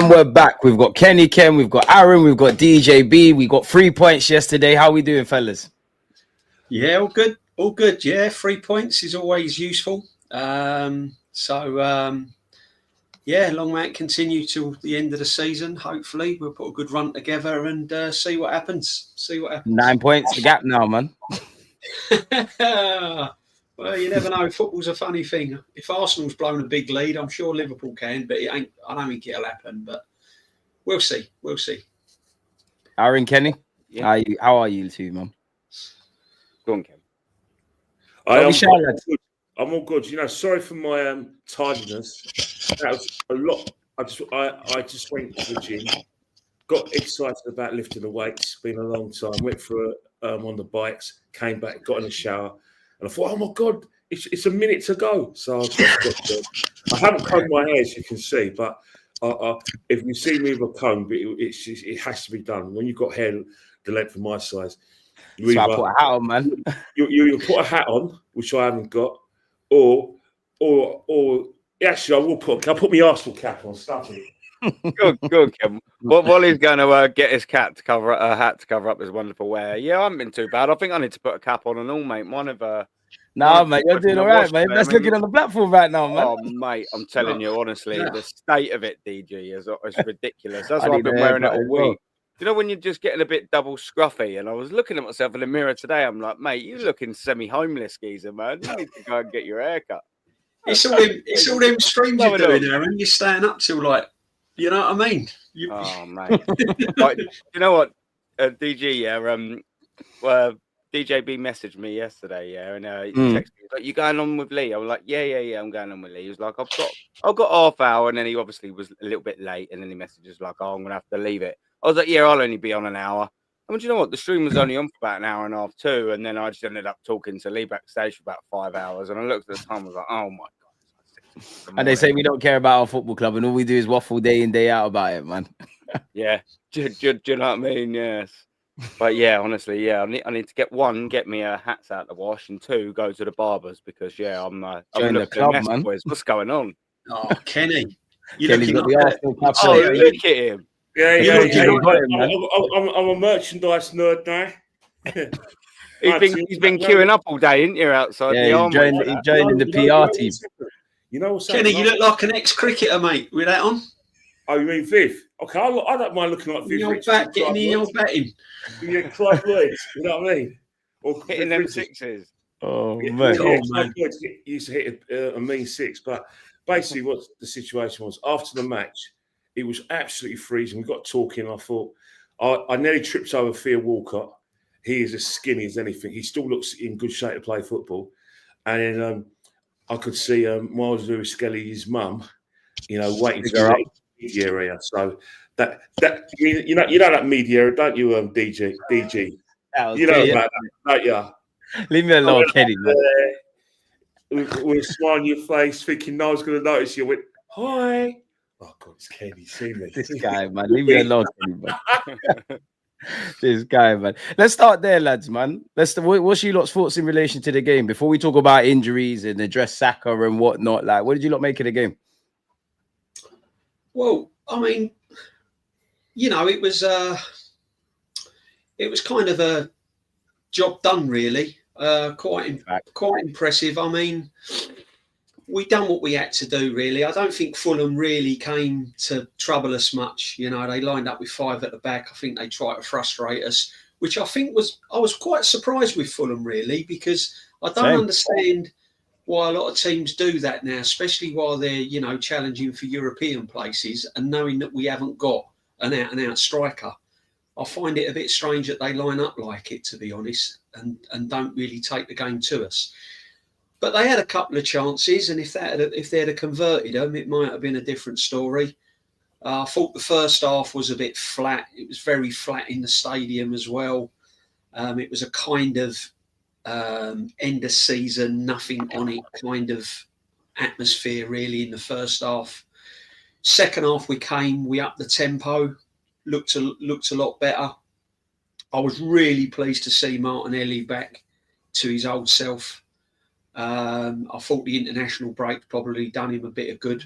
And we're back. We've got Kenny Ken, we've got Aaron, we've got DJB. We got 3 points yesterday. How we doing, fellas? Yeah, all good. All good. Yeah, 3 points is always useful. Yeah, long may it continue till the end of the season. Hopefully, we'll put a good run together and see what happens. 9 points the gap now, man. Well, you never know. Football's a funny thing. If Arsenal's blown a big lead, I'm sure Liverpool can, but it ain't. I don't think it'll happen. But we'll see. We'll see. Aaron, Kenny, yeah. How are you two, man? Go on, Ken. I'm all good. You know, sorry for my tardiness. That was a lot. I just went to the gym, got excited about lifting the weights. Been a long time. Went for on the bikes, came back, got in the shower, and I thought, oh my god, it's a minute to go. So I haven't combed my hair, as you can see, but if you see me with a comb, it has to be done. When you've got hair the length of my size, so I put a hat on, man. You put a hat on, which I haven't got, or actually, I'll put my Arsenal cap on. Stuff it. Good, Kim. Wally's going to get his hat to cover up his wonderful hair. Yeah, I haven't been too bad. I think I need to put a cap on and all, mate. Mate, you're doing all right, mate. That's looking on the platform right now, man. Oh, mate, I'm telling you, honestly, the state of it, DG, is ridiculous. That's why I've been wearing it all week. You know, when you're just getting a bit double scruffy, and I was looking at myself in the mirror today, I'm like, mate, you're looking semi-homeless, geezer, man. You need to go and get your hair cut. It's all them streams you're doing, Aaron. You're staying up till like, you know what I mean? Oh, mate. Like, you know what, DG, DJB messaged me yesterday, and he texted me, like, you going on with Lee? I was like, yeah, I'm going on with Lee. He was like, I've got half hour, and then he obviously was a little bit late, and then he messages like, oh, I'm gonna have to leave it. I was like, yeah, I'll only be on an hour. I mean, you know what? The stream was only on for about an hour and a half too, and then I just ended up talking to Lee backstage for about 5 hours, and I looked at the time, I was like, oh my god. And they say we don't care about our football club, and all we do is waffle day in, day out about it, man. Yeah, do you know what I mean? Yes. But yeah, honestly, yeah, I need to get me hats out the wash, and 2, go to the barbers because I'm looking the club, mess, man. Boys. What's going on? Oh, Kenny, Kenny's got the Arsenal cap. Oh, look at him. Yeah. I'm a merchandise nerd now. He's been queuing up all day, isn't you, outside the army? He's joining the PR team. You know what's Kenny, you look like an ex-cricketer, mate, with that on. Oh, you mean Viv? Okay, I don't mind looking like Viv. Getting in your batting. Yeah, Clive Lloyd, you know what I mean? Or hitting them sixes. Oh, man. Clive Lloyd used to hit a mean 6, but basically what the situation was, after the match, it was absolutely freezing. We got talking. I thought, I nearly tripped over Theo Walcott. He is as skinny as anything. He still looks in good shape to play football. And then I could see Miles Lewis Skelly's mum, waiting to get media area. So that you know that media area, don't you, DG? You know about that, don't you? Leave me alone, Kenny. With a smile on your face, thinking no one's going to notice you. I went, hi. Oh God, it's Kenny. See me. This guy, man. Leave me alone, Kenny, man. This guy, man. Let's start there, lads, man. What's your lot's thoughts in relation to the game before we talk about injuries and address Saka and whatnot? Like, what did you lot make of the game? Well, I mean, it was kind of a job done, really. Quite impressive. I mean, we done what we had to do, really. I don't think Fulham really came to trouble us much. They lined up with 5 at the back. I think they tried to frustrate us, which I was quite surprised with Fulham, really, because I don't understand why a lot of teams do that now, especially while they're, challenging for European places and knowing that we haven't got an out-and-out striker. I find it a bit strange that they line up like it, to be honest, and don't really take the game to us. But they had a couple of chances, and if they'd have converted them, it might have been a different story. I thought the first half was a bit flat. It was very flat in the stadium as well. It was a kind of end of season, nothing on it kind of atmosphere, really, in the first half. Second half, we upped the tempo, looked a lot better. I was really pleased to see Martinelli back to his old self. I thought the international break probably done him a bit of good.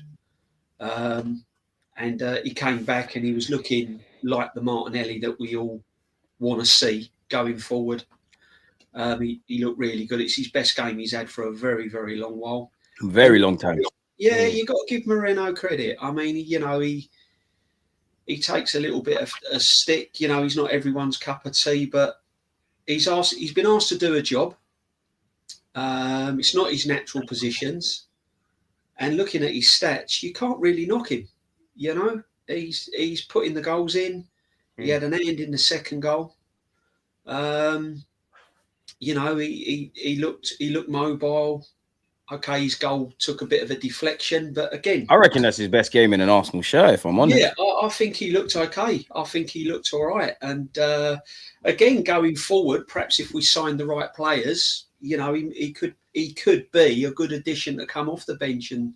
and he came back and he was looking like the Martinelli that we all want to see going forward. He looked really good. It's his best game he's had for a very, very long while. Very long time. Yeah, you got to give Moreno credit. I mean, you know, he takes a little bit of a stick. You know, he's not everyone's cup of tea, but he's been asked to do a job. It's not his natural positions, and looking at his stats, you can't really knock him. You know, he's putting the goals in. He had an hand in the second goal. You know, he looked mobile. Okay, his goal took a bit of a deflection, but again, I reckon that's his best game in an Arsenal shirt, if I'm honest. Yeah, I think he looked okay. I think he looked all right. And again, going forward, perhaps if we sign the right players, you know, he could be a good addition to come off the bench and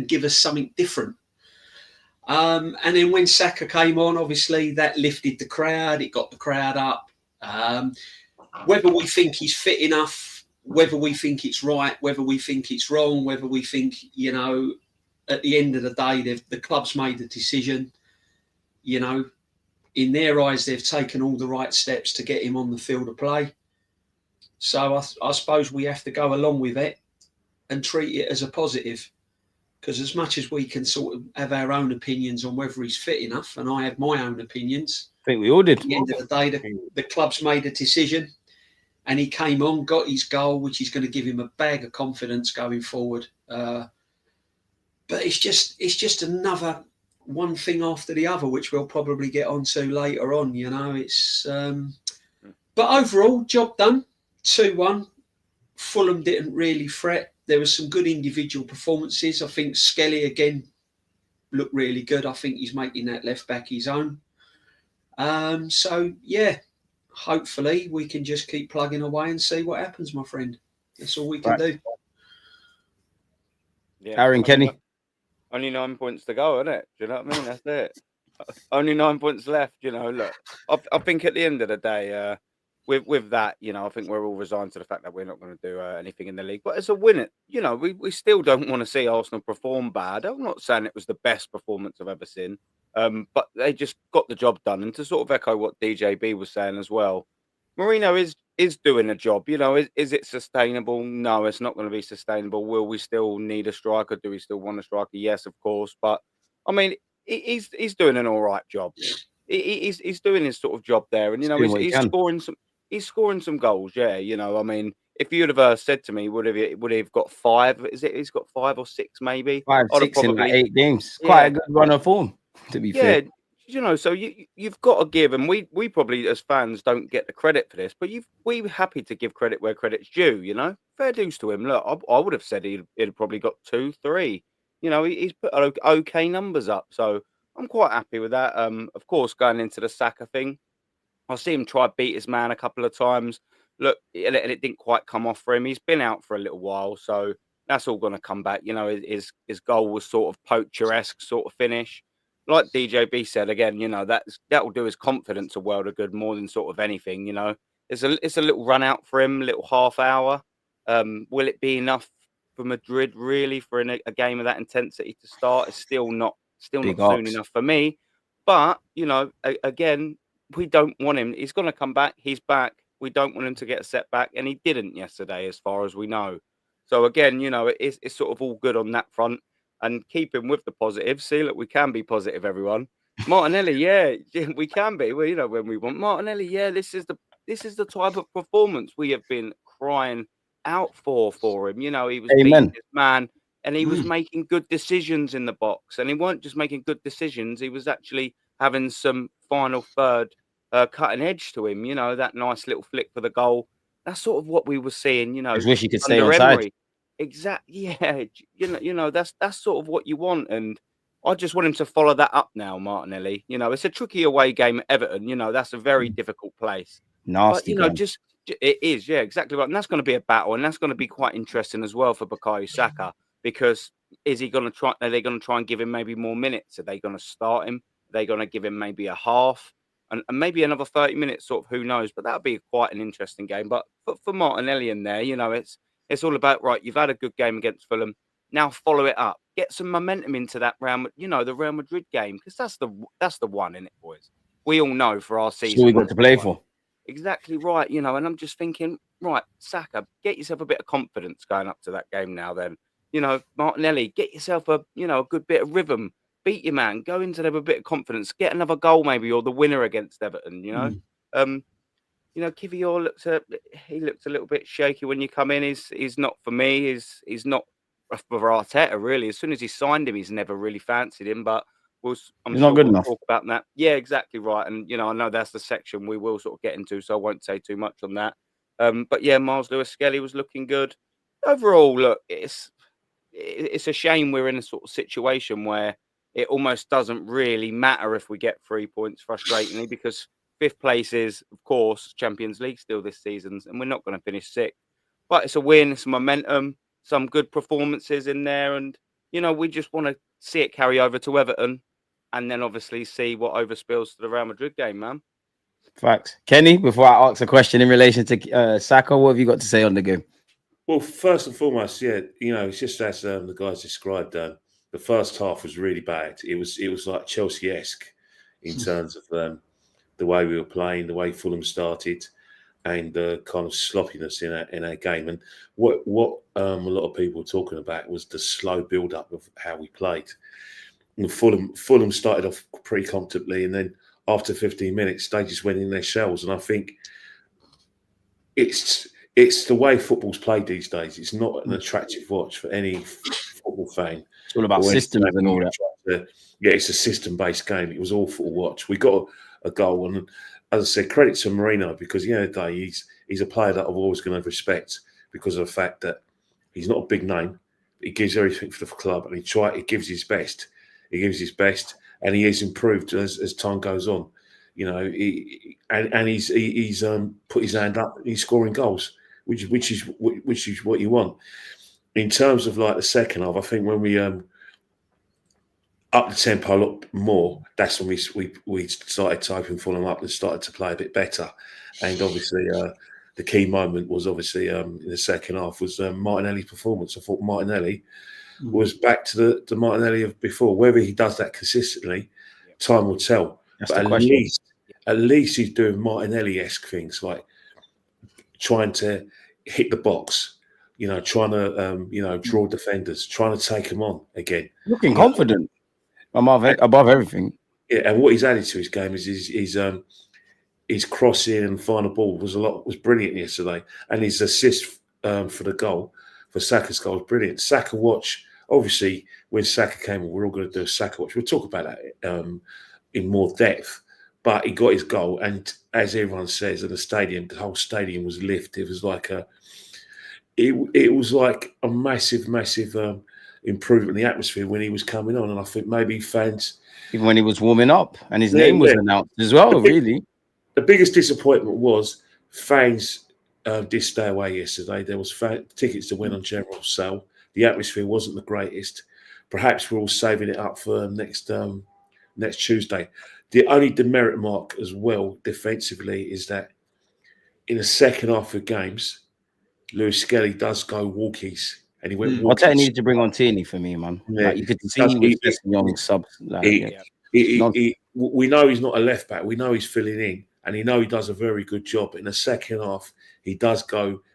give us something different. And then when Saka came on, obviously that lifted the crowd. It got the crowd up. Whether we think he's fit enough, whether we think it's right, whether we think it's wrong, whether we think, you know, at the end of the day, the club's made a decision. You know, in their eyes, they've taken all the right steps to get him on the field of play. So I suppose we have to go along with it and treat it as a positive. Because as much as we can sort of have our own opinions on whether he's fit enough, and I have my own opinions, I think we all did. at the end of the day, the club's made a decision. And he came on, got his goal, which is going to give him a bag of confidence going forward. But it's just another one thing after the other, which we'll probably get onto later on. You know, it's but overall, job done. 2-1. Fulham didn't really fret. There were some good individual performances. I think Skelly again looked really good. I think he's making that left back his own. So yeah. Hopefully, we can just keep plugging away and see what happens, my friend. That's all we can do. Yeah, Aaron Kenny. Only 9 points to go, isn't it? Do you know what I mean? That's it. Only 9 points left. You know, look, I think at the end of the day, with that, you know, I think we're all resigned to the fact that we're not going to do anything in the league. But as a winner, you know, we still don't want to see Arsenal perform bad. I'm not saying it was the best performance I've ever seen. But they just got the job done. And to sort of echo what DJB was saying as well, Marino is doing a job. You know, is it sustainable? No, it's not going to be sustainable. Will we still need a striker? Do we still want a striker? Yes, of course. But I mean, he's doing an all right job. He's doing his sort of job there, and you know, he's scoring some goals. Yeah, you know, I mean, if you'd have said to me, would he have got 5? Is it? He's got 5 or 6, maybe 5, 6 in like 8 games. Quite a good run of form, to be fair. You know, so you've got to give, and we probably as fans don't get the credit for this, but we're happy to give credit where credit's due. You know, fair dues to him. Look, I would have said he'd probably got 2, 3. You know, he's put okay numbers up, so I'm quite happy with that. Of course, going into the Saka thing, I see him try to beat his man a couple of times. Look, and it didn't quite come off for him. He's been out for a little while, so that's all going to come back. You know, his goal was sort of poacher-esque sort of finish. Like DJB said, again, you know, that will do his confidence a world of good more than sort of anything. You know, it's a little run out for him, a little half hour. Will it be enough for Madrid really for a game of that intensity to start? It's still not soon enough for me. But you know, again, we don't want him. He's going to come back. He's back. We don't want him to get a setback, and he didn't yesterday, as far as we know. So again, you know, it's sort of all good on that front. And keeping with the positive. See, look, we can be positive, everyone. Martinelli, yeah, we can be. Well, you know, when we want Martinelli, yeah, this is the type of performance we have been crying out for him. You know, he was beating his man, and he was making good decisions in the box. And he weren't just making good decisions; he was actually having some final third cutting edge to him. You know, that nice little flick for the goal. That's sort of what we were seeing. You know, I wish he could stay on side. Exactly. Yeah. You know, that's sort of what you want. And I just want him to follow that up now, Martinelli. You know, it's a tricky away game at Everton. You know, that's a very difficult place. Nasty. But, you know, it is. Yeah, exactly right. And that's going to be a battle. And that's going to be quite interesting as well for Bukayo Saka, because are they going to try and give him maybe more minutes? Are they going to start him? Are they going to give him maybe a half and maybe another 30 minutes? Sort of, who knows? But that'll be quite an interesting game. But for Martinelli in there, you know, it's all about, right, you've had a good game against Fulham. Now follow it up. get some momentum into that round, the Real Madrid game, because that's the one, isn't it, boys? We all know for our season. So we got to play for. Exactly right, and I'm just thinking, right, Saka, get yourself a bit of confidence going up to that game now. Then, Martinelli, get yourself a good bit of rhythm. Beat your man, go into there with a bit of confidence, get another goal maybe, or the winner against Everton. Kivior looks a little bit shaky when you come in. He's not for me. He's not for Arteta really. As soon as he signed him, he's never really fancied him. But I'm he's sure not good we'll enough. talk about that. Yeah, exactly right. And I know that's the section we will sort of get into, so I won't say too much on that. But yeah, Miles Lewis-Skelly was looking good. Overall, look, it's a shame we're in a sort of situation where it almost doesn't really matter if we get 3 points, frustratingly, because 5th place is, of course, Champions League still this season, and we're not going to finish 6th. But it's a win, it's momentum, some good performances in there, and we just want to see it carry over to Everton, and then obviously see what overspills to the Real Madrid game, man. Facts. Kenny, before I ask a question in relation to Saka, what have you got to say on the game? Well, first and foremost, it's just as the guys described. The first half was really bad. It was like Chelsea-esque in terms of the way we were playing, the way Fulham started, and the kind of sloppiness in our game. And what a lot of people were talking about was the slow build-up of how we played. And Fulham started off pretty comfortably, and then after 15 minutes, they just went in their shells. And I think it's the way football's played these days. It's not an attractive watch for any football fan. It's all about systems and all that. It's a system-based game. It was awful to watch. We got a goal, and as I said, credit to Marino, because at the end of the day, he's a player that I've always going to respect because of the fact that he's not a big name. He gives everything for the club, and he gives his best. He gives his best, and he has improved as time goes on. He's put his hand up. He's scoring goals, which is what you want. In terms of like the second half, I think when we up the tempo a lot more, that's when we started to open Fulham up and started to play a bit better. And obviously, the key moment was obviously in the second half was Martinelli's performance. I thought Martinelli was back to the Martinelli of before. Whether he does that consistently, time will tell. That's but at least he's doing Martinelli-esque things, like trying to hit the box, trying to draw defenders, trying to take them on again. Looking confident above everything. Yeah, and what he's added to his game is his crossing and final ball was brilliant yesterday, and his assist for the goal, for Saka's goal, was brilliant. Saka watch, obviously, when Saka came on, we're all going to do a Saka watch. We'll talk about that in more depth. But he got his goal, and as everyone says in the stadium, the whole stadium was lifted. It was like it was like a massive improvement in the atmosphere when he was coming on, and I think maybe fans, even when he was warming up and his name was announced as well. Really, the biggest disappointment was fans did stay away yesterday. There was tickets to win on general sale. The atmosphere wasn't the greatest. Perhaps we're all saving it up for next Tuesday. The only demerit mark as well defensively is that in the second half of games, Lewis-Skelly does go walkies, and he went walkies. Arteta needed to bring on Tierney for me, man. Yeah. Like, you could see he was just young subs. We know he's not a left back. We know he's filling in, and he does a very good job. In the second half, he does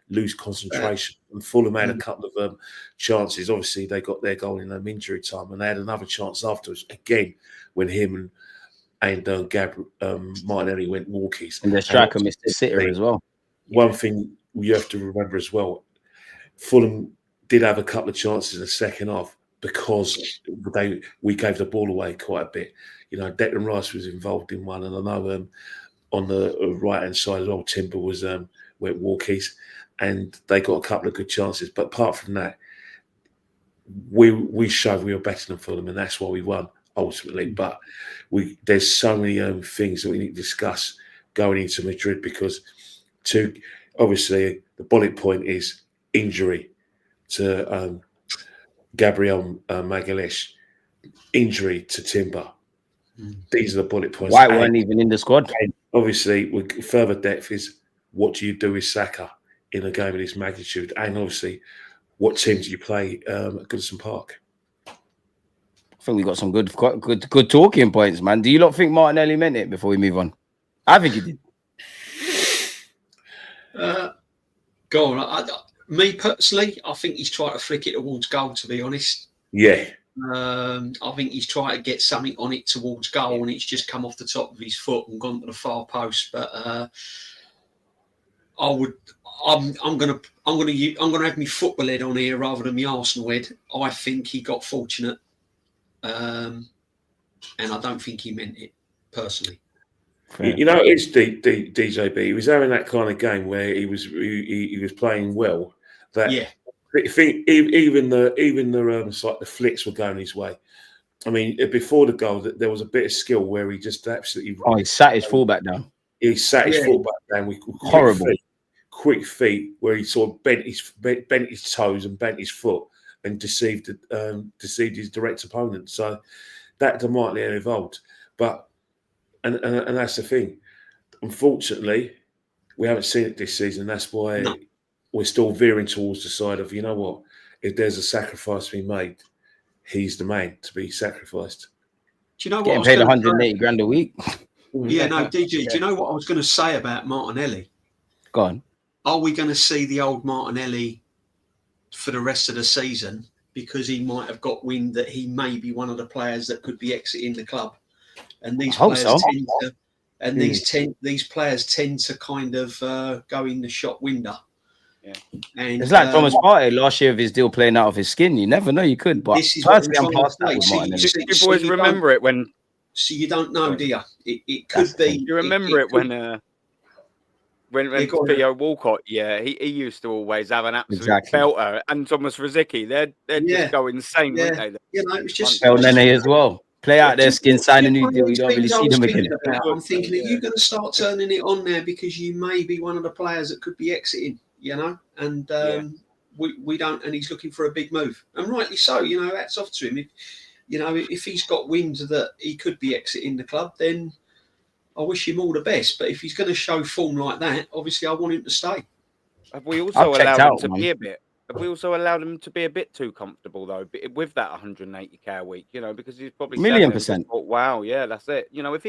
lose concentration. And Fulham had a couple of chances. Obviously, they got their goal in injury time, and they had another chance afterwards again when him and Gabriel Martinelli went walkies. And the striker missed the sitter as well. One thing you have to remember as well, Fulham did have a couple of chances in the second half because we gave the ball away quite a bit. Declan Rice was involved in one, and I know on the right-hand side as well, Timber went walkies, and they got a couple of good chances. But apart from that, we showed we were better than Fulham, and that's why we won ultimately. But there's so many things that we need to discuss going into Madrid, because obviously the bullet point is injury to Gabriel Magalhaes, injury to Timber. These are the bullet points. White weren't even in the squad. And obviously, with further depth is what do you do with Saka in a game of this magnitude, and obviously what team do you play at Goodison Park? I think we got some good talking points, man. Do you not think Martinelli meant it before we move on? I think he did. Go on. Me personally, I think he's tried to flick it towards goal, to be honest. Yeah. I think he's tried to get something on it towards goal, and it's just come off the top of his foot and gone to the far post. But I'm gonna have my football head on here rather than my Arsenal head. I think he got fortunate, and I don't think he meant it personally. You know, it's DJB. He was having that kind of game where he was playing well. That I think even the like the flicks were going his way. I mean, before the goal, there was a bit of skill where he just absolutely. Oh, he sat his fullback down. He sat his fullback down with quick feet, where he sort of bent his toes and bent his foot and deceived his direct opponent. So that might have evolved, but and that's the thing. Unfortunately, we haven't seen it this season. That's why we're still veering towards the side of, you know what, if there's a sacrifice to be made, he's the man to be sacrificed. Do you know what? Getting paid 180 grand a week. Yeah, no, DG. Do you know what I was going to say about Martinelli? Go on. Are we going to see the old Martinelli for the rest of the season because he might have got wind that he may be one of the players that could be exiting the club? And these players tend to, and these players tend to kind of go in the shop window. Yeah. And it's like Thomas Partey last year of his deal playing out of his skin. You never know, you could. But this is what I'm past trying to say. You boys remember it when. So you don't know, do you? It could be. You remember it when Theo Walcott, he used to always have an absolute belter, and Thomas Rosicky, they'd just go insane, wouldn't they? You know, it was just Nene as well. Play out their skin, sign a new deal. You don't really see them again. I'm thinking that you're going to start turning it on there because you may be one of the players that could be exiting, you know, and we don't, and he's looking for a big move, and rightly so. You know, that's off to him. If he's got wind that he could be exiting the club, then I wish him all the best. But if he's going to show form like that, obviously I want him to stay. Have we also allowed him to be a bit? Have we also allowed him to be a bit too comfortable though, with that 180k a week? You know, because he's probably 1,000,000%. Thought, wow, yeah, that's it. You know, if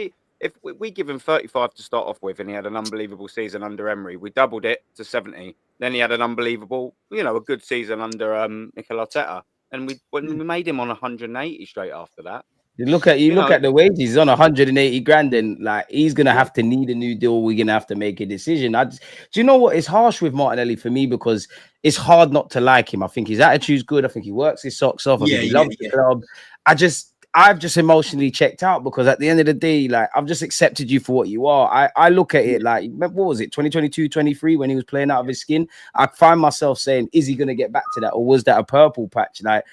we give him 35 to start off with, and he had an unbelievable season under Emery, we doubled it to 70. Then he had an unbelievable, a good season under Mikel Arteta, and we made him on 180 straight after that. You look at the wages. He's on 180 grand, and like he's gonna have to need a new deal. We're gonna have to make a decision. Do you know what? It's harsh with Martinelli for me because it's hard not to like him. I think his attitude's good. I think he works his socks off. I think he loves the club. I've just emotionally checked out because at the end of the day, like I've just accepted you for what you are. I look at it like, what was it, 2022, 23 when he was playing out of his skin? I find myself saying, is he gonna get back to that, or was that a purple patch? Like,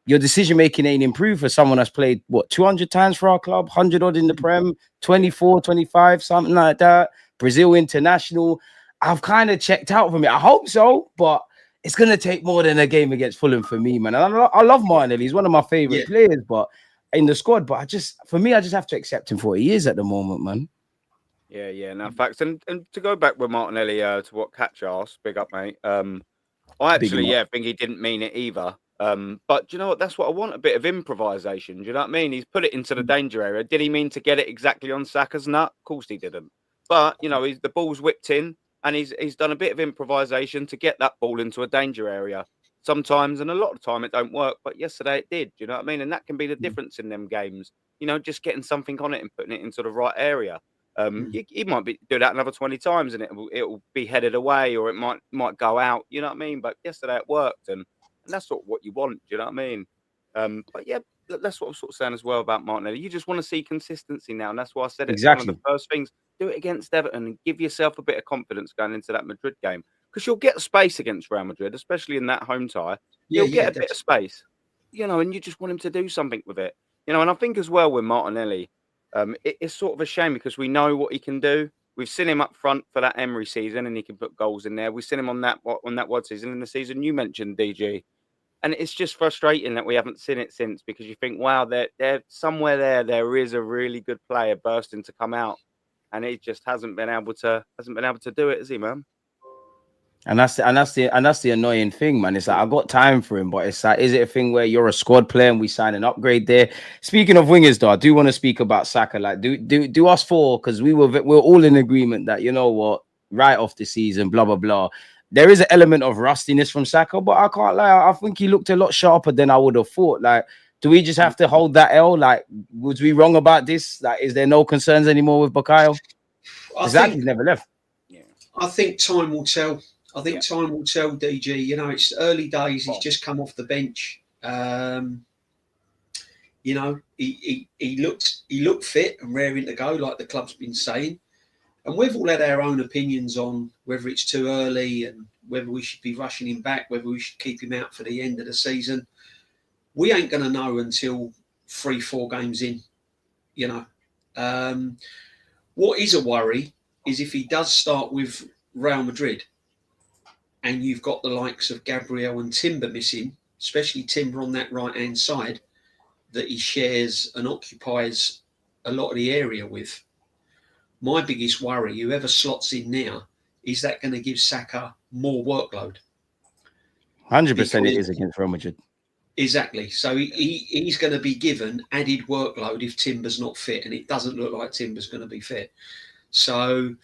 your decision making ain't improved for someone that's played 200 times for our club, 100 odd in the Prem, 24, 25, something like that. Brazil international. I've kind of checked out from it. I hope so, but it's gonna take more than a game against Fulham for me, man. And I love Martinelli. He's one of my favorite players, but in the squad. But I just have to accept him for what he is at the moment, man. Yeah. No facts. And to go back with Martinelli to what Catch asked, big up, mate. I actually think he didn't mean it either. But do you know what? That's what I want, a bit of improvisation. Do you know what I mean? He's put it into the danger area. Did he mean to get it exactly on Saka's nut? Of course he didn't. But, the ball's whipped in and he's done a bit of improvisation to get that ball into a danger area. Sometimes, and a lot of the time, it don't work. But yesterday it did. Do you know what I mean? And that can be the difference in them games. Just getting something on it and putting it into the right area. He might do that another 20 times and it'll be headed away, or it might go out. You know what I mean? But yesterday it worked, and that's sort of what you want. Do you know what I mean? But yeah, that's what I'm sort of saying as well about Martinelli. You just want to see consistency now, and that's why I said it's one of the first things. Do it against Everton and give yourself a bit of confidence going into that Madrid game, because you'll get space against Real Madrid, especially in that home tie. You'll get a bit of space, and you just want him to do something with it. And I think as well with Martinelli, it's sort of a shame because we know what he can do. We've seen him up front for that Emery season, and he can put goals in there. We've seen him on that one season in the season you mentioned, DG. And it's just frustrating that we haven't seen it since, because you think, wow, they're somewhere there is a really good player bursting to come out, and he just hasn't been able to do it, has he, man? And that's the annoying thing, man. It's like I got time for him, but it's like, is it a thing where you're a squad player and we sign an upgrade there? Speaking of wingers, though, I do want to speak about Saka. Like, do us four, because we're all in agreement that, you know what, right off the season, blah blah blah. There is an element of rustiness from Saka, but I can't lie. I think he looked a lot sharper than I would have thought. Like, do we just have to hold that L? Like, was we wrong about this? Like, is there no concerns anymore with Bukayo? Exactly, he's never left. Yeah, I think time will tell. I think time will tell, DG. You know, it's early days. He's just come off the bench. You know, he looked fit and raring to go, like the club's been saying. And we've all had our own opinions on whether it's too early and whether we should be rushing him back, whether we should keep him out for the end of the season. We ain't going to know until 3-4 games in. You know, what is a worry is if he does start with Real Madrid, and you've got the likes of Gabriel and Timber missing, especially Timber on that right-hand side, that he shares and occupies a lot of the area with. My biggest worry, whoever slots in now, is that going to give Saka more workload? 100% it is against Real Madrid. Exactly. So he's going to be given added workload if Timber's not fit, and it doesn't look like Timber's going to be fit. So,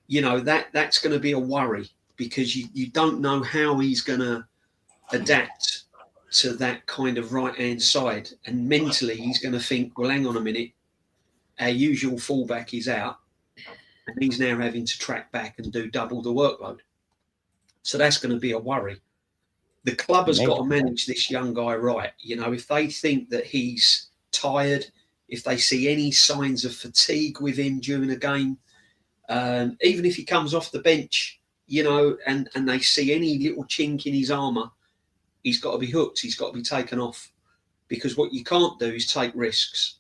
you know, that's going to be a worry, because you don't know how he's going to adapt to that kind of right-hand side. And mentally, he's going to think, well, hang on a minute, our usual fullback is out, and he's now having to track back and do double the workload. So that's going to be a worry. The club has got to manage this young guy right. You know, if they think that he's tired, if they see any signs of fatigue with him during a game, even if he comes off the bench, you know, and they see any little chink in his armour, he's got to be hooked. He's got to be taken off, because what you can't do is take risks.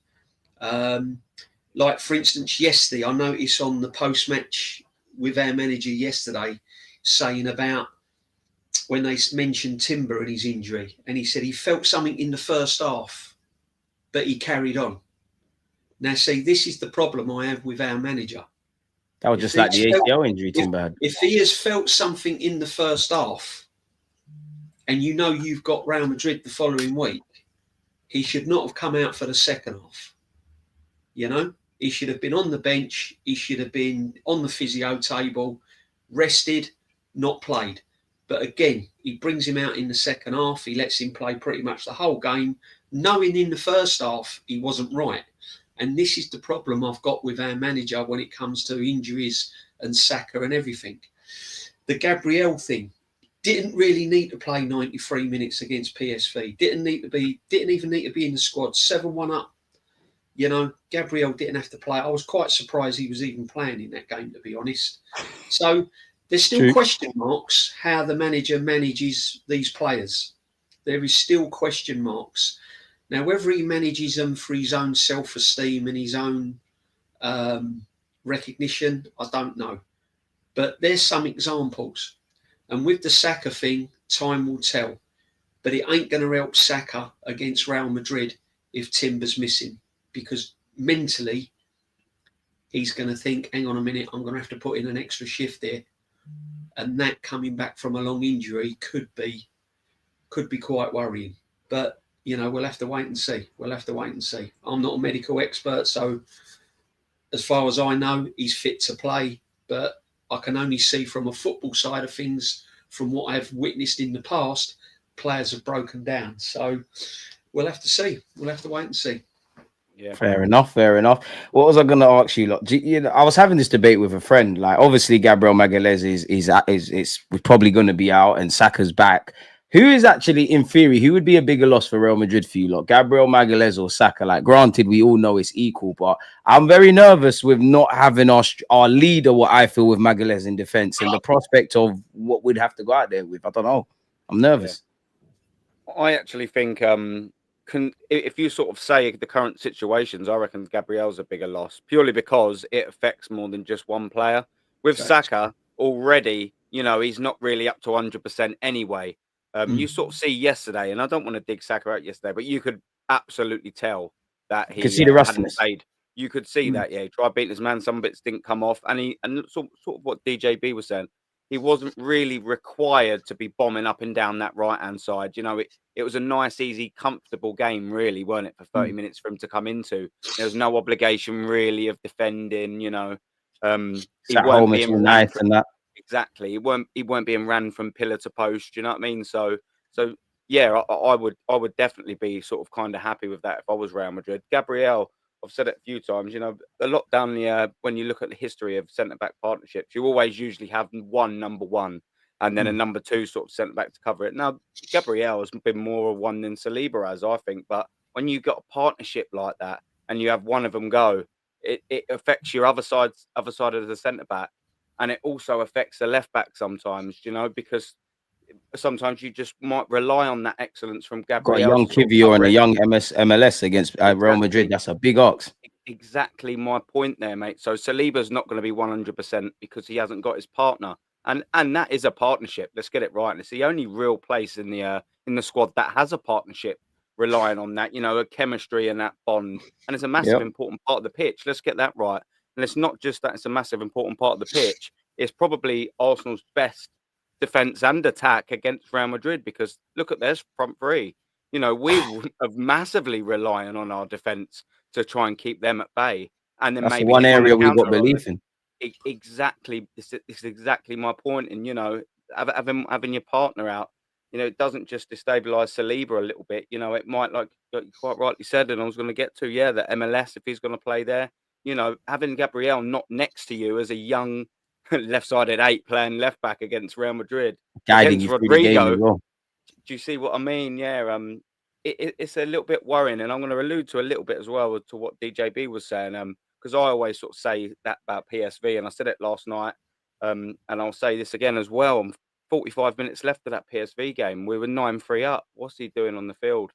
Like, for instance, yesterday, I noticed on the post-match with our manager yesterday saying about when they mentioned Timber and his injury, and he said he felt something in the first half, but he carried on. Now, see, this is the problem I have with our manager. That was just like the ACL injury Timber had. If he has felt something in the first half, and you know you've got Real Madrid the following week, he should not have come out for the second half. You know, he should have been on the bench. He should have been on the physio table, rested, not played. But again, he brings him out in the second half. He lets him play pretty much the whole game, knowing in the first half he wasn't right. And this is the problem I've got with our manager when it comes to injuries and Saka and everything. The Gabriel thing, didn't really need to play 93 minutes against PSV. Didn't even need to be in the squad. 7-1 up. You know, Gabriel didn't have to play. I was quite surprised he was even playing in that game, to be honest. So there's still question marks how the manager manages these players. There is still question marks. Now, whether he manages them for his own self-esteem and his own recognition, I don't know. But there's some examples. And with the Saka thing, time will tell. But it ain't going to help Saka against Real Madrid if Timber's missing. Because mentally, he's going to think, hang on a minute, I'm going to have to put in an extra shift here. And that coming back from a long injury could be quite worrying. But, you know, we'll have to wait and see. I'm not a medical expert, so as far as I know, he's fit to play. But I can only see from a football side of things, from what I've witnessed in the past, players have broken down. So we'll have to see. We'll have to wait and see. Yeah, fair enough. What was I going to ask you? Like, you know, I was having this debate with a friend. Like, obviously, Gabriel Magalhaes is probably going to be out, and Saka's back. Who is actually, in theory, who would be a bigger loss for Real Madrid for you? Like, Gabriel Magalhaes or Saka? Like, granted, we all know it's equal, but I'm very nervous with not having our leader. What I feel with Magalhaes in defence and the prospect of what we'd have to go out there with. I don't know. I'm nervous. Yeah. I actually think. If you sort of say the current situations, I reckon Gabriel's a bigger loss purely because it affects more than just one player. With Saka already, you know, he's not really up to 100% anyway. You sort of see yesterday, and I don't want to dig Saka out yesterday, but you could absolutely tell that he could see the rustiness. You could see that, yeah. He tried beating his man, some bits didn't come off, and sort of what DJB was saying. he wasn't really required to be bombing up and down that right-hand side. You know, it was a nice, easy, comfortable game, really, weren't it, for 30 minutes for him to come into. There was no obligation, really, of defending, you know. He weren't being nice and that. Exactly. He weren't being ran from pillar to post, you know what I mean? So yeah, I would definitely be sort of kind of happy with that if I was Real Madrid. Gabriel, I've said it a few times, you know, a lot down the when you look at the history of centre-back partnerships, you always usually have one number one and then a number two sort of centre-back to cover it. Now, Gabriel has been more of one than Saliba has, I think, but when you got a partnership like that and you have one of them go, it affects your other side of the centre-back, and it also affects the left-back sometimes, you know, because sometimes you just might rely on that excellence from Gabriel. Got a young Kivio and a young MLS against Real Madrid. That's a big ox. Exactly my point there, mate. So Saliba's not going to be 100% because he hasn't got his partner, and that is a partnership. Let's get it right. And it's the only real place in the squad that has a partnership, relying on that, you know, a chemistry and that bond. And it's a massive important part of the pitch. Let's get that right. And it's not just that it's a massive important part of the pitch. It's probably Arsenal's best defense and attack against Real Madrid, because look at their front three. You know, we are massively relying on our defense to try and keep them at bay, and then that's maybe one area we've got belief in. Exactly, this is exactly my point. And you know, having your partner out, you know, it doesn't just destabilize Saliba a little bit. You know, it might, like you quite rightly said, and I was going to get to, the MLS, if he's going to play there. You know, having Gabriel not next to you as a young left-sided 8 playing left back against Real Madrid, guiding against you through the game as well. Do you see what I mean? Yeah, it's a little bit worrying, and I'm going to allude to a little bit as well to what DJB was saying, because I always sort of say that about PSV, and I said it last night, and I'll say this again as well. 45 minutes left of that PSV game. We were 9-3 up. What's he doing on the field?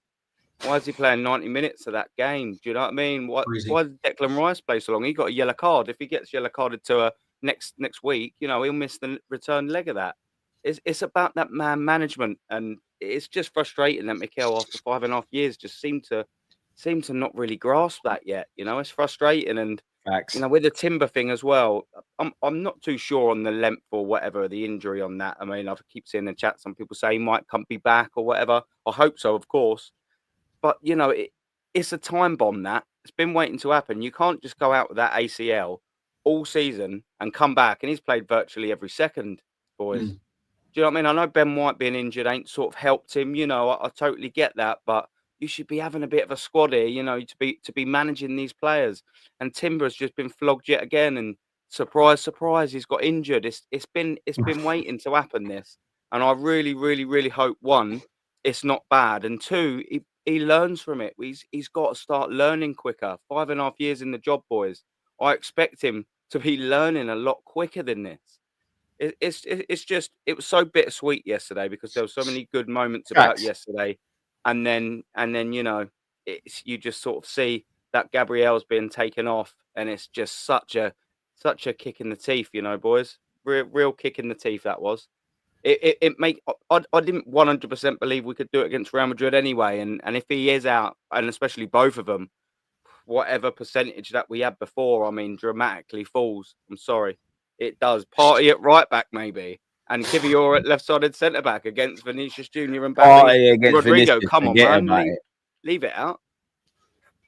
Why is he playing 90 minutes of that game? Do you know what I mean? Why did Declan Rice play so long? He got a yellow card. If he gets yellow carded to next week, you know, he'll miss the return leg of that. It's about that man management, and it's just frustrating that Mikel, after 5.5 years, just seem to not really grasp that yet. You know, it's frustrating. And facts. You know, with the Timber thing as well, I'm not too sure on the length or whatever the injury on that. I mean, I keep seeing in the chat some people say he might come be back or whatever. I hope so, of course. But you know, it's a time bomb that it's been waiting to happen. You can't just go out with that ACL all season and come back, and he's played virtually every second, boys. Do you know what I mean? I know Ben White being injured ain't sort of helped him. You know, I totally get that, but you should be having a bit of a squad here, you know, to be managing these players. And Timber's just been flogged yet again, and surprise, he's got injured. It's been waiting to happen, this, and I really, really, really hope, one, it's not bad, and two, he learns from it. He's got to start learning quicker. 5.5 years in the job, boys. I expect him to be learning a lot quicker than this. It's just, it was so bittersweet yesterday because there were so many good moments about yesterday, and then you know, you just sort of see that Gabriel's being taken off, and it's just such a kick in the teeth, you know, boys. Real kick in the teeth that was. I didn't 100% believe we could do it against Real Madrid anyway, and if he is out, and especially both of them, whatever percentage that we had before, I mean, dramatically falls. I'm sorry. It does. Party at right back, maybe. And Kivior at left-sided centre-back against Vinicius Jr. and Rodrigo. Vinicius, come on, man. Leave it out.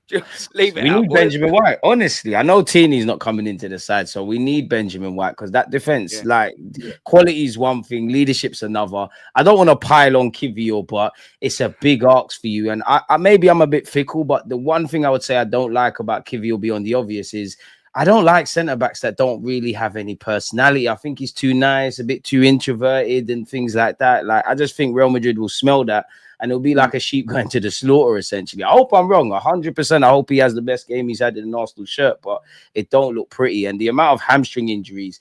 Just leave it out. We need Benjamin White. Honestly, I know Tini's not coming into the side, so we need Benjamin White, because that defense, quality is one thing, leadership's another. I don't want to pile on Kivior, but it's a big ask for you. And I maybe I'm a bit fickle, but the one thing I would say I don't like about Kivior, beyond the obvious, is I don't like centre backs that don't really have any personality. I think he's too nice, a bit too introverted, and things like that. Like, I just think Real Madrid will smell that, and it'll be like a sheep going to the slaughter, essentially. I hope I'm wrong, 100%. I hope he has the best game he's had in an Arsenal shirt, but it don't look pretty. And the amount of hamstring injuries,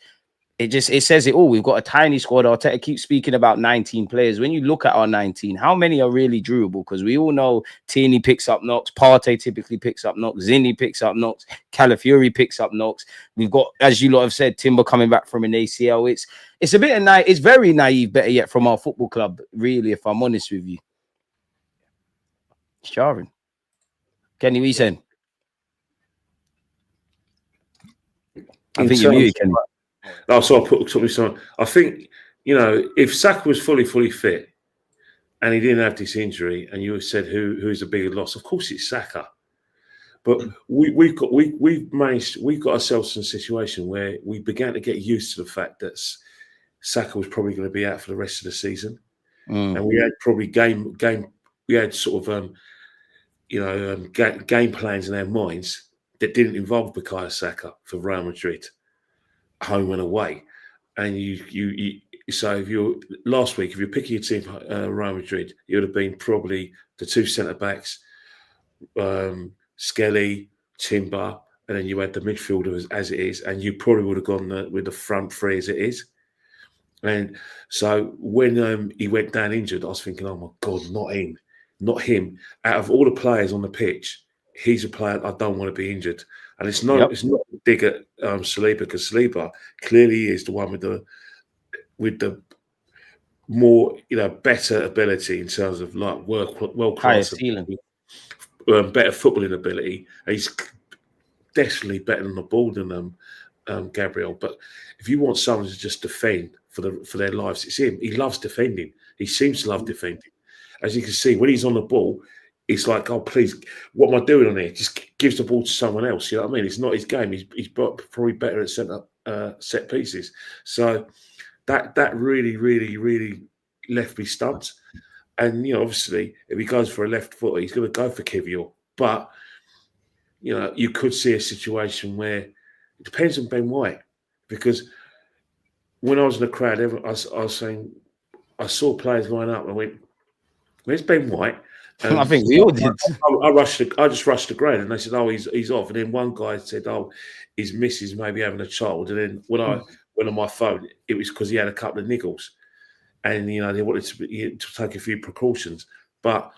it says it all. We've got a tiny squad. Arteta keeps speaking about 19 players. When you look at our 19, how many are really durable? Because we all know Tierney picks up knocks, Partey typically picks up knocks, Zinni picks up knocks, Calafiori picks up knocks. We've got, as you lot have said, Timber coming back from an ACL. It's a bit of it's very naive, better yet, from our football club, really, if I'm honest with you. Sharon. Kenny, what are you saying? I think you're muted, Kenny. So I put something. I think, you know, if Saka was fully Mm. fit and he didn't have this injury, and you said who's the bigger loss, of course it's Saka. But we've got ourselves in a situation where we began to get used to the fact that Saka was probably going to be out for the rest of the season, and we had probably game sort of game plans in our minds that didn't involve Bukayo Saka for Real Madrid, home and away. And so if you're last week, if you're picking a team, Real Madrid, it would have been probably the two centre backs, Skelly, Timber, and then you had the midfielder as it is, and you probably would have gone with the front three as it is. And so when he went down injured, I was thinking, oh my God, not him. Out of all the players on the pitch, he's a player I don't want to be injured. And it's not a dig at Saliba, because Saliba clearly is the one with the more, you know, better ability in terms of like world class, better footballing ability. He's definitely better on the ball than Gabriel. But if you want someone to just defend for their lives, it's him. He loves defending. He seems to love defending. As you can see, when he's on the ball, it's like, oh, please, what am I doing on here? Just gives the ball to someone else. You know what I mean? It's not his game. He's probably better at set pieces. So that really, really, really left me stumped. And, you know, obviously, if he goes for a left foot, he's going to go for Kivior. But, you know, you could see a situation where it depends on Ben White. Because when I was in the crowd, I was saying, I saw players line up and I went, where's Ben White? And I think we all did. I just rushed the ground, and they said, "Oh, he's off." And then one guy said, "Oh, his missus maybe having a child." And then when I went on my phone, it was because he had a couple of niggles, and you know they wanted to take a few precautions. But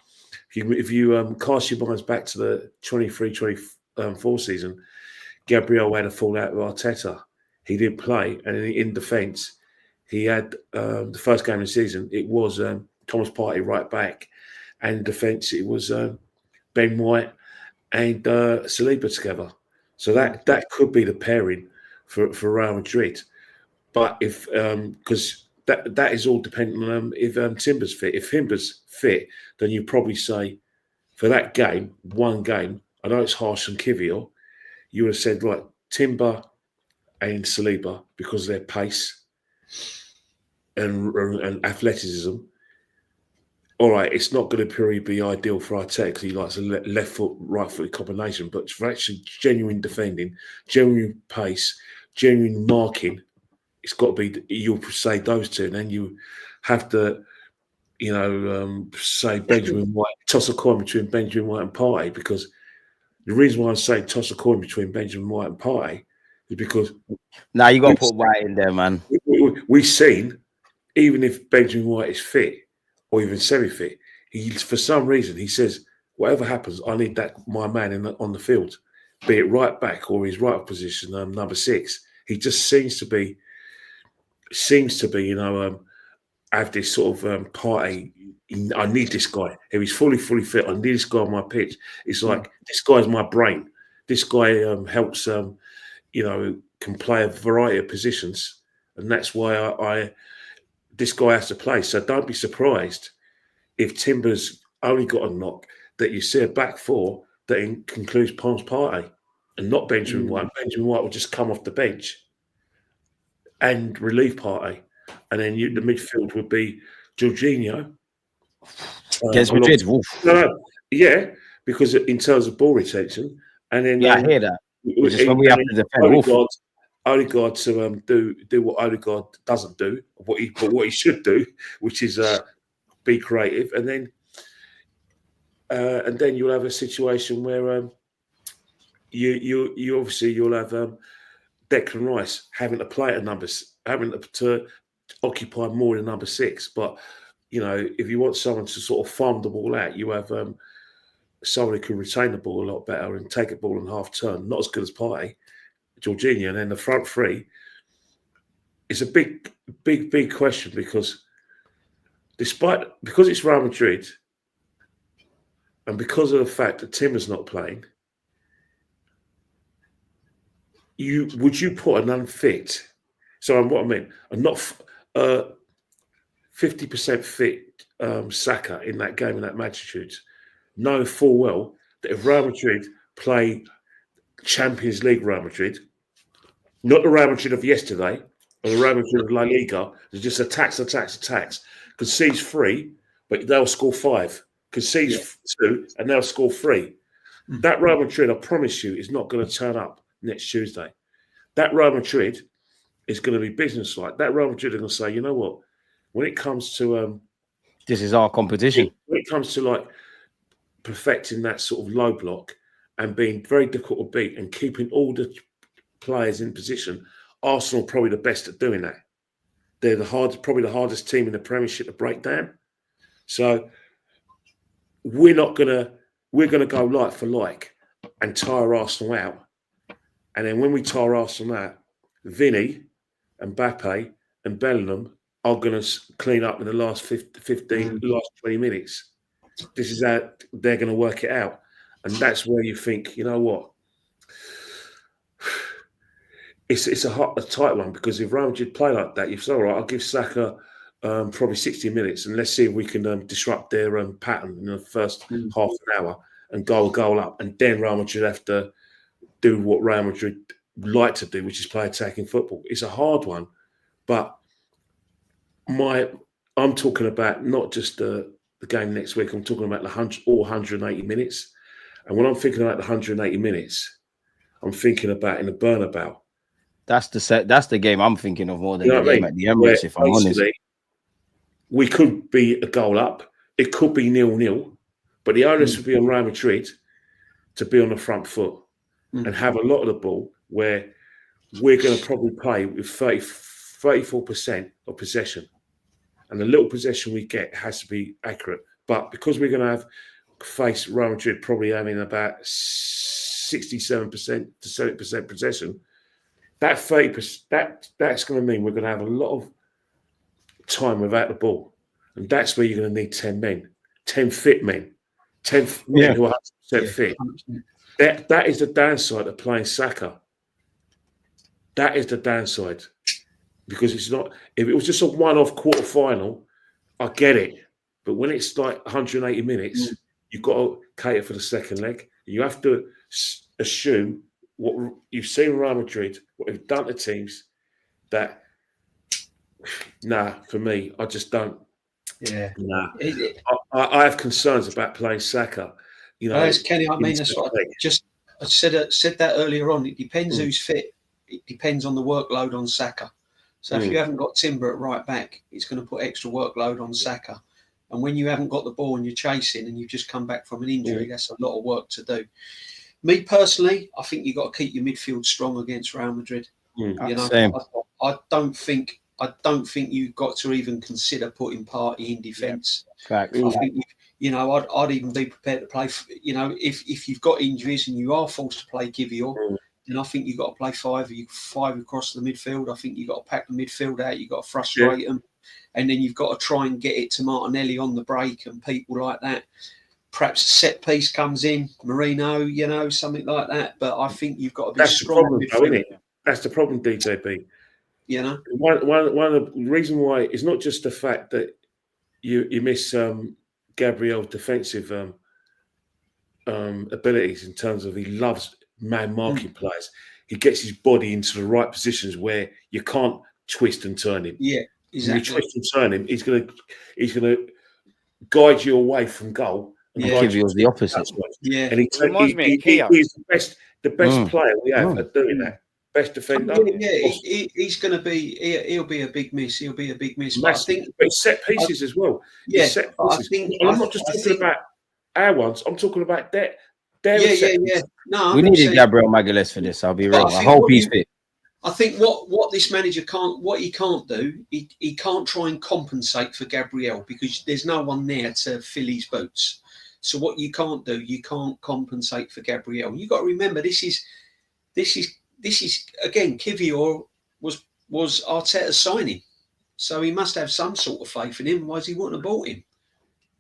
if you cast your minds back to the 23-24 season, Gabriel had a fallout with Arteta. He didn't play, and in defence, he had the first game of the season. It was Thomas Partey right back. And in defence, it was Ben White and Saliba together. So that could be the pairing for Real Madrid. But if because that is all dependent on if Timber's fit. If Timber's fit, then you probably say for that game, one game. I know it's harsh on Kivior. You would have said right, Timber and Saliba because of their pace and athleticism. All right, it's not going to purely be ideal for Arteta because he likes a left foot, right foot combination, but for actually genuine defending, genuine pace, genuine marking, it's got to be, you'll say those two, and then you have to, you know, say Benjamin White, toss a coin between Benjamin White and Partey, because the reason why I'm saying toss a coin between Benjamin White and Partey is because now you got to put White in there, man. We've seen, even if Benjamin White is fit, or even semi-fit, for some reason he says, whatever happens, I need my man on the field, be it right back or his right position, number 6. He just seems to be, you know, have this sort of party. I need this guy. If he's fully fit, I need this guy on my pitch. It's like this guy's my brain. This guy helps, you know, can play a variety of positions, and that's why this guy has to play. So don't be surprised if Timber's only got a knock, that you see a back four that includes Thomas Partey and not Benjamin White. Benjamin White will just come off the bench and relieve Partey. And then the midfield would be Jorginho. Against Madrid. No. Yeah, because in terms of ball retention. And then I hear that. Just when we have to defend. Odegaard to do what Odegaard doesn't do, what he should do, which is be creative, and then you'll have a situation where you obviously you'll have Declan Rice having to play at numbers, having to occupy more than number 6. But you know, if you want someone to sort of farm the ball out, you have someone who can retain the ball a lot better and take a ball in half turn, not as good as Partey. Jorginho, and then the front three is a big question, because it's Real Madrid and because of the fact that Timber's not playing, would you put an unfit So what I mean, I'm not 50% fit Saka in that game in that magnitude, knowing full well that if Real Madrid play Champions League Real Madrid, not the Real Madrid of yesterday, or the Real Madrid of La Liga, it just attacks, concedes 3, but they'll score 5, concedes 2, and they'll score 3. That Real Madrid, I promise you, is not going to turn up next Tuesday. That Real Madrid is going to be business-like. That Real Madrid are going to say, you know what, when it comes to this is our competition. When it comes to like perfecting that sort of low block and being very difficult to beat and keeping all the players in position, Arsenal are probably the best at doing that. They're probably the hardest team in the Premiership to break down. So we're gonna go like for like and tire Arsenal out. And then when we tire Arsenal out, Vinny and Mbappe and Bellingham are going to clean up in the last 15, last 20 minutes. This is how they're going to work it out. And that's where you think, you know what? It's a tight one, because if Real Madrid play like that, you say, all right, I'll give Saka probably 60 minutes and let's see if we can disrupt their pattern in the first half an hour and goal up. And then Real Madrid have to do what Real Madrid like to do, which is play attacking football. It's a hard one, but I'm talking about not just the game next week. I'm talking about the 180 minutes. And when I'm thinking about the 180 minutes, I'm thinking about in the Bernabeu. That's the game I'm thinking of more than the game at the Emirates, if I'm honest. We could be a goal up. It could be 0-0, but the onus would be on Real Madrid to be on the front foot and have a lot of the ball, where we're going to probably play with 34% of possession. And the little possession we get has to be accurate. But because we're going to have faced Real Madrid probably having about 67% to 70% possession, that 30%, that's going to mean we're going to have a lot of time without the ball. And that's where you're going to need 10 men, 10 fit men, 10 men who are 100% fit. That is the downside of playing Saka. That is the downside. Because it's not, if it was just a one-off quarter final, I get it. But when it's like 180 minutes, you've got to cater for the second leg. You have to assume what you've seen Real Madrid, what they've done to teams, that, for me, I just don't. Yeah. I have concerns about playing Saka. You know, Kenny, I mean, that's what I said that earlier on. It depends who's fit. It depends on the workload on Saka. So if you haven't got Timber at right back, it's going to put extra workload on Saka. And when you haven't got the ball and you're chasing and you've just come back from an injury, that's a lot of work to do. Me personally, I think you've got to keep your midfield strong against Real Madrid. You know, Same. I don't think you've got to even consider putting Partey in defence. Yeah. I think I'd even be prepared to play. If you've got injuries and you are forced to play Gyökeres, then I think you've got to play five across the midfield. I think you've got to pack the midfield out. You've got to frustrate them. And then you've got to try and get it to Martinelli on the break and people like that. Perhaps a set piece comes in, Marino, something like that. But I think you've got to be strong. That's the problem, isn't it? That's the problem, DJB. One of the reason why it's not just the fact that you miss Gabriel's defensive abilities in terms of he loves man-marking players. He gets his body into the right positions where you can't twist and turn him. Yeah, exactly. When you twist and turn him, he's gonna guide you away from goal. And give you the opposite. Yeah, and he's the best player we have at doing that. Best defender. He's going to be. He'll be a big miss. He'll be a big miss. But set pieces as well. Yeah, set pieces. I'm not just talking about our ones. I'm talking about that. Yeah. No, we needed Gabriel Magalhaes for this. I'll be real. I hope he's fit. I think what this manager can't do, he can't try and compensate for Gabriel because there's no one there to fill his boots. So what you can't do, you can't compensate for Gabriel. You've got to remember this is again, Gyökeres was Arteta's signing, so he must have some sort of faith in him. Otherwise, he wouldn't have bought him.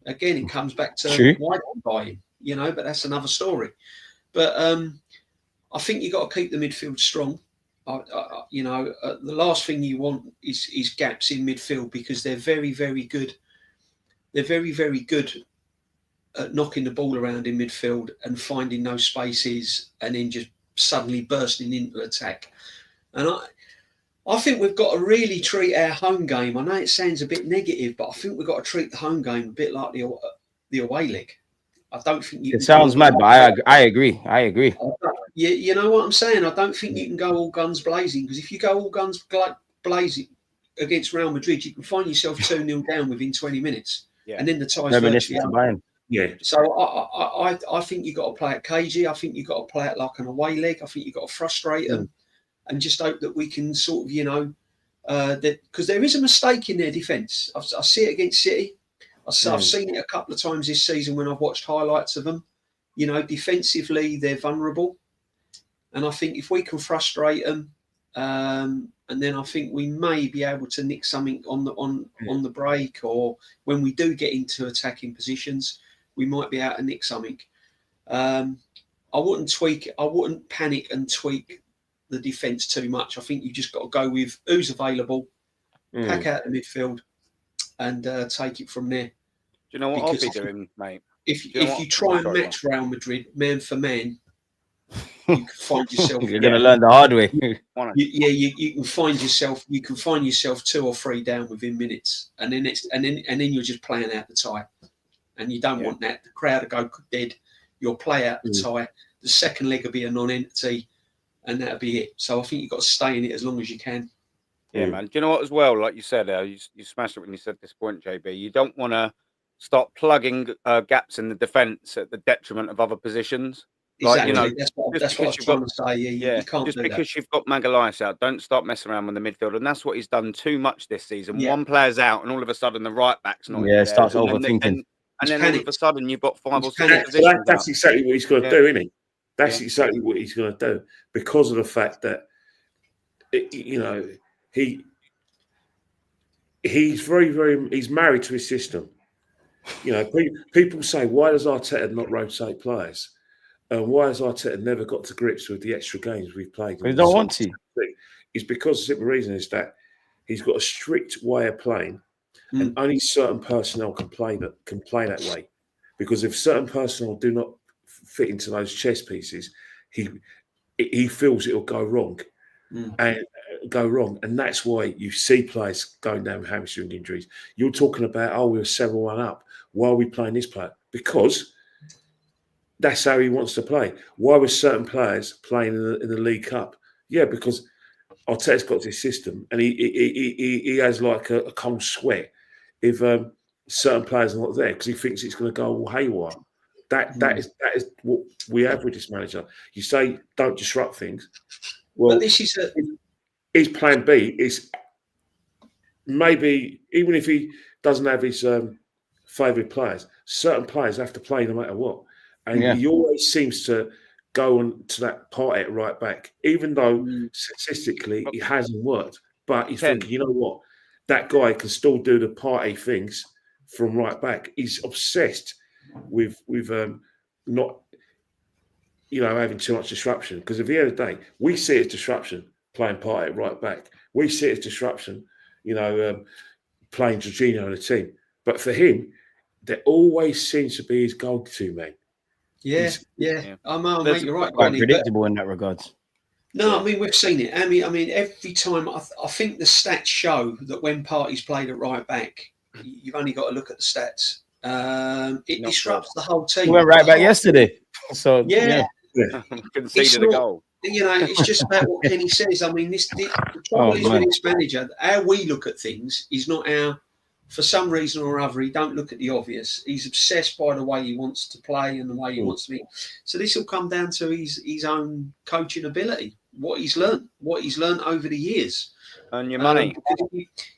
Again, it comes back to why don't buy him, but that's another story. But I think you've got to keep the midfield strong. the last thing you want is gaps in midfield, because they're very, very good. They're very, very good at knocking the ball around in midfield and finding those spaces and then just suddenly bursting into attack. And I think we've got to really treat our home game. I know it sounds a bit negative, but I think we've got to treat the home game a bit like the away leg. I don't think it sounds mad, but I agree. You know what I'm saying? I don't think you can go all guns blazing, because if you go all guns blazing against Real Madrid, you can find yourself 2-0 down within 20 minutes. Yeah. And then the tie's virtually over. Yeah. So I think you've got to play it cagey. I think you've got to play it like an away leg. I think you've got to frustrate them and just hope that we can sort of, that, because there is a mistake in their defence. I see it against City. I've seen it a couple of times this season when I've watched highlights of them. Defensively, they're vulnerable. And I think if we can frustrate them, and then I think we may be able to nick something on the break, or when we do get into attacking positions, we might be able to nick something. I wouldn't panic and tweak the defence too much. I think you just got to go with who's available, pack out the midfield, and take it from there. Do you know what I'll be doing, mate? If you try and match Real Madrid man for man, you can find yourself. You're going to learn the hard way. You can find yourself. You can find yourself 2 or 3 down within minutes, and then you're just playing out the tie, and you don't want that. The crowd will go dead. You'll play out the tie. The second leg will be a non-entity, and that'll be it. So I think you've got to stay in it as long as you can. Yeah, man. Do you know what? As well, like you said, you smashed it when you said this point, JB. You don't want to start plugging gaps in the defence at the detriment of other positions. Exactly. That's what I was trying to say. You can't just do because that. you've got Magalhaes out, don't start messing around with the midfield, and that's what he's done too much this season. Yeah. one player's out, and all of a sudden the right back's not. Starts overthinking, and then all of a sudden you've got 5 or 6 positions. So that's exactly what he's going to do, isn't he? That's exactly what he's going to do, because of the fact that he's he's married to his system. People say, why does Arteta not rotate players? And why has Arteta never got to grips with the extra games we've played? He don't want to. It's because the simple reason is that he's got a strict way of playing, and only certain personnel can play that way. Because if certain personnel do not fit into those chess pieces, he feels it will go wrong, and that's why you see players going down with hamstring injuries. You're talking about, we were 7-1 up. Why are we playing this player? Because that's how he wants to play. Why were certain players playing in the League Cup? Yeah, because Arteta's got this system, and he has like a cold sweat if certain players are not there, because he thinks it's going to go all haywire. That is what we have with this manager. You say don't disrupt things. Well, but this is his plan B is maybe, even if he doesn't have his favoured players, certain players have to play no matter what. And he always seems to go on to that part at right back, even though statistically it hasn't worked. But he's thinking, you know what? That guy can still do the party things from right back. He's obsessed with not, having too much disruption. Because at the end of the day, we see it as disruption playing party at right back. We see it as disruption, playing Jorginho in the team. But for him, there always seems to be his go-to man. Yeah. Mate, you're right. Quite predictable in that regard. No, I mean, we've seen it. I mean, every time I think the stats show that when Partey's played at right back, you've only got to look at the stats. It disrupts the whole team. We went right back yesterday. So conceded a goal. It's just about what Kenny says. I mean, the trouble is with this manager, how we look at things is not our. For some reason or other, he don't look at the obvious. He's obsessed by the way he wants to play and the way he wants to be. So this will come down to his own coaching ability, what he's learned over the years. And your money.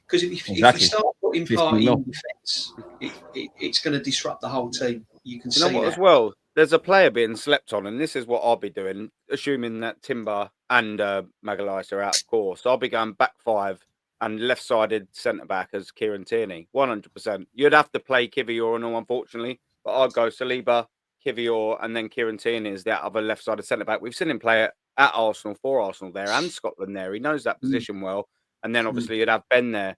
Because if you start putting Partey in defence, it's going to disrupt the whole team. You can see what, that. as well, there's a player being slept on, and this is what I'll be doing, assuming that Timber and Magalhaes are out of course. I'll be going back 5 and left-sided centre-back as Kieran Tierney, 100%. You'd have to play Kivior and all, unfortunately, but I'd go Saliba, Kivior, and then Kieran Tierney is the other left-sided centre-back. We've seen him play at Arsenal for Arsenal there and Scotland there. He knows that position well. And then obviously you'd have Ben there.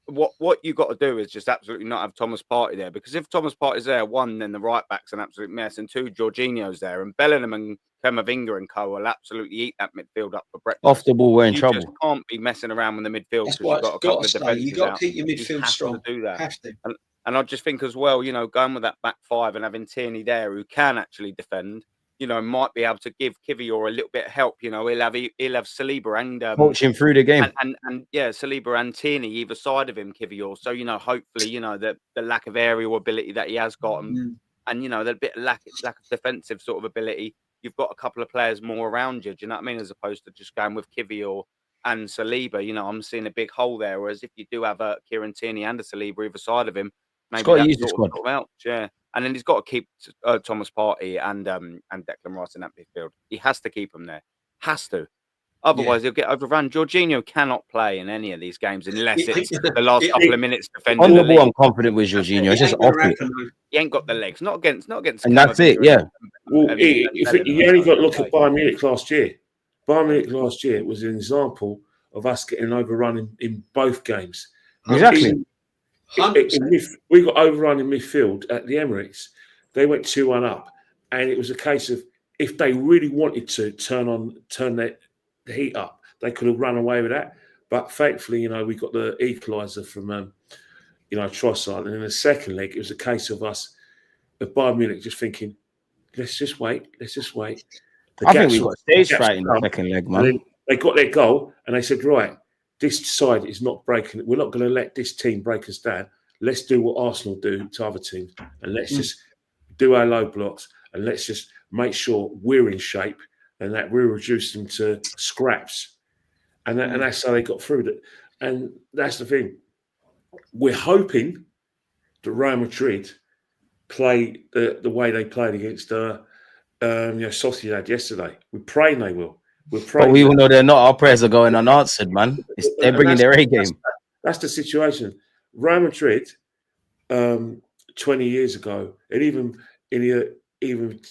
What you got to do is just absolutely not have Thomas Partey there, because if Thomas Partey's there, one, then the right back's an absolute mess, and two, Jorginho's there, and Bellingham and Camavinga and co will absolutely eat that midfield up for breakfast. Off the ball, we're in trouble. You just can't be messing around with the midfield That's because why you've got a it's couple got of to stay. defenders You've got out. to keep your midfield have strong. To do that. Have to. And I just think as well, going with that back five and having Tierney there who can actually defend, might be able to give Kivior a little bit of help. He'll have Saliba and coach him through the game, and Saliba and Tierney either side of him, Kivior. So hopefully, the lack of aerial ability that he has got, and the bit of lack of defensive sort of ability. You've got a couple of players more around you. Do you know what I mean? As opposed to just going with Kivior and Saliba. I'm seeing a big hole there. Whereas if you do have a Kieran Tierney and a Saliba either side of him, maybe that's sort of out. Yeah. And then he's got to keep Thomas Partey and Declan Rice in that midfield. He has to keep them there. Has to. Otherwise, he'll get overrun. Jorginho cannot play in any of these games unless it's the last couple of minutes defending. On the ball, I'm confident with Jorginho. It's just off it. He ain't got the legs. Not against. And that's it. Yeah. Well, you only got to look at Bayern Munich last year. Bayern Munich last year was an example of us getting overrun in both games. Exactly. We got overrun in midfield at the Emirates. They went 2-1 up, and it was a case of if they really wanted to turn the heat up, they could have run away with that. But thankfully, we got the equaliser from Trossard, and in the second leg, it was a case of us at Bayern Munich just thinking, let's just wait. I think we got stage fright in the second leg, man. They got their goal, and they said, right, this side is not breaking. We're not going to let this team break us down. Let's do what Arsenal do to other teams, and let's just do our low blocks, and let's just make sure we're in shape, and that we reduce them to scraps, and that's how they got through it. And that's the thing. We're hoping that Real Madrid play the way they played against Sociedad yesterday. We're praying they will. But we all know they're not. Our prayers are going unanswered, man. They're bringing their A game. That's the situation. Real Madrid, 20 years ago, and even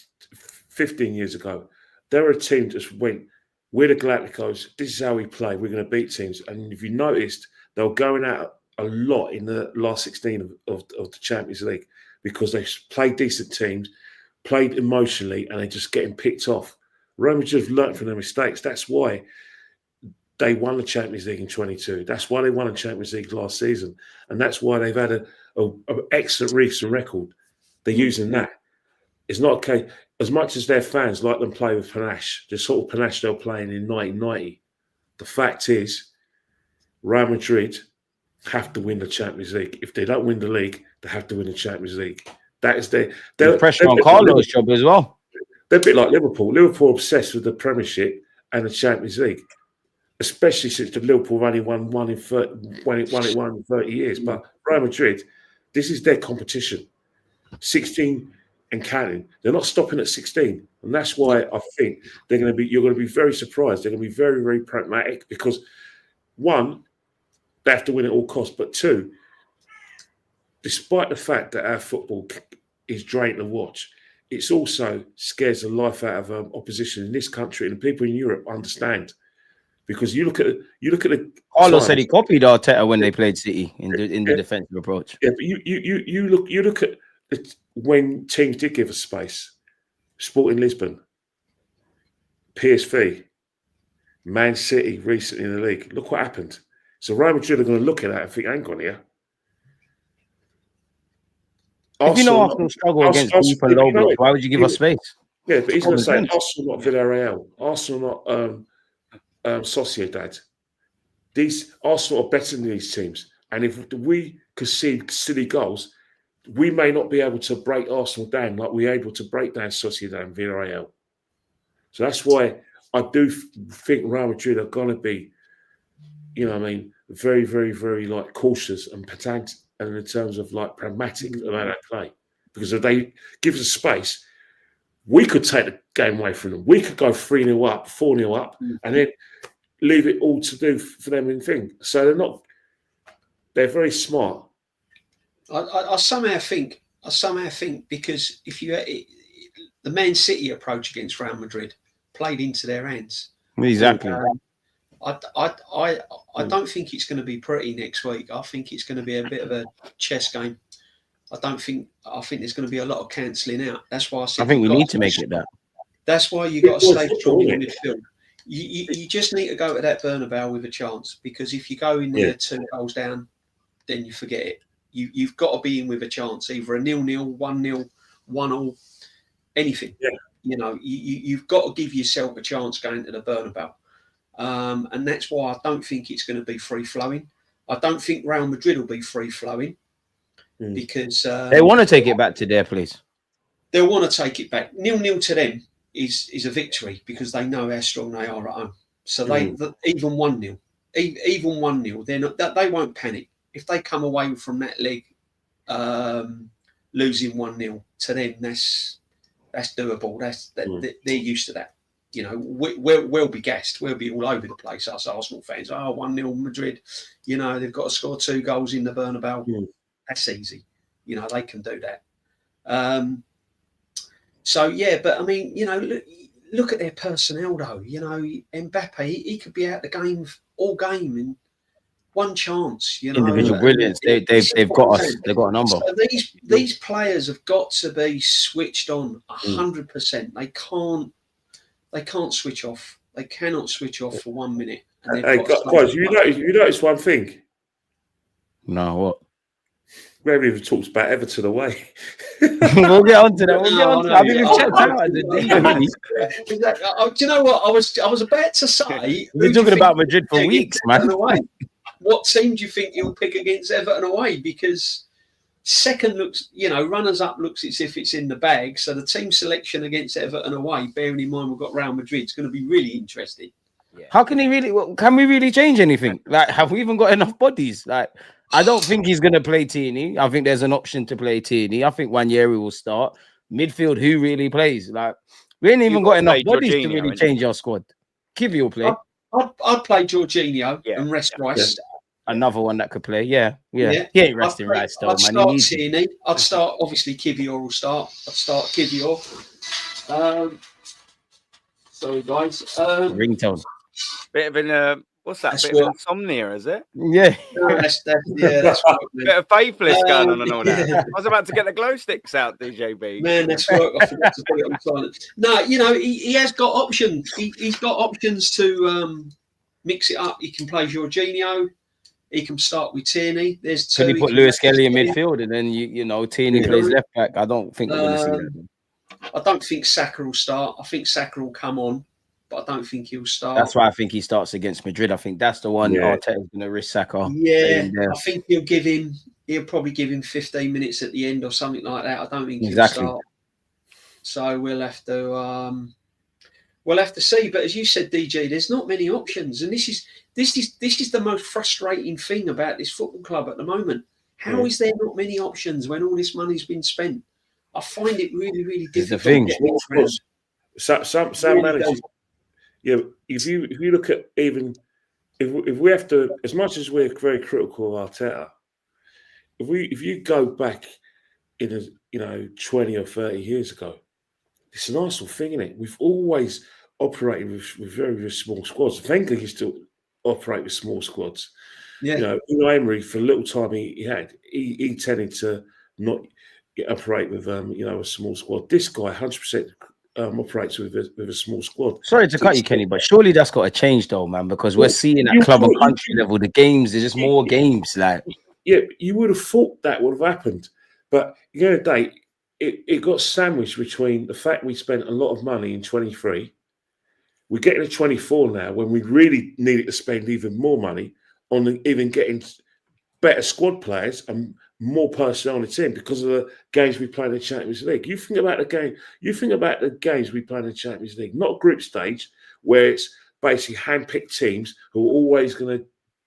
15 years ago, they were a team that just went, we're the Galacticos. This is how we play. We're going to beat teams. And if you noticed, they were going out a lot in the last 16 of the Champions League because they played decent teams, played emotionally, and they're just getting picked off. Real Madrid have learned from their mistakes. That's why they won the Champions League in 22. That's why they won the Champions League last season. And that's why they've had an excellent recent record. They're using that. It's not okay. As much as their fans like them play with panache, the sort of panache they were playing in 1990, the fact is Real Madrid have to win the Champions League. If they don't win the league, they have to win the Champions League. That is the pressure on Carlo's job as well. They're a bit like Liverpool. Liverpool are obsessed with the Premiership and the Champions League, especially since the Liverpool only won one in 30 years. But Real Madrid, this is their competition. 16 and counting. They're not stopping at 16. And that's why I think you're going to be very surprised. They're going to be very, very pragmatic because, one, they have to win at all costs. But two, despite the fact that our football is draining to watch, it also scares the life out of opposition in this country, and people in Europe understand because you look at the. Carlos said he copied Arteta when they played City in the defensive approach. Yeah, but you look at when teams did give us space. Sporting Lisbon, PSV, Man City recently in the league. Look what happened. So Real Madrid are going to look at that and think, hang on here. If you know Arsenal struggle against deep and low blocks, why would you give us space? Yeah, but he's going to say Arsenal, not Villarreal. Arsenal, not Sociedad. These Arsenal are better than these teams. And if we concede silly goals, we may not be able to break Arsenal down like we're able to break down Sociedad and Villarreal. So that's why I do think Real Madrid are going to be, very, very, very cautious and pedantic, and in terms of pragmatic about that play. Because if they give us space, we could take the game away from them. We could go 3-0 up, 4-0 up, and then leave it all to do for them in thing. So they're very smart. I somehow think because if the Man City approach against Real Madrid played into their hands. Exactly. I don't think it's going to be pretty next week. I think it's going to be a bit of a chess game. I think there's going to be a lot of cancelling out. That's why I said I think we need to make it that. That's why you got to stay strong in midfield. You just need to go to that Bernabeu with a chance, because if you go in there 2 goals down, then you forget it. You've got to be in with a chance, either a 0-0, 1-0, 1-1, anything. Yeah. You know, you've got to give yourself a chance going to the Bernabeu. And that's why I don't think it's going to be free-flowing. I don't think Real Madrid will be free-flowing because... they want to take it back to their place. They'll want to take it back. 0-0 to them is a victory because they know how strong they are at home. So even 1-0, even 1-0, they won't panic. If they come away from that leg losing 1-0, to them that's doable. They're used to that. You know, we'll be gassed. We'll be all over the place, us Arsenal fans. 1-0 Madrid. You know, they've got to score 2 goals in the Bernabeu. That's easy. You know, they can do that. So, yeah, but, I mean, you know, look at their personnel, though. You know, Mbappe, he could be out the game all game in one chance. You know, individual brilliance. They've got us. They've got a number. So these players have got to be switched on 100%. They can't switch off. They cannot switch off for 1 minute. Hey, guys, you notice one thing? No, what? Rarely even talks about Everton away. We'll get on to that. I mean, we've checked out. Exactly. Do you know what? I was about to say. We've been talking about Madrid for weeks, man. What team do you think you'll pick against Everton away? Because second looks, you know, runners up looks as if it's in the bag. So the team selection against Everton away, bearing in mind we've got Real Madrid, it's going to be really interesting. Yeah. How can can we really change anything? Like, have we even got enough bodies? Like, I don't think he's going to play Tierney. I think there's an option to play Tierney. I think Wanyeri will start. Midfield, who really plays? Like, we ain't even got enough bodies to really change our squad. Kivi will play. I'd play Jorginho and rest Rice. Another one that could play. Yeah. He ain't resting Rice, though, I'd start Tierney. I'd start, obviously, Kivior will start. I'd start Kivior. Sorry, guys. Ringtone. Bit of an... What's that? Bit of insomnia, is it? Yeah. No, that's right, bit of faithless going on and all that. I was about to get the glow sticks out, DJB. Man, that's work. I forgot to put it on silent. No, you know, he has got options. He's got options to mix it up. He can play Jorginho. He can start with Tierney. There's 2. Can you put Lewis Kelly in midfield and then you know Tierney plays left back? I don't think we're going to see that. I don't think Saka will start. I think Saka will come on. But I don't think he'll start. That's why I think he starts against Madrid. I think that's the one Arteta's going to risk Saka. Yeah, I think he'll probably give him 15 minutes at the end or something like that. I don't think he'll start. So we'll have to see. But as you said, DJ, there's not many options, and this is the most frustrating thing about this football club at the moment. How is there not many options when all this money's been spent? I find it really, really difficult. It's the thing. Some managers. Yeah, if you look at even if we have to, as much as we're very critical of Arteta, if you go back in 20 or 30 years ago, it's an Arsenal thing, isn't it? We've always operated with very, very small squads. Wenger used to operate with small squads. Yeah, you know, Emery for a little time he tended to not operate with a small squad. This guy 100%. Operates with a small squad. Sorry to cut you, Kenny, but surely that's got to change, though, man, because we're seeing at club and country level the games. There's just more games, like. Yeah, you would have thought that would have happened, but at the end of the day, it got sandwiched between the fact we spent a lot of money in 23. We're getting to 24 now when we really needed to spend even more money on even getting better squad players and more personnel on the team because of the games we play in the Champions League. You think about the games we play in the Champions League, not group stage where it's basically hand-picked teams who are always going to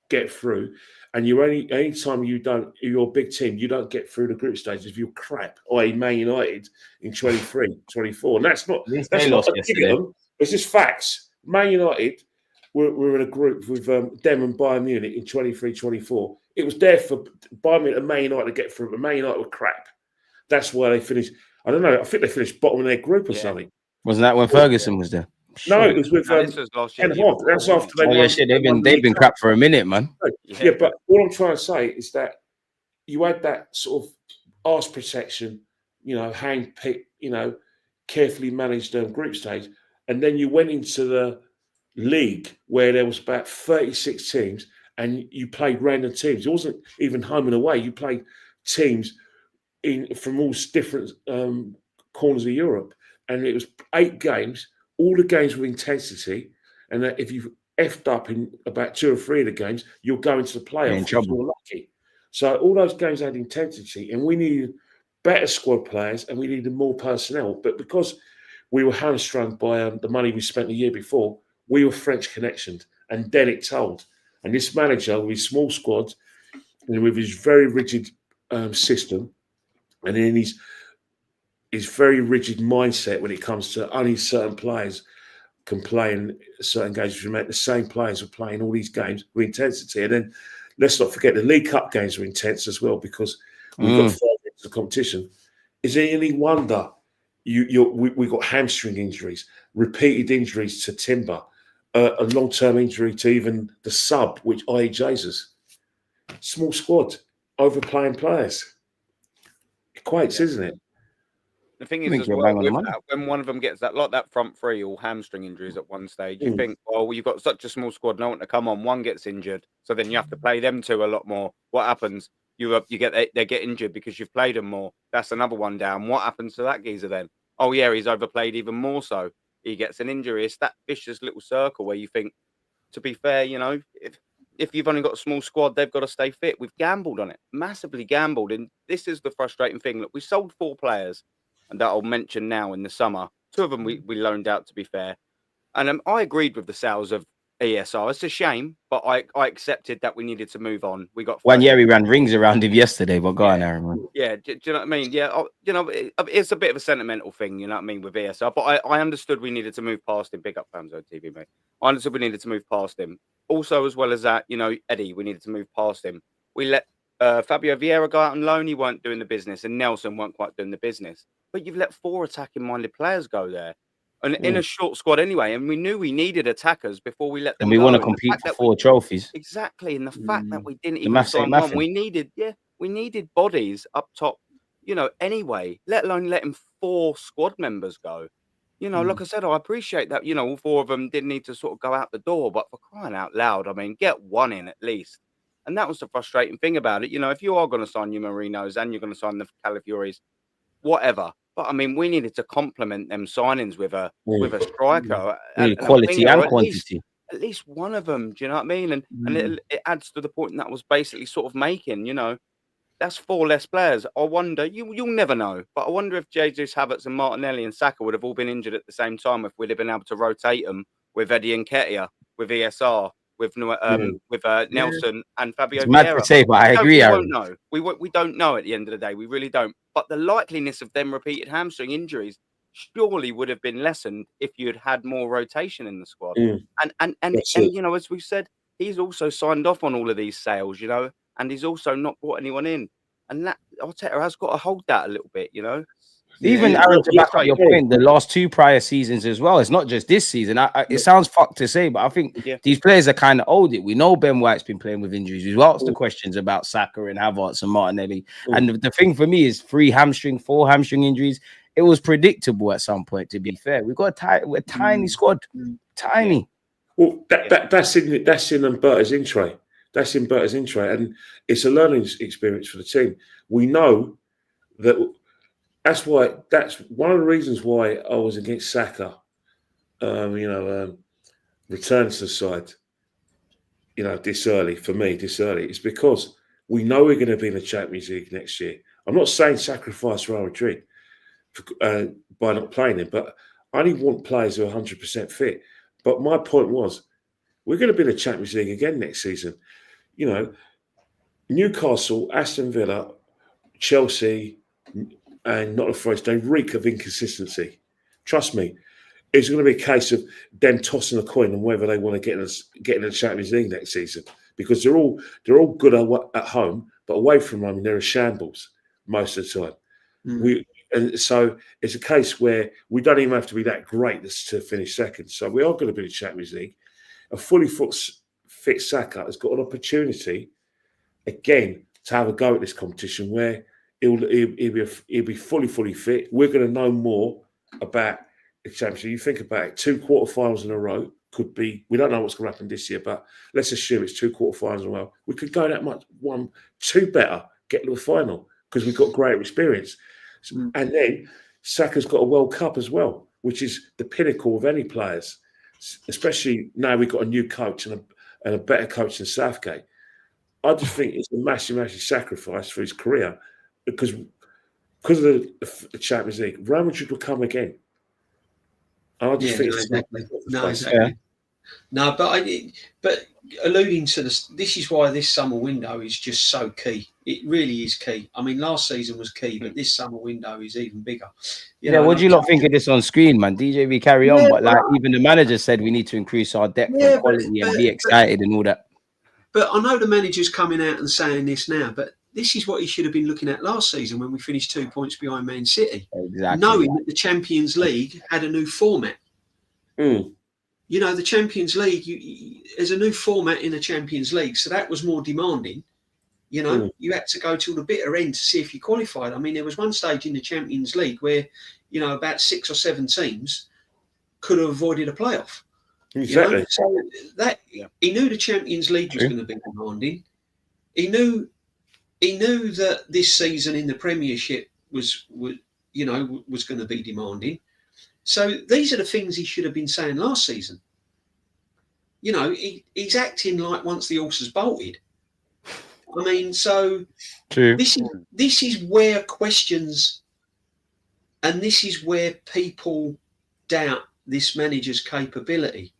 get through. And any time you're a big team, you don't get through the group stage if you're crap, i.e. Man United in 23, 24. And that's not a dig at them. It's just facts. Man United were in a group with them and Bayern Munich in 23, 24. It was there for Bayern Munich and Man United to get through, but Man United were crap. That's why they finished. I don't know. I think they finished bottom of their group or something. Wasn't that when Ferguson was there? No, it was with this was last year. That's after they won. Yeah, shit, they've been crap for a minute, man. Yeah, but what I'm trying to say is that you had that sort of arse protection, hand-picked, carefully managed group stage, and then you went into the league where there was about 36 teams, and you played random teams. It wasn't even home and away. You played teams from all different corners of Europe, and it was 8 games. All the games with intensity, and that if you effed up in about 2 or 3 of the games, you'll go into the playoffs if you're lucky. So all those games had intensity, and we needed better squad players, and we needed more personnel. But because we were hamstrung by the money we spent the year before, we were French connectioned, and then it told. And this manager, with his small squad, and with his very rigid system, and then his very rigid mindset when it comes to only certain players can play in certain games. The same players are playing all these games with intensity. And then let's not forget the League Cup games were intense as well, because we got further into the competition. Is there any wonder we got hamstring injuries, repeated injuries to Timber, a long-term injury to even the sub, which i.e. Jesus? Small squad, overplaying players. It quaits, isn't it? The thing is, as well, with that, when one of them gets that front three all hamstring injuries at one stage, you think, well, you've got such a small squad, no one to come on. One gets injured, so then you have to play them 2 a lot more. What happens? They get injured because you've played them more. That's another one down. What happens to that geezer then? Oh yeah, he's overplayed even more, so he gets an injury. It's that vicious little circle where you think, to be fair, if you've only got a small squad, they've got to stay fit. We've gambled on it, massively gambled, and this is the frustrating thing. Look, we sold 4 players. And that I'll mention now in the summer. 2 of them we loaned out, to be fair. And I agreed with the sales of ESR. It's a shame, but I accepted that we needed to move on. We got one year we ran rings around him yesterday, but go on, Aaron. Man. Yeah, do you know what I mean? Yeah, it's a bit of a sentimental thing, you know what I mean, with ESR. But I understood we needed to move past him. Big up Famzo TV, mate. I understood we needed to move past him. Also, as well as that, Eddie, we needed to move past him. We let Fabio Vieira go out on loan. He weren't doing the business, and Nelson weren't quite doing the business. But you've let 4 attacking-minded players go there, and in a short squad anyway. And we knew we needed attackers before we let them. And we want to compete for 4 trophies. Exactly, and the fact that we didn't even sign one, we needed bodies up top. Anyway, let alone letting 4 squad members go. Like I said, I appreciate that. All 4 of them didn't need to sort of go out the door, but for crying out loud, I mean, get 1 in at least. And that was the frustrating thing about it. If you are going to sign your Marinos and you're going to sign the Calafiores, whatever. But I mean, we needed to complement them signings with a striker, and quality and quantity. At least one of them. Do you know what I mean? And it adds to the point that was basically sort of making. That's 4 less players. I wonder. You'll never know. But I wonder if Jesus, Havertz, and Martinelli and Saka would have all been injured at the same time if we'd have been able to rotate them with Eddie and Ketia, with ESR. With Nelson and Fabio Vieira. Mad to say, but I agree. We won't know. We don't know at the end of the day. We really don't. But the likeliness of them repeated hamstring injuries surely would have been lessened if you'd had more rotation in the squad. And as we've said, he's also signed off on all of these sales, and he's also not brought anyone in. And that Arteta has got to hold that a little bit, Even Aaron, to back up your point, the last 2 prior seasons as well. It's not just this season. It sounds fucked to say, but I think these players are kind of old. We know Ben White's been playing with injuries. We've asked the questions about Saka and Havertz and Martinelli. And the thing for me is 4 hamstring injuries. It was predictable at some point, to be fair. We've got a tiny squad. Tiny. Well, that's in Berta's intro. That's in Berta's intro. And it's a learning experience for the team. We know that. That's one of the reasons why I was against Saka, return to the side, this early. It's because we know we're going to be in the Champions League next year. I'm not saying sacrifice Real Madrid by not playing him, but I only want players who are 100% fit. But my point was, we're going to be in the Champions League again next season. Newcastle, Aston Villa, Chelsea, and Nottingham Forest, they reek of inconsistency. Trust me, it's going to be a case of them tossing a coin on whether they want to get in the Champions League next season, because they're all good at home, but away from home they're a shambles most of the time. And so it's a case where we don't even have to be that great to finish second. So we are going to be in the Champions League. A fully fit Saka has got an opportunity again to have a go at this competition where he'll be fully fit. We're going to know more about the Championship. You think about it, 2 quarterfinals in a row could be. We don't know what's going to happen this year, but let's assume it's 2 quarterfinals in a row. We could go that much, 2 better, get to the final because we've got greater experience. And then Saka's got a World Cup as well, which is the pinnacle of any players, especially now we've got a new coach and a better coach than Southgate. I just think it's a massive sacrifice for his career because of the Champions League. Real Madrid will come again. And I just think exactly. No, but alluding to this is why this summer window is just so key. It really is key. I mean, last season was key, but this summer window is even bigger. What do you lot think of this on screen, man? DJB carry on, but like even the manager said we need to increase our depth and quality and be excited and all that. But I know the manager's coming out and saying this now, but this is what he should have been looking at last season when we finished 2 points behind Man City. Exactly. Knowing that the Champions League had a new format. You know, the Champions League, there's a new format in the Champions League, so that was more demanding. You know, you had to go till the bitter end to see if you qualified. I mean, there was one stage in the Champions League where, you know, about 6 or 7 teams could have avoided a playoff. Exactly. You know? So that he knew the Champions League was going to be demanding. He knew that this season in the Premiership was going to be demanding. So these are the things he should have been saying last season. You know, he's acting like once the horse has bolted. I mean, so true. This is where questions and this is where people doubt this manager's capability.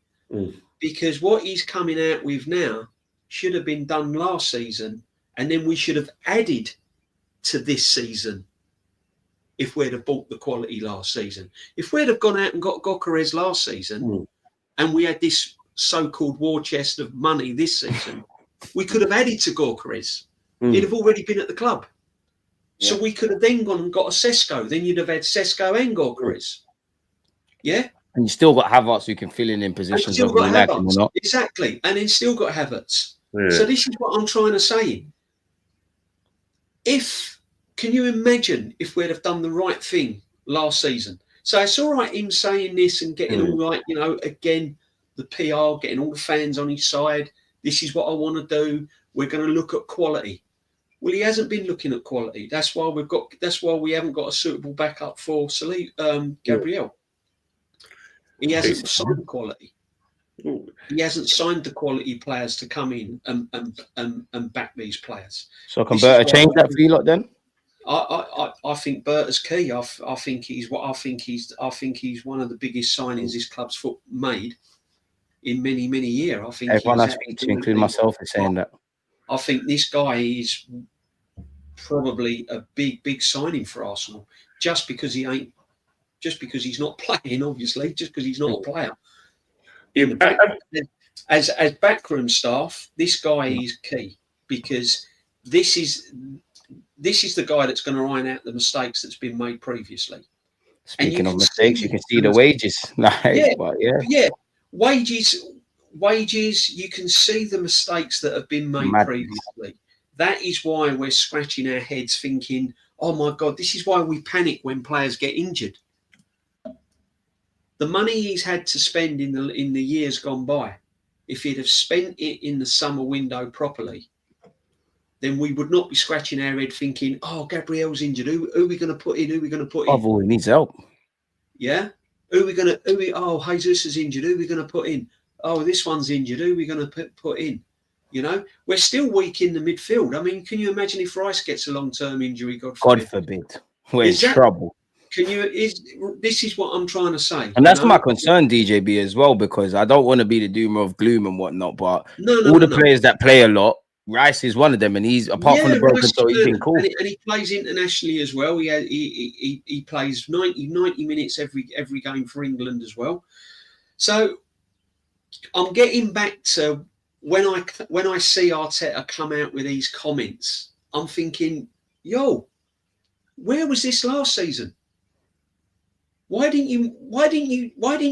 Because what he's coming out with now should have been done last season, and then we should have added to this season if we'd have bought the quality last season. If we'd have gone out and got Gyökeres last season and we had this so-called war chest of money this season, we could have added to Gyökeres. He'd have already been at the club. So we could have then gone and got a Sesko. Then you'd have had Sesko and Gyökeres. Yeah? And you still got Havertz who can fill in positions of you like him or not. Exactly. And then still got Havertz. So this is what I'm trying to say. Can you imagine if we'd have done the right thing last season? So it's all right him saying this and getting all right, you know, again, the PR, getting all the fans on his side. This is what I want to do. We're going to look at quality. Well, he hasn't been looking at quality. That's why we haven't got a suitable backup for Gabriel. He hasn't signed quality. He hasn't signed the quality players to come in and back these players. So can Berta change that for you lot then? I think Berta's key. I think he's one of the biggest signings this club's made in many years. I think everyone I speak to, including myself, is saying that. I think this guy is probably a big signing for Arsenal. Just because he's not playing, obviously, just because he's not a player. As backroom staff, this guy is key because this is the guy that's going to iron out the mistakes that's been made previously. Speaking of mistakes, you can see the wages. Wages. You can see the mistakes that have been made previously. That is why we're scratching our heads, thinking, "Oh my God!" This is why we panic when players get injured. The money he's had to spend in the years gone by, if he'd have spent it in the summer window properly, then we would not be scratching our head thinking, "Oh, Gabriel's injured. Who are we going to put in? Who are we going to put in?" Oh, he needs help. Yeah. Oh, Jesus is injured. Who are we going to put in? Oh, this one's injured. Who are we going to put in? You know, we're still weak in the midfield. I mean, can you imagine if Rice gets a long-term injury? God forbid. We're in trouble. This is what I'm trying to say. And that's my concern, DJB, as well, because I don't want to be the doomer of gloom and whatnot, but all the players that play a lot, Rice is one of them, and he's apart from the broken toe, he's been cool. And he plays internationally as well. He plays 90 minutes every game for England as well. So I'm getting back to when I see Arteta come out with these comments, I'm thinking, where was this last season? Why didn't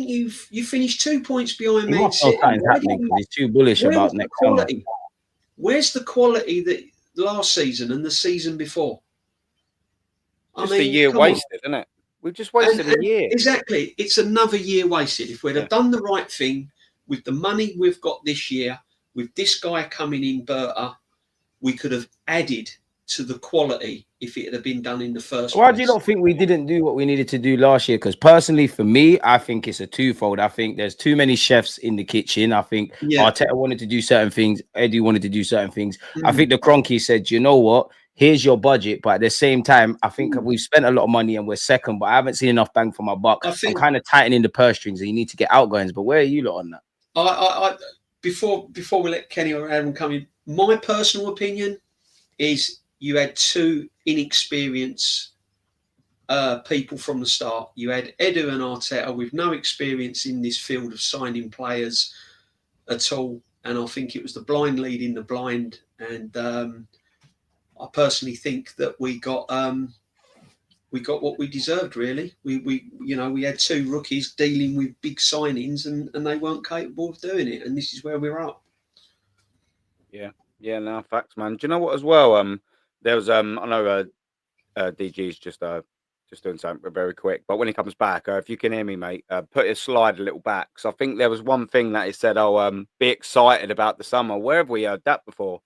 you finish 2 points behind He Man must know City? something's happening because he's too bullish about next summer. Where's the quality that last season and the season before? Just a year wasted, isn't it? We've just wasted a year. Exactly. It's another year wasted. If we'd have done the right thing with the money we've got this year, with this guy coming in, Berta, we could have added to the quality if it had been done in the first place. Why do you not think we didn't do what we needed to do last year? Because personally, for me, I think it's a twofold. I think there's too many chefs in the kitchen. I think Arteta wanted to do certain things. Eddie wanted to do certain things. I think the Kroenke said, you know what? Here's your budget. But at the same time, I think we've spent a lot of money and we're second, but I haven't seen enough bang for my buck. I'm kind of tightening the purse strings and you need to get outgoings. But where are you lot on that? Before we let Kenny or Adam come in, my personal opinion is you had two inexperienced people from the start. You had Edu and Arteta with no experience in this field of signing players at all. And I think it was the blind leading the blind. And I personally think that we got what we deserved, really. We had two rookies dealing with big signings and they weren't capable of doing it. And this is where we're at. Yeah, no, facts, man. Do you know what as well? There was I know DG's just doing something very quick, but when he comes back, if you can hear me, mate, put his slide a little back. So I think there was one thing that he said, be excited about the summer. Where have we heard that before?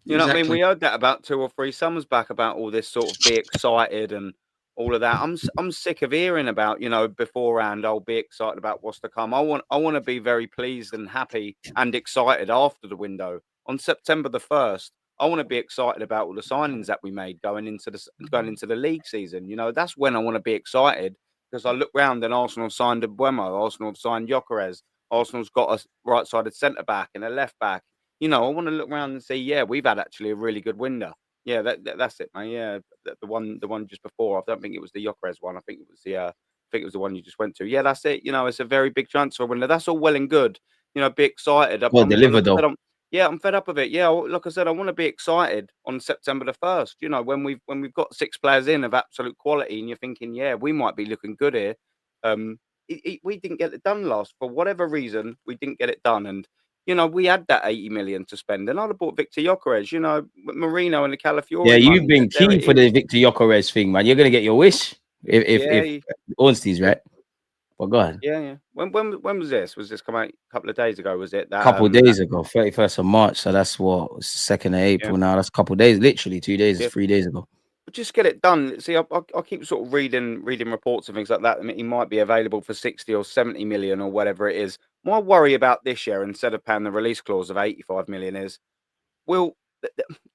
You know what I mean? We heard that about 2 or 3 summers back about all this sort of be excited and all of that. I'm sick of hearing about, beforehand, I'll be excited about what's to come. I want to be very pleased and happy and excited after the window. On September the 1st, I want to be excited about all the signings that we made going into the league season. That's when I want to be excited, because I look round and Arsenal signed Mbeumo, Arsenal have signed Gyökeres, Arsenal's got a right-sided centre-back and a left-back. I want to look around and see, we've had actually a really good window. Yeah, that's it, man. Yeah, the one just before. I don't think it was the Gyökeres one. I think it was the one you just went to. Yeah, that's it. It's a very big transfer window. That's all well and good. Be excited. Deliver though. I'm fed up of it. Yeah, like I said, I want to be excited on September the 1st. When we've got 6 players in of absolute quality, and you're thinking, we might be looking good here. We didn't get it done for whatever reason. We didn't get it done, and we had that 80 million to spend, and I'd have bought Victor Gyökeres. Marino and the Calafiori. Yeah, you've been keen for the Victor Gyökeres thing, man. You're gonna get your wish if Ornstein's right. Well, go ahead. Yeah. When was this? Was this come out a couple of days ago? Was it that? A couple of days ago, 31st of March. So that's what, 2nd of April now. That's a couple of days, literally 2 days, 3 days ago. But just get it done. See, I keep sort of reading reports and things like that. I mean, he might be available for 60 or 70 million or whatever it is. My worry about this year, instead of paying the release clause of 85 million, is,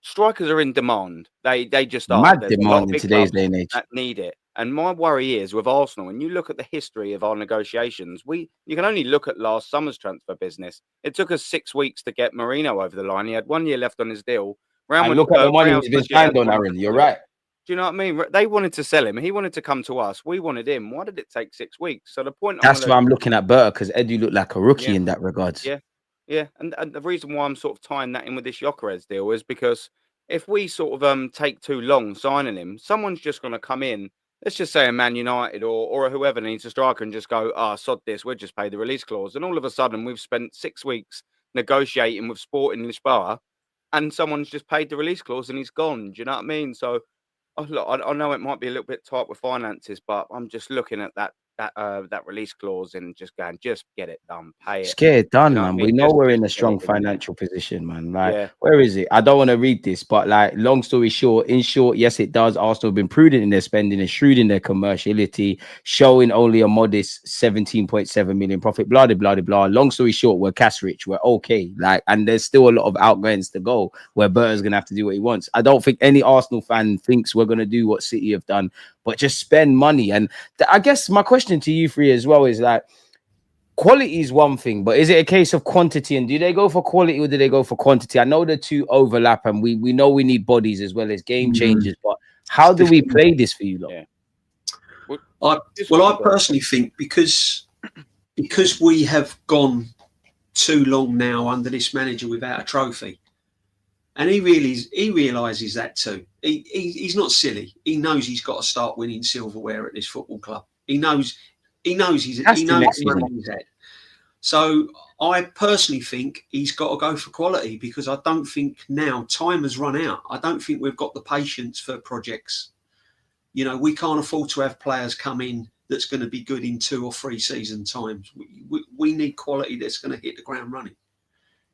strikers are in demand. They just are. Mad demand in today's day and age. That need it. And my worry is with Arsenal, when you look at the history of our negotiations, you can only look at last summer's transfer business. It took us 6 weeks to get Marino over the line. He had 1 year left on his deal. And look at the money he's been signed on, Aaron. You're right. Do you know what I mean? They wanted to sell him. He wanted to come to us. We wanted him. Why did it take 6 weeks? So the point. That's why I'm looking at Berta, because Edu looked like a rookie in that regards. Yeah. And the reason why I'm sort of tying that in with this Gyökeres deal is because if we sort of take too long signing him, someone's just going to come in. Let's just say a Man United or whoever needs a striker and just go, sod this, we'll just pay the release clause. And all of a sudden, we've spent 6 weeks negotiating with Sporting Lisboa, and someone's just paid the release clause and he's gone. Do you know what I mean? So, look, I know it might be a little bit tight with finances, but I'm just looking at that release clause and just going, just get it done, pay it. Just get it done, man. We know we're in a strong financial position, man. Like, where is it? I don't want to read this, but like, long story short, yes, it does. Arsenal have been prudent in their spending and shrewd in their commerciality, showing only a modest 17.7 million profit. Blah blah blah. Long story short, we're cash rich. We're okay. Like, and there's still a lot of outgoings to go where Berta's gonna have to do what he wants. I don't think any Arsenal fan thinks we're gonna do what City have done, but just spend money. And I guess my question to you three as well is like, quality is one thing, but is it a case of quantity? And do they go for quality or do they go for quantity? I know the two overlap, and we know we need bodies as well as game changers, but how do we play this for you lot? I personally think because we have gone too long now under this manager without a trophy, and he realizes that too. He's not silly. He knows he's got to start winning silverware at this football club. He knows He knows he's running his head. So I personally think he's got to go for quality, because I don't think now time has run out. I don't think we've got the patience for projects. You know, we can't afford to have players come in that's going to be good in 2 or 3 season times. We need quality that's going to hit the ground running.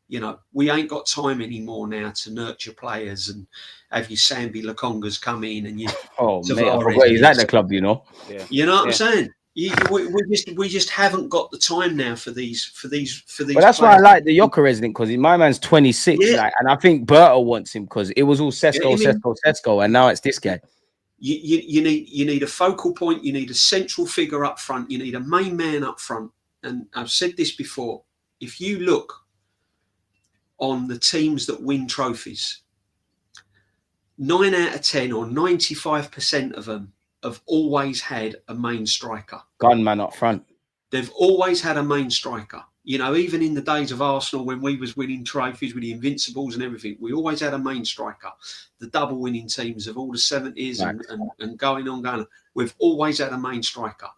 You know, we ain't got time anymore now to nurture players and have your Sambi Lokongas come in and you. Oh mate, I forgot he's at the club. You know. Yeah. You know what I'm saying? We just haven't got the time now for these. But that's why I like the Gyökeres link, because my man's 26, like, and I think Berta wants him because it was all Sesko, and now it's this guy. You need a focal point. You need a central figure up front. You need a main man up front. And I've said this before. If you look on the teams that win trophies, 9 out of 10 or 95% of them have always had a main striker. Gunman up front. They've always had a main striker. You know, even in the days of Arsenal, when we was winning trophies with the Invincibles and everything, we always had a main striker. The double winning teams of all the 70s and going on. We've always had a main striker.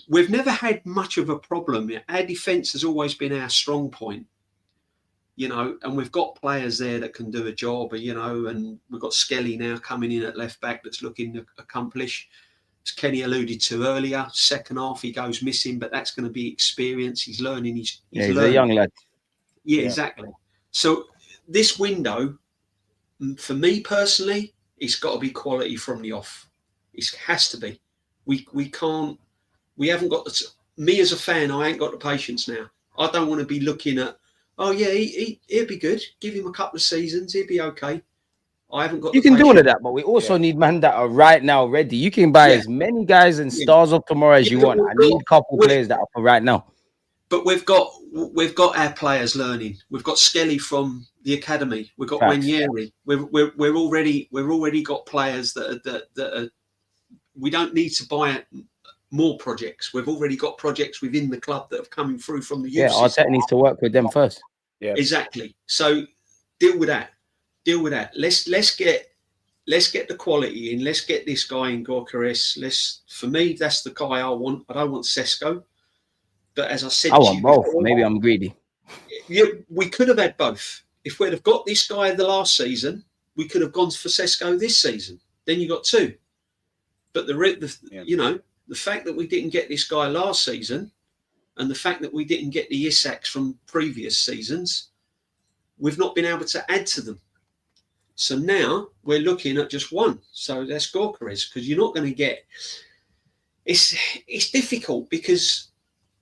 We've never had much of a problem. Our defence has always been our strong point. You know, and we've got players there that can do a job, you know, and we've got Skelly now coming in at left back that's looking to accomplish. As Kenny alluded to earlier, second half he goes missing, but that's going to be experience. He's learning. He's learning. A young lad. Yeah, exactly. So this window, for me personally, it's got to be quality from the off. It has to be. We haven't got the. Me as a fan, I ain't got the patience now. I don't want to be looking at. Oh yeah, he'll be good. Give him a couple of seasons, he'll be okay. I haven't got. You can do all of that, but we also need men that are right now ready. You can buy as many guys and stars of tomorrow as you want. I need a couple players that are for right now. But we've got our players learning. We've got Skelly from the academy. We've got Ranieri. We're already got players that are. We don't need to buy more projects. We've already got projects within the club that have coming through from the youth. Yeah, Arteta needs to work with them first. Yeah, exactly. So deal with that. Let's get the quality in. Let's get this guy in Gyökeres. For me, that's the guy I want. I don't want Sesko. But as I said, I want both. Maybe I'm greedy. Yeah, we could have had both. If we'd have got this guy the last season, we could have gone for Sesko this season. Then you got 2. But you know. The fact that we didn't get this guy last season and the fact that we didn't get the Isaks from previous seasons, we've not been able to add to them. So now we're looking at just one. So that's Gyökeres, because you're not going to get... It's difficult because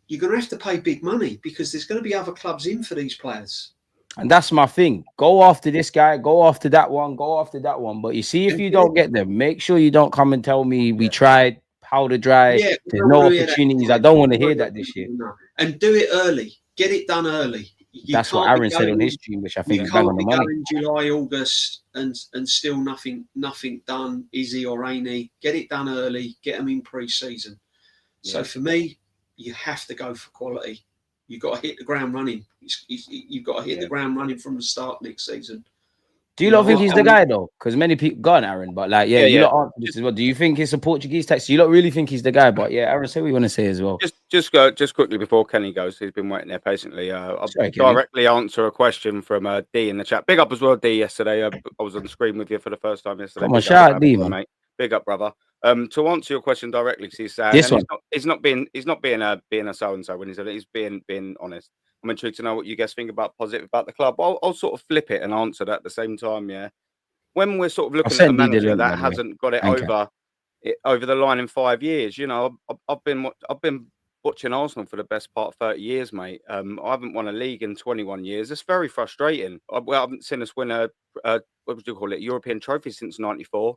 you're going to have to pay big money because there's going to be other clubs in for these players. And that's my thing. Go after this guy, go after that one, go after that one. But you see, if you don't get them, make sure you don't come and tell me we tried... powder dry. There's no opportunities. I don't want to hear that this year. No. And do it early. Get it done early. That's what Aaron said on his stream, which I think is bang on the money. In July, August, and still nothing done. Izzy or Rainey, get it done early. Get them in pre-season. So for me, you have to go for quality. You've got to hit the ground running. You've got to hit the ground running from the start next season. Do you not think he's the guy though? Because many people gone Aaron, but like, you lot answer this as well. Do you think it's a Portuguese tax? You don't really think he's the guy, but Aaron, say what you want to say as well. Just quickly before Kenny goes. He's been waiting there patiently. I'll directly answer a question from D in the chat. Big up as well, D. Yesterday, I was on the screen with you for the first time yesterday. Come on, shout out D, man. Mate. Big up, brother. To answer your question directly, he's saying he's not being a so and so when he's being honest. I'm intrigued to know what you guys think about positive about the club. I'll sort of flip it and answer that at the same time. Yeah, when we're sort of looking at the manager that hasn't got it over the line in 5 years, you know, I've been watching Arsenal for the best part of 30 years, mate. I haven't won a league in 21 years. It's very frustrating. I haven't seen us win a what would you call it, European trophy since '94.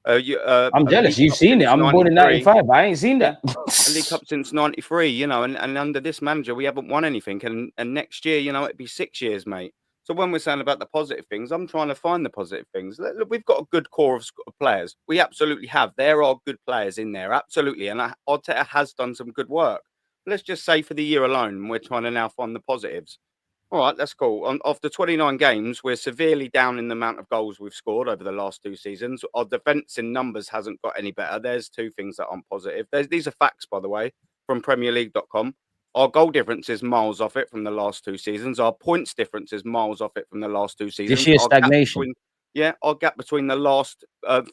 I'm jealous. You've seen it. I'm born in '95. I ain't seen that. A League Cup since '93, you know, and under this manager, we haven't won anything. And next year, you know, it'd be 6 years, mate. So when we're saying about the positive things, I'm trying to find the positive things. Look, we've got a good core of players. We absolutely have. There are good players in there, absolutely. And Arteta has done some good work. Let's just say for the year alone, we're trying to now find the positives. All right, that's cool. After 29 games, we're severely down in the amount of goals we've scored over the last 2 seasons. Our defence in numbers hasn't got any better. There's 2 things that aren't positive. These are facts, by the way, from PremierLeague.com. Our goal difference is miles off it from the last 2 seasons. Our points difference is miles off it from the last 2 seasons. This year's stagnation. Our gap between the last,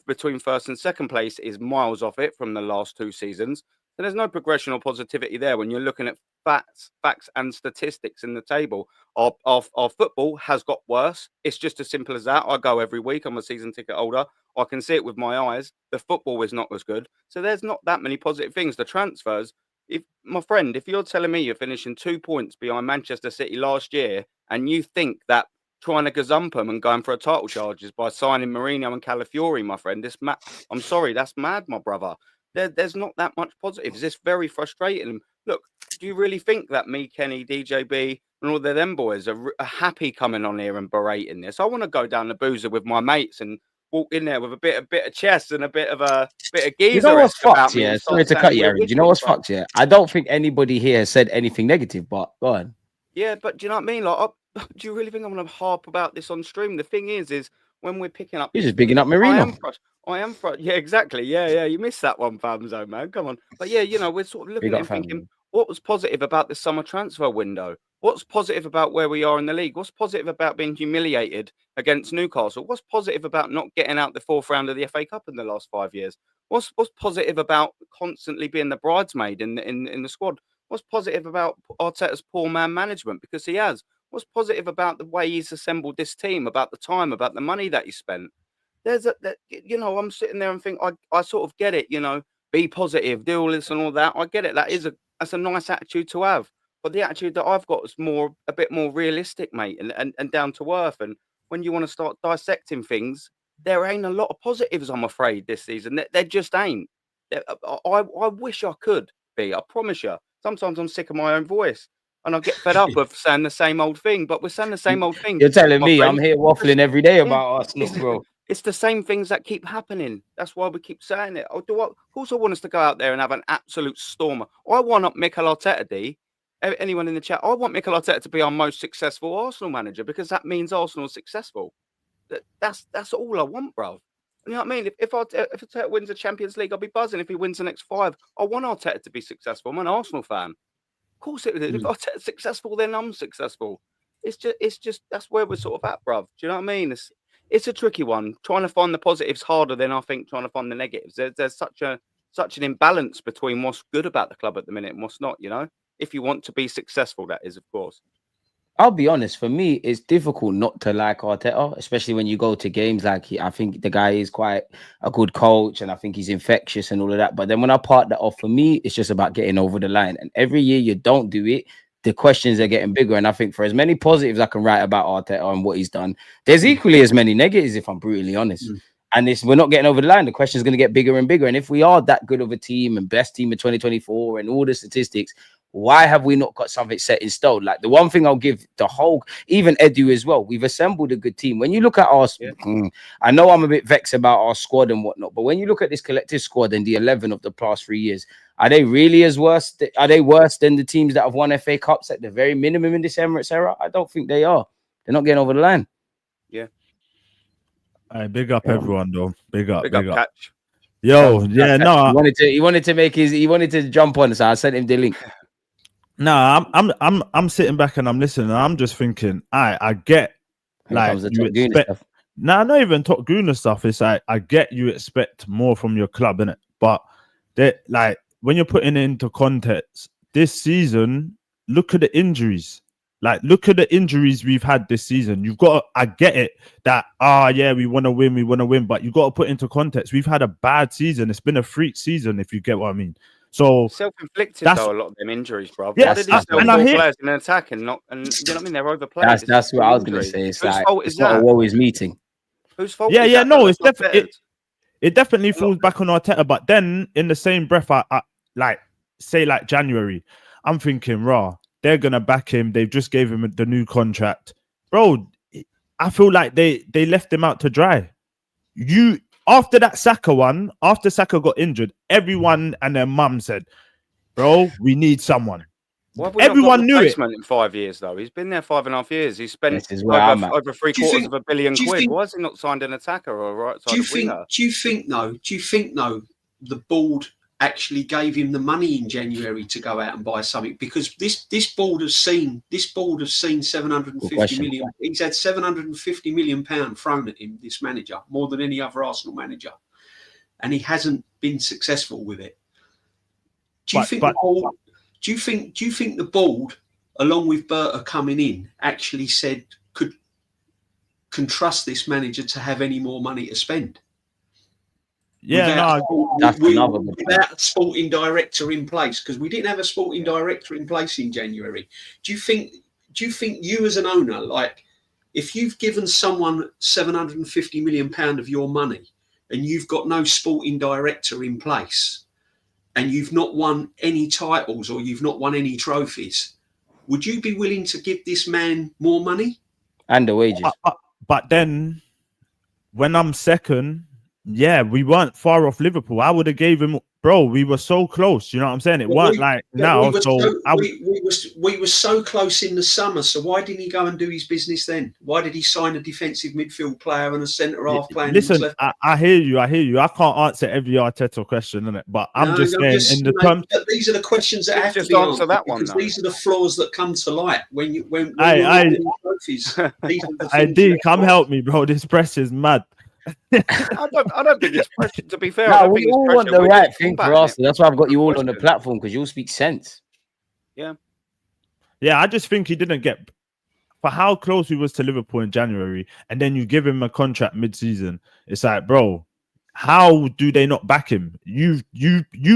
between first and second place is miles off it from the last 2 seasons. So there's no progression or positivity there when you're looking at facts and statistics in the table. Our football has got worse. It's just as simple as that. I go every week. I'm a season ticket holder. I can see it with my eyes. The football is not as good. So there's not that many positive things. The transfers, if you're telling me you're finishing 2 points behind Manchester City last year and you think that trying to gazump them and going for a title charges by signing Mourinho and Calafiori, my friend, I'm sorry, that's mad, my brother. There's not that much positives. It's very frustrating. Look, do you really think that me, Kenny, DJB, and all of them boys are happy coming on here and berating this? I want to go down the boozer with my mates and walk in there with a bit of chest and a bit of geezer. You know what's fucked? Yeah, sorry to cut you, Aaron. You know what's fucked? Yeah, I don't think anybody here has said anything negative. But go on. Yeah, but do you know what I mean? Like, do you really think I'm going to harp about this on stream? The thing is when we're picking up, you're just bigging up Mourinho. Yeah, exactly. Yeah. You missed that one, Famzo, man. Come on. But yeah, we're sort of looking at it thinking, what was positive about this summer transfer window? What's positive about where we are in the league? What's positive about being humiliated against Newcastle? What's positive about not getting out the 4th round of the FA Cup in the last 5 years? What's positive about constantly being the bridesmaid in the squad? What's positive about Arteta's poor man management? Because he has. What's positive about the way he's assembled this team, about the time, about the money that he spent? I'm sitting there and think, I sort of get it, be positive, do all this and all that. I get it. That's a nice attitude to have. But the attitude that I've got is a bit more realistic, mate, and down to earth. And when you want to start dissecting things, there ain't a lot of positives, I'm afraid, this season. There just ain't. I wish I could be. I promise you. Sometimes I'm sick of my own voice. And I get fed up of saying the same old thing. But we're saying the same old thing. You're telling me I'm here waffling every day about Arsenal, bro. It's the same things that keep happening. That's why we keep saying it. Of course, I want us to go out there and have an absolute stormer. I want Mikel Arteta, anyone in the chat, I want Mikel Arteta to be our most successful Arsenal manager because that means Arsenal's successful. That's all I want, bro. You know what I mean? If Arteta wins the Champions League, I'll be buzzing. If he wins the next 5, I want Arteta to be successful. I'm an Arsenal fan. Of course it is. If Arteta's successful, then I'm successful. It's just that's where we're sort of at, bruv. Do you know what I mean? It's a tricky one. Trying to find the positives harder than I think trying to find the negatives. There's such an imbalance between what's good about the club at the minute and what's not, if you want to be successful, that is, of course. I'll be honest, for me, it's difficult not to like Arteta, especially when you go to games. I think the guy is quite a good coach and I think he's infectious and all of that. But then when I part that off, for me, it's just about getting over the line. And every year you don't do it, the questions are getting bigger. And I think for as many positives I can write about Arteta and what he's done, there's equally as many negatives, if I'm brutally honest. And we're not getting over the line. The question is going to get bigger and bigger. And if we are that good of a team and best team of 2024 and all the statistics, why have we not got something set in stone? Like the one thing I'll give the whole, even Edu as well, we've assembled a good team. When you look at our, I know I'm a bit vexed about our squad and whatnot, but when you look at this collective squad and the 11 of the past 3 years, are they really worse than the teams that have won FA Cups at the very minimum in this Emirates era? I don't think they are. They're not getting over the line. Yeah. All right, big up everyone though. Big up. Catch. Yo, yeah, no. He wanted to jump on, so I sent him the link. No, I'm sitting back and I'm listening. And I'm just thinking, I get like you expect. Nah, not even talk Gooner stuff. It's like I get you expect more from your club, innit? But like when you're putting it into context, this season, look at the injuries. Like, look at the injuries we've had this season. You've got to, I get it that, we want to win, but you've got to put into context. We've had a bad season. It's been a freak season, if you get what I mean. So self-inflicted though, a lot of them injuries, bro. Yeah, and I hear players in an attack and you know what I mean? They're overplayed. That's what I was going to say. It's whose like, fault is it's not a woe is meeting. Whose fault? Yeah, no, it's definitely it definitely falls back on Arteta. But then in the same breath, I like say like January, I'm thinking, they're gonna back him. They've just gave him the new contract, bro. I feel like they left him out to dry. After that Saka one, after Saka got injured, everyone and their mum said, bro, we need someone. Everyone knew it. In 5 years, though. He's been there 5.5 years. He's spent over £750 million. Why has he not signed an attacker or a right side winger? Do you think the board actually gave him the money in January to go out and buy something? Because this board has seen 750 million. He's had £750 million thrown at him, this manager, more than any other Arsenal manager, and he hasn't been successful with it. Do you think the board, along with Berta coming in, actually said can trust this manager to have any more money to spend? Yeah, without a sporting director in place, because we didn't have a sporting director in place in January. Do you think you as an owner, like, if you've given someone £750 million of your money and you've got no sporting director in place and you've not won any titles or you've not won any trophies, would you be willing to give this man more money? And the wages. But then when I'm second, yeah, we weren't far off Liverpool. I would have gave him, bro. We were so close. You know what I'm saying? It weren't like now. We were so close in the summer. So why didn't he go and do his business then? Why did he sign a defensive midfield player and a centre half player? Listen, I hear you. I can't answer every Arteta question, innit? But I'm just saying, these are the questions that have to be answered. That one, these are the flaws that come to light when trophies. Come help me, bro. This press is mad. I don't think it's pressure, to be fair. No, we all want the right thing for us. That's why I've got you all on the platform, because you'll speak sense. Yeah. I just think he didn't get, for how close he was to Liverpool in January, and then you give him a contract mid-season. It's like, bro, how do they not back him? You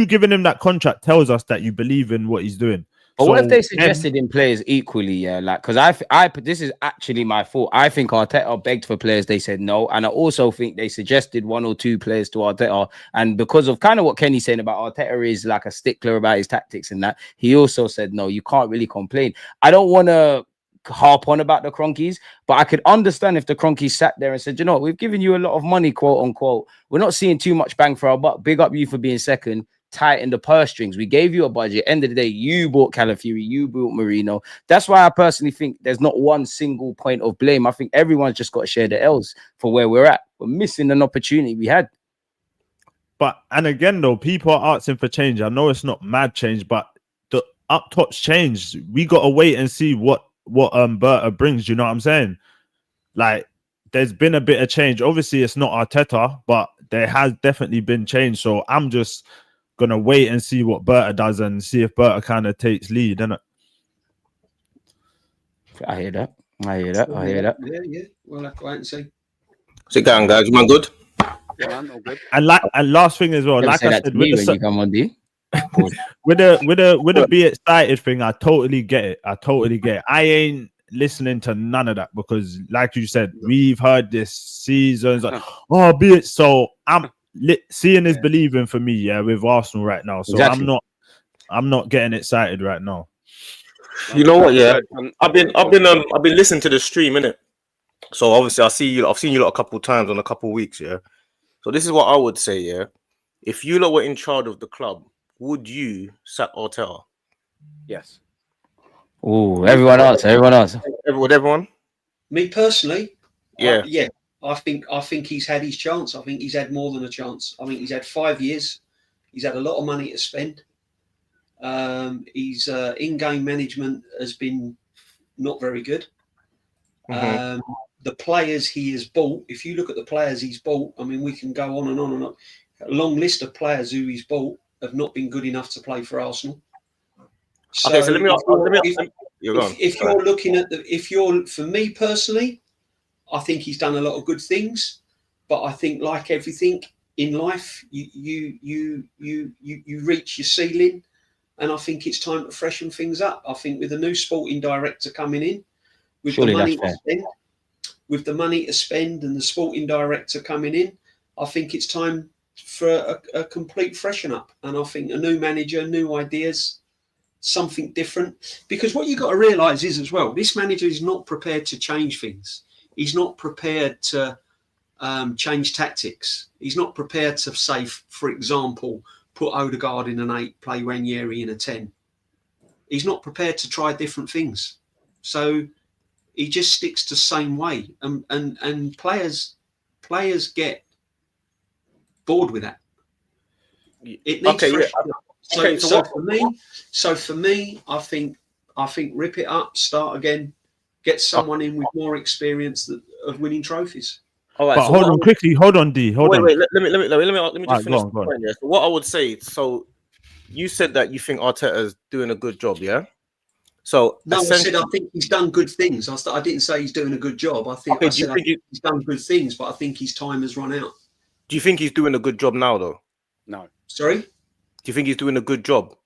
giving him that contract tells us that you believe in what he's doing. But what if they suggested in players equally? Yeah, like, because I this is actually my fault. I think Arteta begged for players, they said no, and I also think they suggested 1 or 2 players to Arteta, and because of kind of what Kenny's saying about Arteta is like a stickler about his tactics and that, he also said no, you can't really complain. I don't want to harp on about the Cronkies, but I could understand if the Cronkies sat there and said, you know, we've given you a lot of money, quote unquote. We're not seeing too much bang for our buck. Big up you for being second. Tighten the purse strings. We gave you a budget. End of the day, you bought Calafiori, you bought Marino. That's why I personally think there's not one single point of blame. I think everyone's just got to share the L's for where we're at. We're missing an opportunity we had. But, and again, though, people are asking for change. I know it's not mad change, but the up top's changed. We got to wait and see what Berta brings. You know what I'm saying? Like, there's been a bit of change. Obviously, it's not Arteta, but there has definitely been change. So I'm just gonna wait and see what Berta does and see if Berta kind of takes lead, innit? I hear that. Yeah. We'll have to wait and see. Sit down, guys. You good? Yeah, I'm all good. And last thing as well, like I said, when you come on, D. with the be excited thing, I totally get it. I ain't listening to none of that because, like you said, we've heard this seasons like, oh, be it. So I'm seeing is believing for me, with Arsenal right now. So exactly. I'm not getting excited right now. You know what? Yeah, I've been listening to the stream, innit? So obviously I've seen you lot a couple of times on a couple of weeks, yeah. So this is what I would say, yeah. If you lot were in charge of the club, would you sack Arteta? Yes. Oh, everyone else. Would everyone? Me personally, yeah. I think he's had his chance. I think he's had more than a chance. I think he's had 5 years. He's had a lot of money to spend. His in-game management has been not very good. Mm-hmm. The players he has bought, if you look at the players he's bought, I mean, we can go on and on and on. A long list of players who he's bought have not been good enough to play for Arsenal. So okay, so let me ask. For me personally, I think he's done a lot of good things, but I think, like everything in life, you reach your ceiling, and I think it's time to freshen things up. I think with a new sporting director coming in, with the money to spend and the sporting director coming in, I think it's time for a complete freshen up. And I think a new manager, new ideas, something different. Because what you've got to realise is as well, this manager is not prepared to change things. He's not prepared to change tactics. He's not prepared to say, for example, put Odegaard in an 8, play Ranieri in a 10. he's not prepared to try different things. So he just sticks to the same way, and players get bored with that. It needs fresh. Yeah. So for me, I think rip it up, start again, get someone in with more experience of winning trophies. All right, but hold on quickly. Hold on, D. Hold on. Wait. Let me just finish. Go on. So what I would say. So you said that you think Arteta's doing a good job, yeah? So no, I said I think he's done good things. I didn't say he's doing a good job. I think he's done good things, but I think his time has run out. Do you think he's doing a good job now, though? No. Sorry? Do you think he's doing a good job?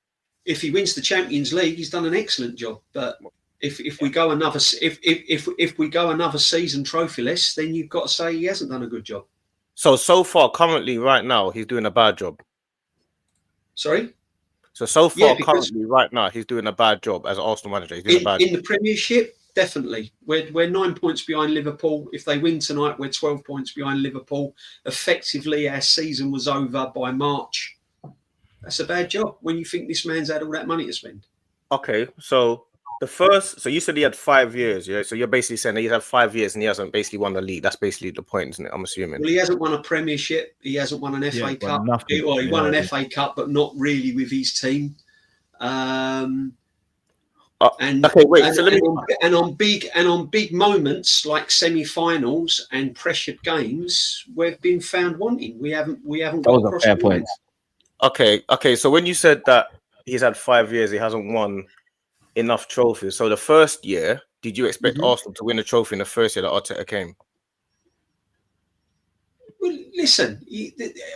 If he wins the Champions League, he's done an excellent job. But if we go another season trophyless, then you've got to say he hasn't done a good job. So far, currently, right now, he's doing a bad job. Sorry? So far, currently, right now, he's doing a bad job as an Arsenal manager. He's doing a bad job. In the Premiership, definitely. We're 9 points behind Liverpool. If they win tonight, we're 12 points behind Liverpool. Effectively, our season was over by March. That's a bad job when you think this man's had all that money to spend. Okay, so you said he had 5 years, yeah? So you're basically saying that he's had 5 years and he hasn't basically won the league. That's basically the point, isn't it? I'm assuming. Well, he hasn't won a Premiership. He hasn't won an FA Cup. He won an FA Cup, but not really with his team. On big moments like semi-finals and pressured games, we've been found wanting. We haven't got across fair points. Okay. So when you said that he's had 5 years, he hasn't won enough trophies. So the first year, did you expect Arsenal to win a trophy in the first year that Arteta came? Well, listen.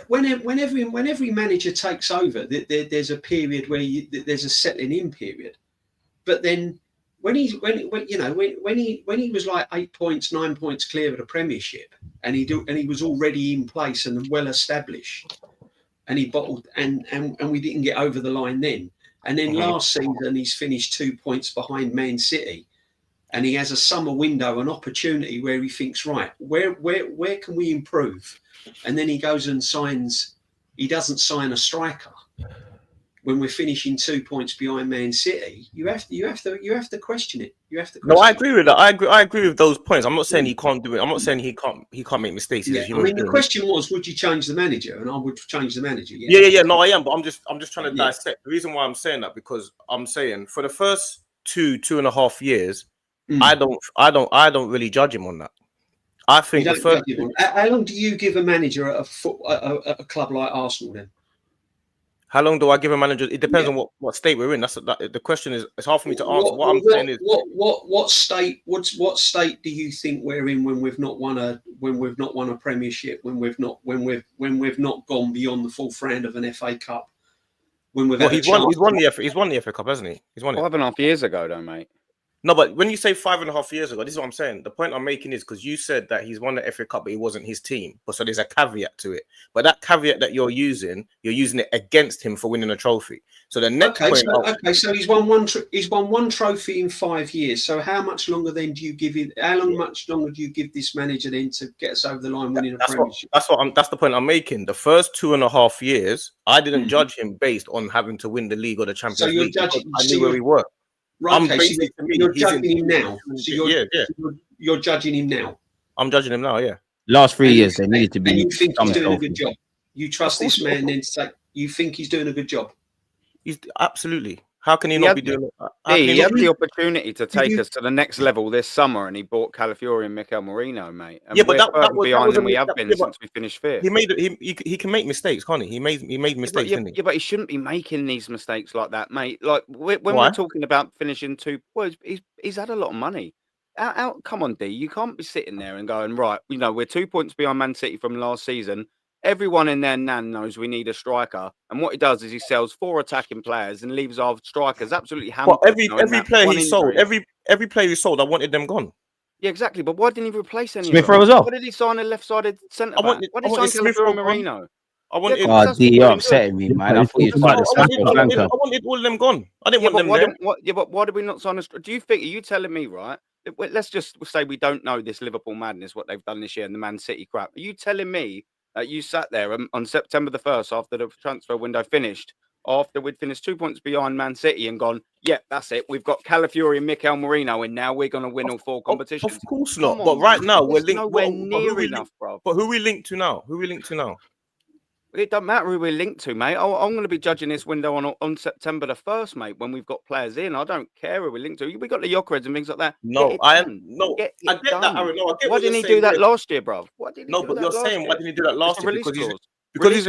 When every manager takes over, there's a period where there's a settling-in period. But then when he was like 8 points, 9 points clear of the Premiership, and he was already in place and well established, and he bottled and we didn't get over the line then. And then last season he's finished 2 points behind Man City, and he has a summer window, an opportunity where he thinks, right, where can we improve? And then he goes and he doesn't sign a striker when we're finishing 2 points behind Man City. You have to question it. No, I agree with that. I agree with those points. I'm not saying he can't do it. I'm not saying he can't make mistakes. Yeah. I mean, the question was, would you change the manager? And I would change the manager. Yeah. No, I am, but I'm just trying to dissect. The reason why I'm saying that, because I'm saying for the first 2.5 years, I don't really judge him on that. I think how long do you give a manager at a club like Arsenal then? How long do I give a manager? It depends on what state we're in. The question is. It's hard for me to answer. What I'm saying is, what state do you think we're in when we've not won a Premiership, when we've not gone beyond the fourth round of an FA Cup? He's won the FA Cup, hasn't he? He's won it 5.5 years ago, though, mate. No, but when you say 5.5 years ago, this is what I'm saying. The point I'm making is because you said that he's won the FA Cup, but he wasn't his team. But so there's a caveat to it. But that caveat that you're using it against him for winning a trophy. So the next point. So he's won one trophy in 5 years. So how much longer then do you give him? Much longer do you give this manager then to get us over the line winning a Premiership? That's the point I'm making. The first 2.5 years, I didn't judge him based on having to win the league or the Champions League. I knew where we were. Right, so you're judging him now. You're judging him now. I'm judging him now, yeah. Last 3 years, they needed to be. And you think he's doing a good job. You trust this man, then say you think he's doing a good job. He's absolutely. How can he not be doing it? He had the opportunity to take us to the next level this summer, and he bought Calafiori and Mikel Marino, mate. And but that was behind than we have been since we finished fifth. He can make mistakes, can't he? He made mistakes. But he shouldn't be making these mistakes like that, mate. Like when we're talking about finishing he's had a lot of money. Come on, D, you can't be sitting there and going, right, we're 2 points behind Man City from last season. Everyone in their nan knows we need a striker, and what he does is he sells 4 attacking players and leaves our strikers absolutely hampered. Well, every player he sold, every player he sold, I wanted them gone. Yeah, exactly. But why didn't he replace any? Smith Rowe as well. Why did he sign a left-sided centre back? Why did he sign Calafiori Marino? You're upsetting me, man. I thought you tried to smack on Blanca. I wanted all of them gone. I didn't want them there. But why did we not sign a? Do you think? Are you telling me, right? Let's just say we don't know this Liverpool madness, what they've done this year, and the Man City crap. Are you telling me that you sat there on September the 1st after the transfer window finished after we'd finished 2 points behind Man City and gone, yeah, that's it. We've got Calafiori and Mikel Marino, and now we're going to win all 4 competitions. Of course not. But right now, we're linked. Nowhere near enough, bro. But who we linked to now? Who we linked to now? It doesn't matter who we're linked to, mate. I'm going to be judging this window on September the 1st, mate, when we've got players in. I don't care who we're linked to. We got the Gyökeres and things like that. I get that, Aaron. No, I get why didn't he do that last year, bro? Why didn't he do that last year? Because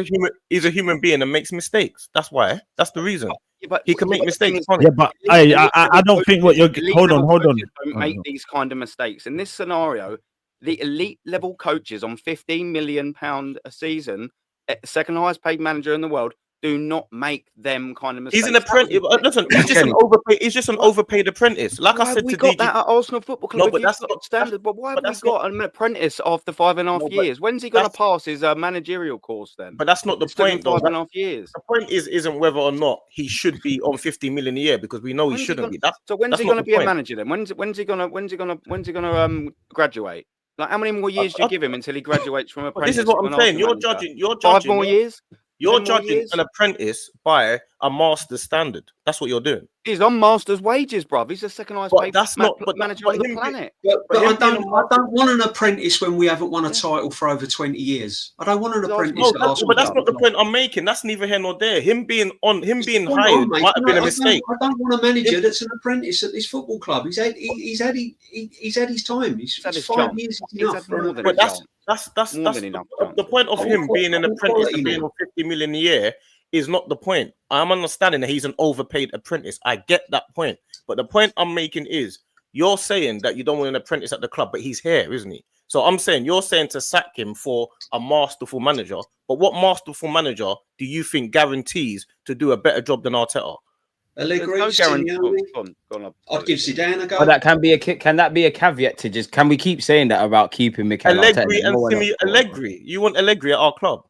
he's a human being and makes mistakes. That's why. That's the reason. Yeah, he can make mistakes. Yeah, but I don't think what you're. Hold on. Don't make these kind of mistakes. In this scenario, the elite level coaches on £15 million a season, second highest paid manager in the world, do not make them kind of mistakes. He's an apprentice. Listen, he's just an overpaid apprentice. Like I said, we got that at Arsenal Football Club. No, but that's not standard. But why have we got an apprentice after 5.5 years? When's he going to pass his managerial course then? But that's not the point, though. 5.5 years. The point isn't whether or not he should be on 50 million a year, because we know he shouldn't be. So when's he going to be a manager then? When's he going to graduate? Like, how many more years do you give him until he graduates from apprentice? This is what I'm saying. You're judging. 5 more years. You're judging an apprentice by a master's standard. That's what you're doing. He's on master's wages, bruv. He's the second highest paid manager on the planet. But I don't want an apprentice when we haven't won a title for over 20 years. I don't want an apprentice. But that's not the point I'm making. That's neither here nor there. Him being hired might have been a mistake. I don't want a manager that's an apprentice at this football club. He's had his time. He's 5 years enough. But that's the point of him being an apprentice and being on 50 million a year is not the point. I'm understanding that he's an overpaid apprentice. I get that point. But the point I'm making is you're saying that you don't want an apprentice at the club, but he's here, isn't he? So I'm saying you're saying to sack him for a masterful manager. But what masterful manager do you think guarantees to do a better job than Arteta? Allegri, I'd give Zidane a go. But that can that be a caveat to just, can we keep saying that about keeping Mikel Arteta? Allegri. You want Allegri at our club?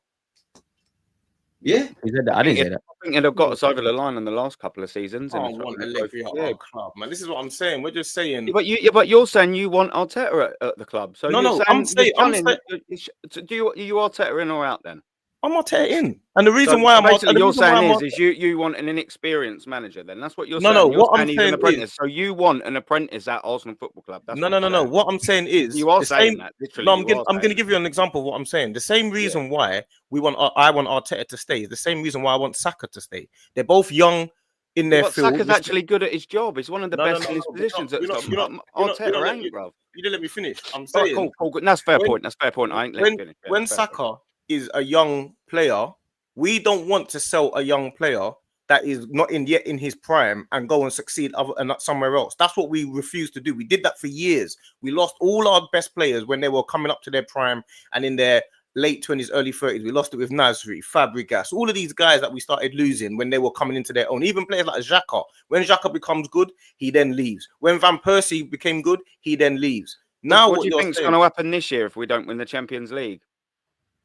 Yeah, he said that. I didn't say that. I think they've got us over the line in the last couple of seasons. I want Allegri at our club, man. This is what I'm saying. We're just saying. But you're saying you want Arteta at the club. So I'm saying. Do you Arteta in or out then? I'm Arteta in, and the reason why you're saying is you want an inexperienced manager. Then that's what you're saying. No. What I'm saying is, so you want an apprentice at Arsenal Football Club. No. What I'm saying is, you are saying that. Literally, I'm going to give you an example of what I'm saying. The same reason why I want Arteta to stay is the same reason why I want Saka to stay. They're both young in their field. Saka's actually good at his job. He's one of the best in his positions. Arteta ain't, bro. You didn't let me finish. I'm saying. Cool. That's fair point. That's fair point. I ain't letting you finish. When Saka is a young player, we don't want to sell a young player that is not yet in his prime and go and succeed somewhere else. That's what we refuse to do. We did that for years. We lost all our best players when they were coming up to their prime and in their late 20s, early 30s. We lost it with Nasri, Fabregas, all of these guys that we started losing when they were coming into their own. Even players like Xhaka. When Xhaka becomes good, he then leaves. When Van Persie became good, he then leaves. Now, what do you think is going to happen this year if we don't win the Champions League?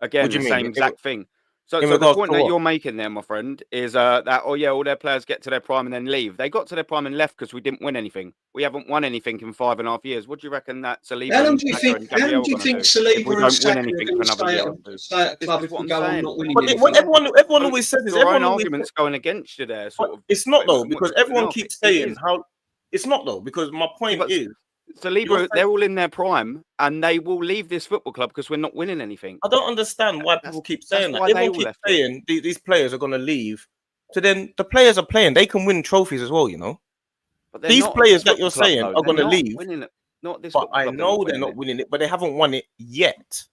Again, the same exact thing. So the point that you're making there, my friend, is that, all their players get to their prime and then leave. They got to their prime and left because we didn't win anything. We haven't won anything in 5.5 years. What do you reckon that Saliba? How long do you think Saliba and Saka are going to stay at the club if we go on not winning anything? What everyone always says is your own arguments going against you there. It's not though, because everyone keeps saying how. It's not though, because my point is. Saliba, they're all in their prime, and they will leave this football club because we're not winning anything. I don't understand why people keep saying that. Everyone keeps saying these players are going to leave. So then the players are playing. They can win trophies as well, you know. But these players that you're saying are going to leave. Not this. But I know they're not winning it, but they haven't won it yet.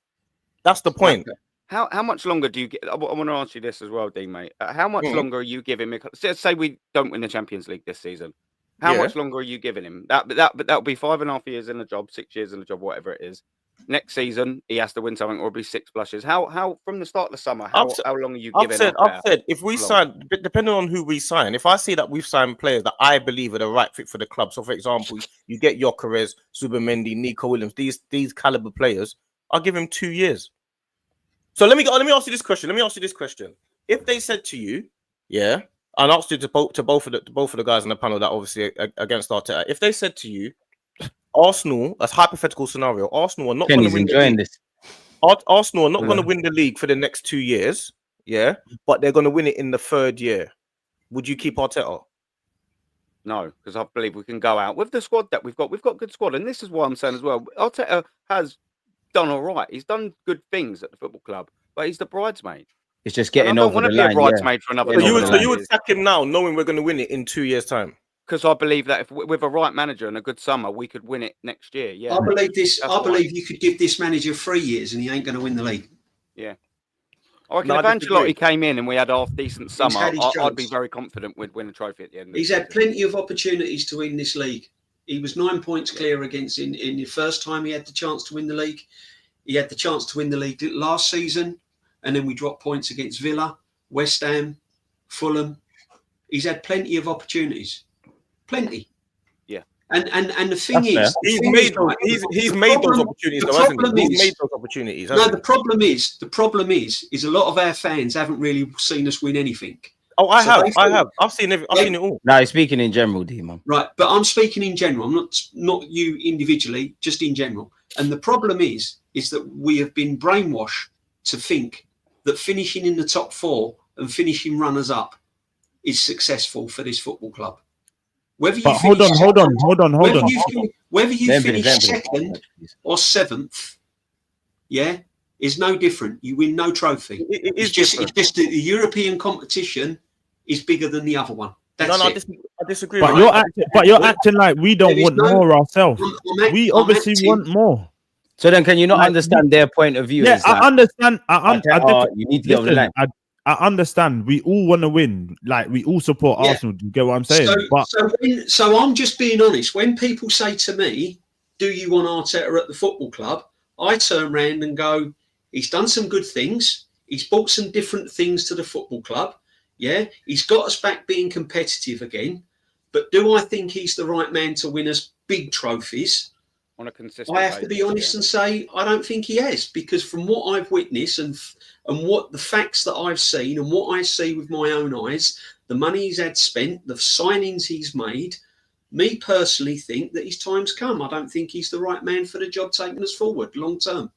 That's the point. How much longer do you get? I want to ask you this as well, Dean, mate. How much longer are you giving Mikel? Say we don't win the Champions League this season. How much longer are you giving him? That'll be 5.5 years in the job, 6 years in the job, whatever it is. Next season, he has to win something, or it'll be 6 blushes. How from the start of the summer? How long are you giving? I've said if we sign, depending on who we sign, if I see that we've signed players that I believe are the right fit for the club. So, for example, you get Gyökeres, Subamendi, Nico Williams, these caliber players. I'll give him 2 years. So let me ask you this question. If they said to you, and asked you to both of the guys on the panel that obviously against Arteta. If they said to you, Arsenal, as hypothetical scenario, Arsenal are not going to win the league. Arsenal are not going to win the league for the next 2 years, but they're going to win it in the third year. would you keep Arteta? No, because I believe we can go out with the squad that we've got. We've got a good squad, and this is what I'm saying as well. Arteta has done all right. He's done good things at the football club, but he's the bridesmaid. It's just getting over the line. I don't want to be a bridesmaid for another. So you would sack him now, knowing we're going to win it in 2 years' time? Because I believe that if with a right manager and a good summer, we could win it next year. Yeah, I believe this. I believe you could give this manager 3 years and he ain't going to win the league. Yeah. I reckon if Ancelotti came in and we had a half-decent summer, I'd be very confident we'd win a trophy at the end. He's had plenty of opportunities to win this league. He was 9 points clear against in the first time he had the chance to win the league. He had the chance to win the league last season, and then we dropped points against Villa, West Ham, Fulham. He's had plenty of opportunities. Plenty. Yeah. And the thing is, he's made those opportunities, though, hasn't he? He's made those opportunities. No, the problem is a lot of our fans haven't really seen us win anything. Oh, I have. I've seen it all. No, he's speaking in general, D-Man. Right, but I'm speaking in general. I'm not you individually, just in general. And the problem is that we have been brainwashed to think that finishing in the top 4 and finishing runners up is successful for this football club. Whether you hold on. Whether you finish second or 7th, yeah, is no different. You win no trophy. It's just that the European competition is bigger than the other one. That's it. I disagree. But you're acting like we don't want more ourselves. We obviously want more. So then, can you not understand their point of view? Yeah, I understand. You need to get over the line. I understand. We all want to win. Like, we all support Arsenal. Do you get what I'm saying? So I'm just being honest. When people say to me, "Do you want Arteta at the football club?" I turn around and go, "He's done some good things. He's brought some different things to the football club. Yeah, he's got us back being competitive again. But do I think he's the right man to win us big trophies?" On a consistent I have to be honest and say I don't think he has, because from what I've witnessed and what the facts that I've seen and what I see with my own eyes, the money he's had spent, the signings he's made, me personally think that his time's come. I don't think he's the right man for the job taking us forward long term.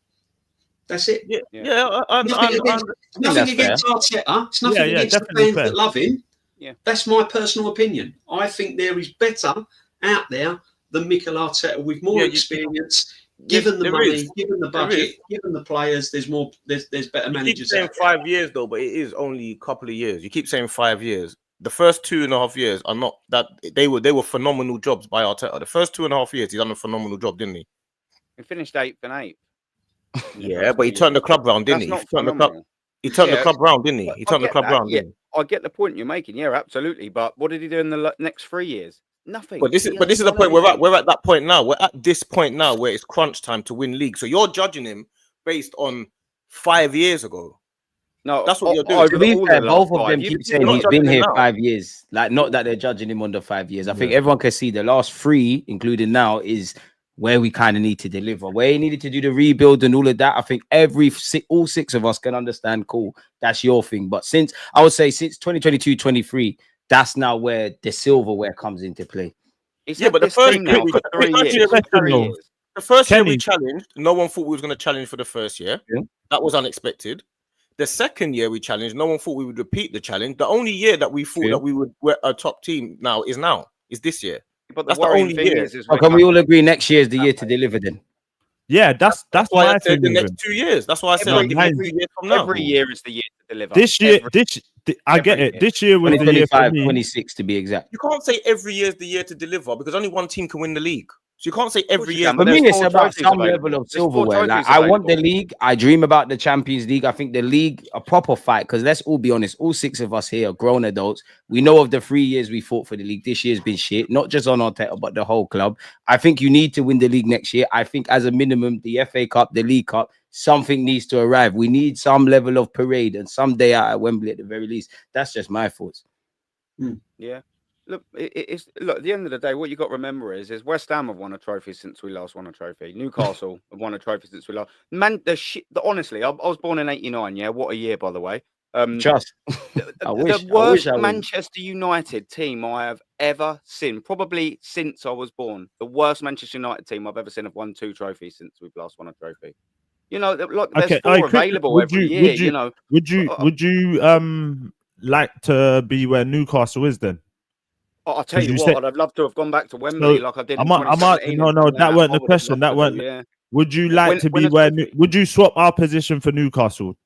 That's it. Nothing against Arteta. It's nothing against the fans that love him. Yeah. That's my personal opinion. I think there is better out there than Mikel Arteta with more experience, given the money, given the budget, given the players. There's better managers. You keep saying 5 years though, but it is only a couple of years. You keep saying 5 years. The first 2.5 years are not that they were phenomenal jobs by Arteta. The first 2.5 years, he's done a phenomenal job, didn't he? He finished 8th and 8th. Yeah, but he turned the club round, didn't he? He turned the club round, didn't he? He turned the club round. Yeah, I get the point you're making. Yeah, absolutely. But what did he do in the next 3 years? Nothing. But this is the point we're at. We're at that point now. We're at this point now where it's crunch time to win league. So you're judging him based on 5 years ago. No, that's what you're doing. To be fair, both of them keep saying he's been here 5 years. Like, not that they're judging him under 5 years. I think everyone can see the last 3, including now, is where we kind of need to deliver. Where he needed to do the rebuild and all of that. I think all 6 of us can understand. Cool, that's your thing. But since 2022-23. That's now where the silverware comes into play. But the first year we challenged, no one thought we was going to challenge for the first year. Yeah. That was unexpected. The second year we challenged, no one thought we would repeat the challenge. The only year that we thought that we would we're a top team is this year. But that's the only year. Can we all agree next year is the year to deliver then? Yeah, that's why I said the next 2 years. That's why I said every year is the year to deliver. This year, I get it. This year was the year for me. 26 to be exact. You can't say every year is the year to deliver because only one team can win the league. So you can't say every year. For me, it's about some level of silverware. Like, I want the league. I dream about the Champions League. I think the league, a proper fight, because let's all be honest, all 6 of us here are grown adults. We know of the 3 years we fought for the league. This year's been shit, not just on Arteta, but the whole club. I think you need to win the league next year. I think as a minimum, the FA Cup, the League Cup, something needs to arrive. We need some level of parade and some day out at Wembley at the very least. That's just my thoughts. Yeah. Look, it's at the end of the day, what you got to remember is West Ham have won a trophy since we last won a trophy. Newcastle have won a trophy since we last. Man, honestly, I was born in '89. Yeah, what a year, by the way. The worst Manchester United team I have ever seen, probably since I was born. The worst Manchester United team I've ever seen have won 2 trophies since we've last won a trophy. You know, look, there's 4 available every year. Would you like to be where Newcastle is then? I'll tell you what, I'd love to have gone back to Wembley like I did in 2017. No, that weren't the question. That weren't. Yeah. Would you like to be where? Would you swap our position for Newcastle?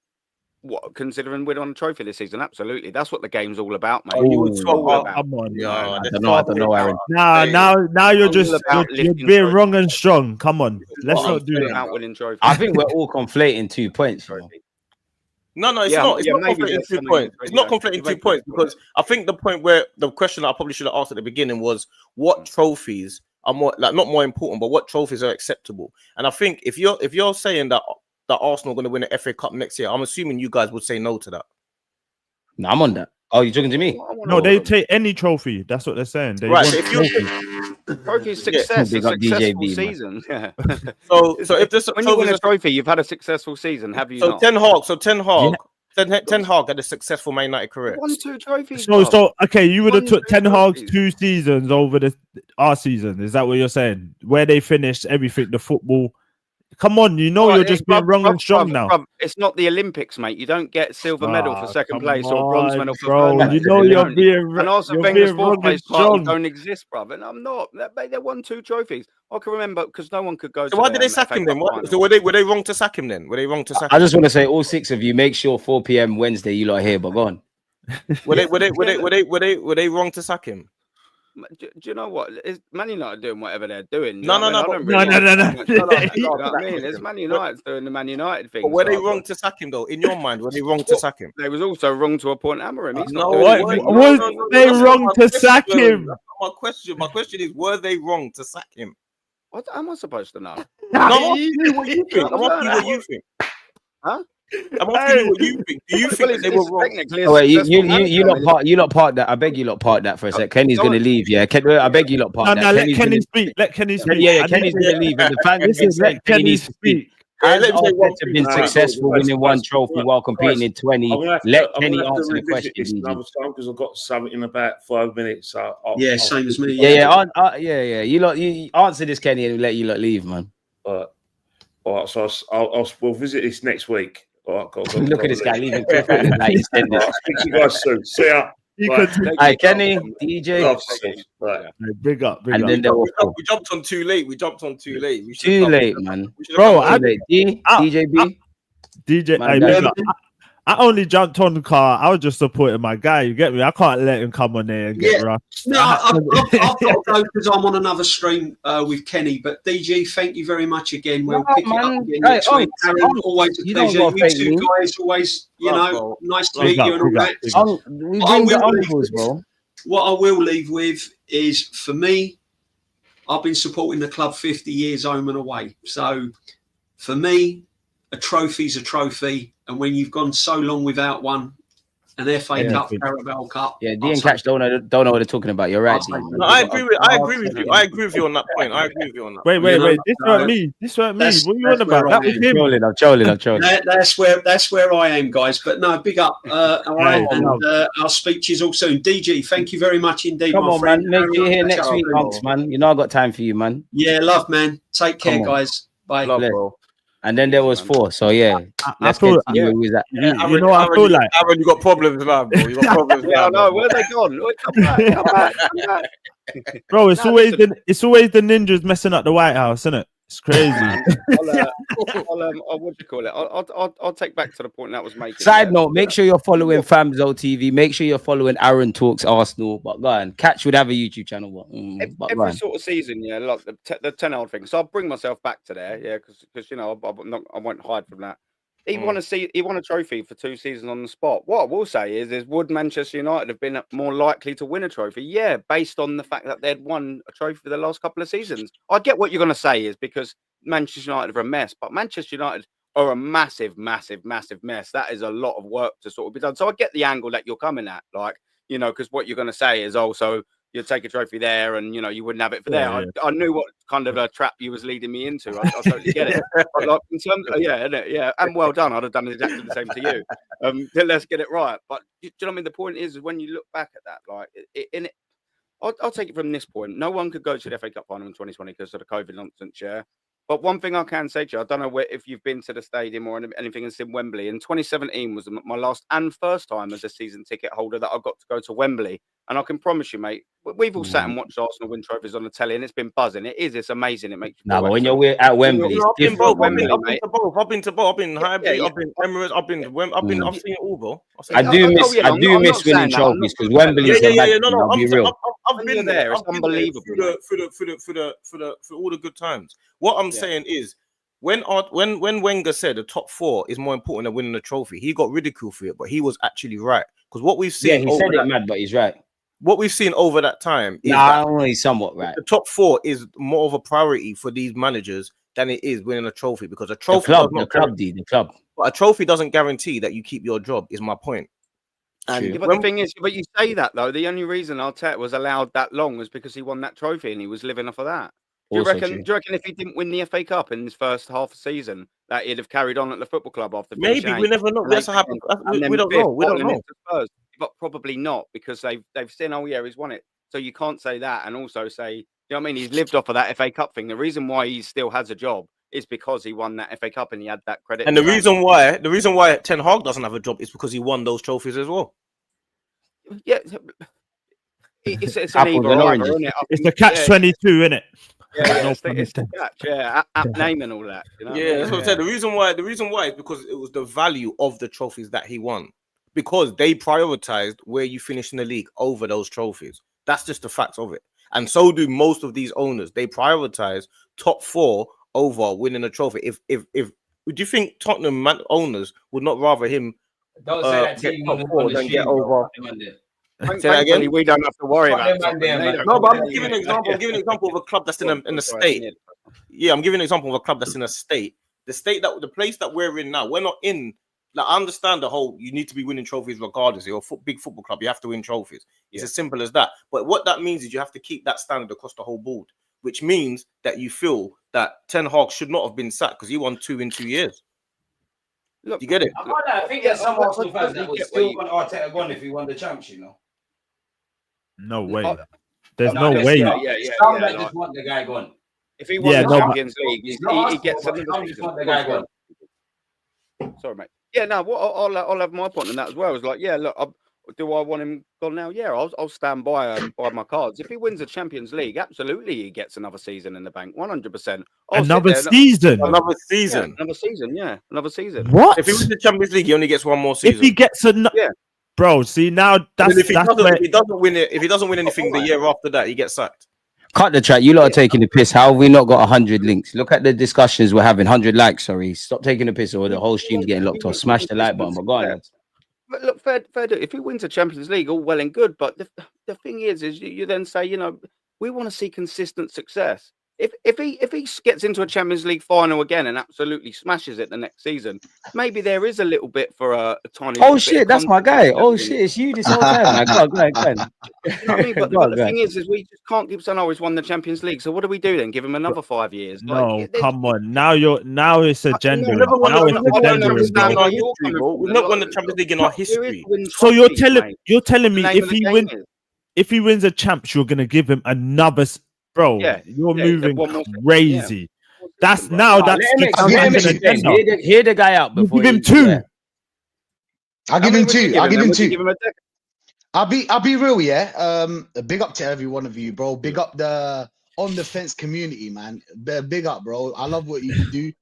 What, considering we're on a trophy this season? Absolutely. That's what the game's all about, mate. You would swap. Come on, I don't know, Aaron. Now you're being wrong and strong. Come on, let's not do that. I think we're all conflating 2 points. No, it's not. It's not conflating 2 points. It's not conflating 2 points because I think the point where the question that I probably should have asked at the beginning was what trophies are more not more important, but what trophies are acceptable. And I think if you're saying that Arsenal are going to win the FA Cup next year, I'm assuming you guys would say no to that. No, I'm on that. Oh, you're talking to me? No, they take any trophy. That's what they're saying. They right. Want If you trophy success, a successful DJB, season. Yeah. So if this when you win a trophy, you've had a successful season, have you? So not? Ten Hag had a successful Man United career. 1-2 trophies. So okay, you would have took Ten Hag's 2 seasons over our season. Is that what you're saying? Where they finished everything, the football. Come on, you're just being wrong and strong now. It's not the Olympics, mate. You don't get silver medal for second place or bronze medal for third place. You're being and also Wenger's fourth place party don't exist, brother. And I'm not. They won 2 trophies. I can remember because no one could go. So why did they sack him then? So were they wrong to sack him then? Were they wrong to sack him? I just want to say, all 6 of you, make sure 4 p.m. Wednesday you lot are here. But go on. Were they wrong to sack him? Do you know what? Is Man United doing whatever they're doing? No. It's Man United doing the Man United thing. But were they wrong to sack him though? In your mind, were they wrong to sack him? They was also wrong to appoint Amorim. Was they wrong to sack him? My question is, were they wrong to sack him? What am I supposed to know? I'm asking you what you think. Huh? I'm asking you what you think. Do you think they were wrong? Oh, wait, you lot part that. I beg you lot part that for a sec. Kenny's going to leave. Yeah, I beg you lot part that. No, let Kenny speak. Let Kenny speak. Yeah, Kenny's going to leave. And the fans let Kenny speak. Has Arteta been successful winning 1 trophy while competing in 20? Let Kenny answer the question. Because I've got something in about 5 minutes. Same as me. Yeah. You answer this, Kenny, and let you lot leave, man. All right. So we'll visit this next week. All right, Look at this guy leaving. I'll speak to you guys soon. See ya. Hi, Kenny, DJ. Right. Big up. And then we jumped on too late. Too late, man. Bro, DJB. I only jumped on the car. I was just supporting my guy. You get me? I can't let him come on there and get rushed. No, I've got to go because I'm on another stream with Kenny. But DG, thank you very much again. We'll pick it up again next week. Aaron, always a pleasure. You 2 guys, always, nice to meet you and all that. What I will leave with is, for me, I've been supporting the club 50 years home and away. So, for me, a trophy's a trophy. And when you've gone so long without one, an FA Cup, Carabao Cup. Yeah, D and Catch don't know what they're talking about. You're right. No, I agree with you. I agree with you on that point. Wait. This weren't me. What are you on about? That was him. I'm trolling. That's where I am, guys. But no, big up. All right, and I'll speak to you all soon. DG, thank you very much indeed. Come on, man. Make you here next week, Hunks, man. You know I got time for you, man. Yeah, love, man. Take care, guys. Bye. Love, bro. And then there was 4. So yeah, I feel like, you know what I feel like. Aaron, you got problems, man. Bro. You got problems. Yeah, no, where they gone? Come back. Bro, it's always the ninjas messing up the White House, isn't it? It's crazy. What do you call it? I'll take back to the point that was making. Side note: make sure you're following FamZone TV. Make sure you're following Aaron Talks Arsenal. But go on, Catch would have a YouTube channel. Every sort of season, like the 10 old thing. So I'll bring myself back to there, because I won't hide from that. He won a trophy for 2 seasons on the spot. What I will say is would Manchester United have been more likely to win a trophy? Yeah, based on the fact that they'd won a trophy for the last couple of seasons. I get what you're going to say is because Manchester United are a mess, but Manchester United are a massive, massive, massive mess. That is a lot of work to sort of be done. So I get the angle that you're coming at, because what you're going to say is also you'd take a trophy there and, you wouldn't have it for there. Yeah. I knew what kind of a trap you was leading me into. I totally get it. But in terms of, yeah. And well done. I'd have done exactly the same to you. Let's get it right. But do you know what I mean? The point is when you look back at that, I'll take it from this point. No one could go to the FA Cup final in 2020 because of the COVID nonsense, But one thing I can say to you, I don't know if you've been to the stadium or anything and seen Wembley. In 2017 was my last and first time as a season ticket holder that I got to go to Wembley. And I can promise you, mate, we've all sat and watched Arsenal win trophies on the telly, and it's been buzzing. It's amazing. It makes you but when you're at Wembley, I've been both. I've been to both. I've been Highbury. Yeah. I've been Emirates. I've seen it all, bro. I do miss winning trophies because Wembley is I'll be real. I've been there. It's unbelievable for all the good times. What I'm saying is, when Wenger said the top 4 is more important than winning a trophy, he got ridiculed for it, but he was actually right, because what we've seen, he said it mad, but he's right. What we've seen over that time is only somewhat right. The top 4 is more of a priority for these managers than it is winning a trophy, because a trophy, the club. But a trophy doesn't guarantee that you keep your job. Is my point. And but the thing is, but you say that though, the only reason Arteta was allowed that long was because he won that trophy and he was living off of that. Do you reckon if he didn't win the FA Cup in his first half of season, that he'd have carried on at the football club after? Maybe, we never know. That's happened. We don't know. We don't know. But probably not, because they've seen, oh yeah, he's won it. So you can't say that and also say, you know what I mean? He's lived off of that FA Cup thing. The reason why he still has a job is because he won that FA Cup and he had that credit. And the reason why Ten Hag doesn't have a job is because he won those trophies as well. Yeah, it's an either or, isn't it? It's the catch-22, isn't it? Yeah, it's the catch. Yeah, app name and all that. You know? Yeah, that's what I said. The reason why is because it was the value of the trophies that he won, because they prioritized where you finish in the league over those trophies. That's just the fact of it. And so do most of these owners. They prioritize top 4 over winning a trophy. If would you think Tottenham owners would not rather him don't say that team top 4 than get over? Thankfully, we don't have to worry about it. No, but I'm giving an example. I'm giving an example of a club that's in a state. Yeah, I'm giving an example of a club that's in a state. The place that we're in now, we're not in. Like, I understand the whole, you need to be winning trophies regardless. You're a big football club, you have to win trophies. It's as simple as that. But what that means is you have to keep that standard across the whole board, which means that you feel that Ten Hag should not have been sacked because he won 2 in 2 years. Look, you get it? I think there's some Arsenal fans that would still want Arteta won if he won the championship, you know? No way. There's no way. Some that just want the guy gone. If he won the Champions League, he gets another just want the guy gone. Sorry, mate. Yeah, no, I'll have my point on that as well. It's like, yeah, look, do I want him gone now? Yeah, I'll stand by my cards. If he wins the Champions League, absolutely, he gets another season in the bank, 100%. Another season. Yeah, another season. What? If he wins the Champions League, he only gets one more season. If he gets bro, see now that's if he doesn't win it, if he doesn't win anything the year after that, he gets sacked. Cut the chat. You lot are taking the piss. How have we not got 100 links? Look at the discussions we're having. 100 likes. Sorry, stop taking the piss, or the whole stream's getting locked off. Smash the like button. But go on, lads. But look, fair. If he wins the Champions League, all well and good. But the thing is you then say, you know, we want to see consistent success. If he gets into a Champions League final again and absolutely smashes it the next season, maybe there is a little bit for a tiny. Oh shit, that's my guy. Oh shit, it's you this whole time. Go on. You know what I mean? But the thing is we just can't keep saying, oh, he's won the Champions League. So what do we do then? Give him another 5 years? No, come on. Now it's a gender. We've not won the Champions League in our history. So you're telling me if he wins a champs, you're gonna give him another. Bro, you're moving crazy. That's now. That's hear the guy out before. Give him 2. I'll give him 2. I'll be real, yeah. Big up to every one of you, bro. Big up the on the fence community, man. Big up, bro. I love what you do.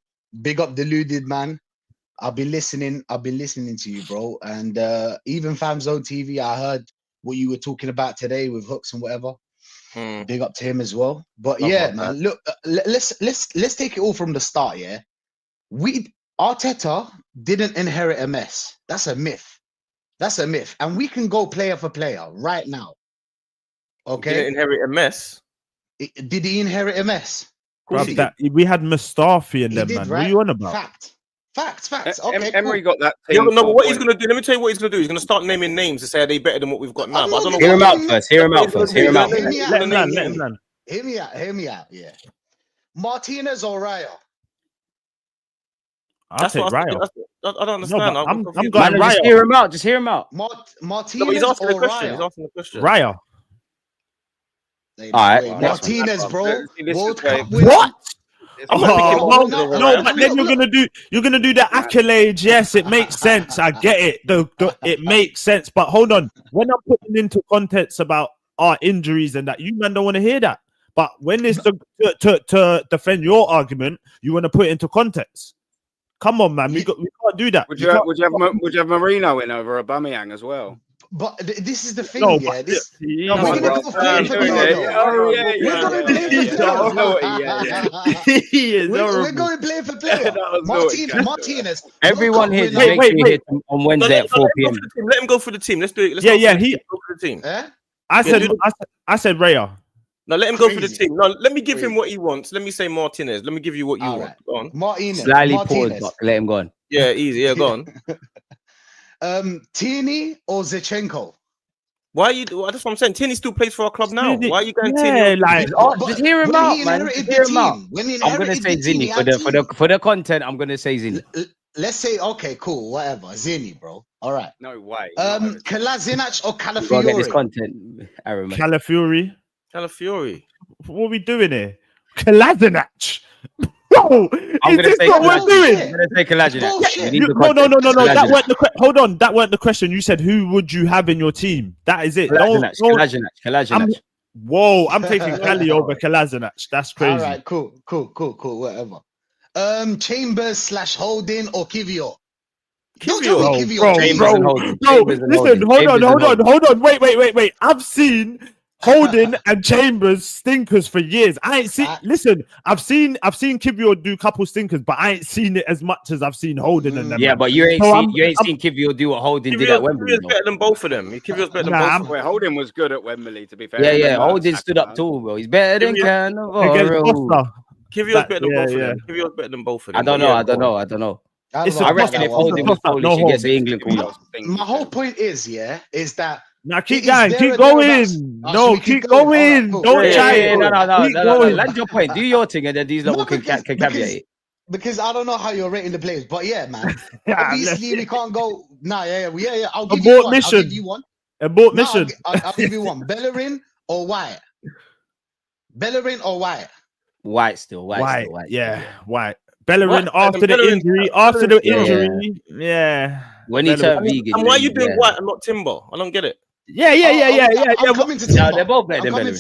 Big up Deluded, man. I'll be listening to you, bro. And even Famzone TV, I heard what you were talking about today with hooks and whatever. Big up to him as well. But man, look, let's take it all from the start. Yeah, Arteta didn't inherit a mess. That's a myth. And we can go player for player right now. Okay, he didn't inherit a mess. Did he inherit a mess? We had Mustafi in them, man. Right? What are you on about? Facts. Okay, Emery got that. No, but what he's going to do, let me tell you what he's going to do. He's going to start naming names to say, are they better than what we've got now? But I don't know. Hear him out first. Let him land. Hear me out. Yeah. Martinez or Raya? I'll take Raya. I don't understand. No, I'm going Raya. Just hear him out. Martinez he's asking or a question. Raya? He's asking a question. Raya. All right. Martinez, bro. World Cup winner. What? But then you're gonna do the accolades. Yes, it makes sense. I get it. It makes sense. But hold on, when I'm putting into context about our injuries and that, you man don't want to hear that. But when it's to defend your argument, you want to put it into context. Come on, man. We can't do that. Would you have Marino in over Aubameyang as well? But this is the thing, No, yeah. we're going to go player for player. We're going player for player. Martinez. Everyone here wait. On Wednesday at 4 p.m. Let him go for the team. Let's do it. He go for the team. I said Raya. No, let him go for the team. No, let me give him what he wants. Let me say Martinez. Let me give you what you want. Go on. Martinez. Slightly paused, but let him go on. Yeah, easy. Yeah, go on. Tierney or Zinchenko? Why are you? That's what I'm saying. Tierney still plays for our club now. Why are you going Tierney? Just hear him out, man. Hear him out. I'm gonna say Zinni for the content. I'm gonna say Zinni. Let's say okay, cool, whatever. Zinni, bro. All right. No way. Kolasinac or Calafiori? Go get this content, Aaron. Calafiori. What are we doing here? Kolasinac. Bro, I'm gonna say what we're doing? I'm gonna say Kolasinac. No. Hold on. That weren't the question. You said who would you have in your team? That is it. Kolasinac. Whoa, I'm taking Kali over Kolasinac. That's crazy. All right, cool. Whatever. Chambers / Holding or Kivio? Don't tell me Kivio. Bro, listen, hold on. Wait. I've seen Holding and Chambers stinkers for years. I ain't seen. Listen, I've seen Kivio do couple stinkers, but I ain't seen it as much as I've seen Holding and them. Yeah, but you ain't seen Kivio do what Holding did at Wembley. Kivio's better than both of them. Kivio's better than both. Well, Holding was good at Wembley, to be fair. Yeah. Holding stood up tall, bro. He's better than Cannavaro. Kivio's better than both of them. Kivio's better than both of them. I don't know. I reckon if Holding was Polish, he gets the England call. My whole point is that. Now keep going. Keep going. No, keep going. Don't try. No. Land your point. Do your thing, and then these little can caveat it. Because I don't know how you're rating the players, but yeah, man. Obviously, we can't go. Yeah. I'll give you one. Abort mission. I'll give you one. Bellerin or Wyatt? White still. Yeah, White. Bellerin after the injury. Yeah. When he turned vegan. And why are you doing White and not Timber? I don't get it. Yeah. I'm coming to Timber. No, they're both better than Bellerin.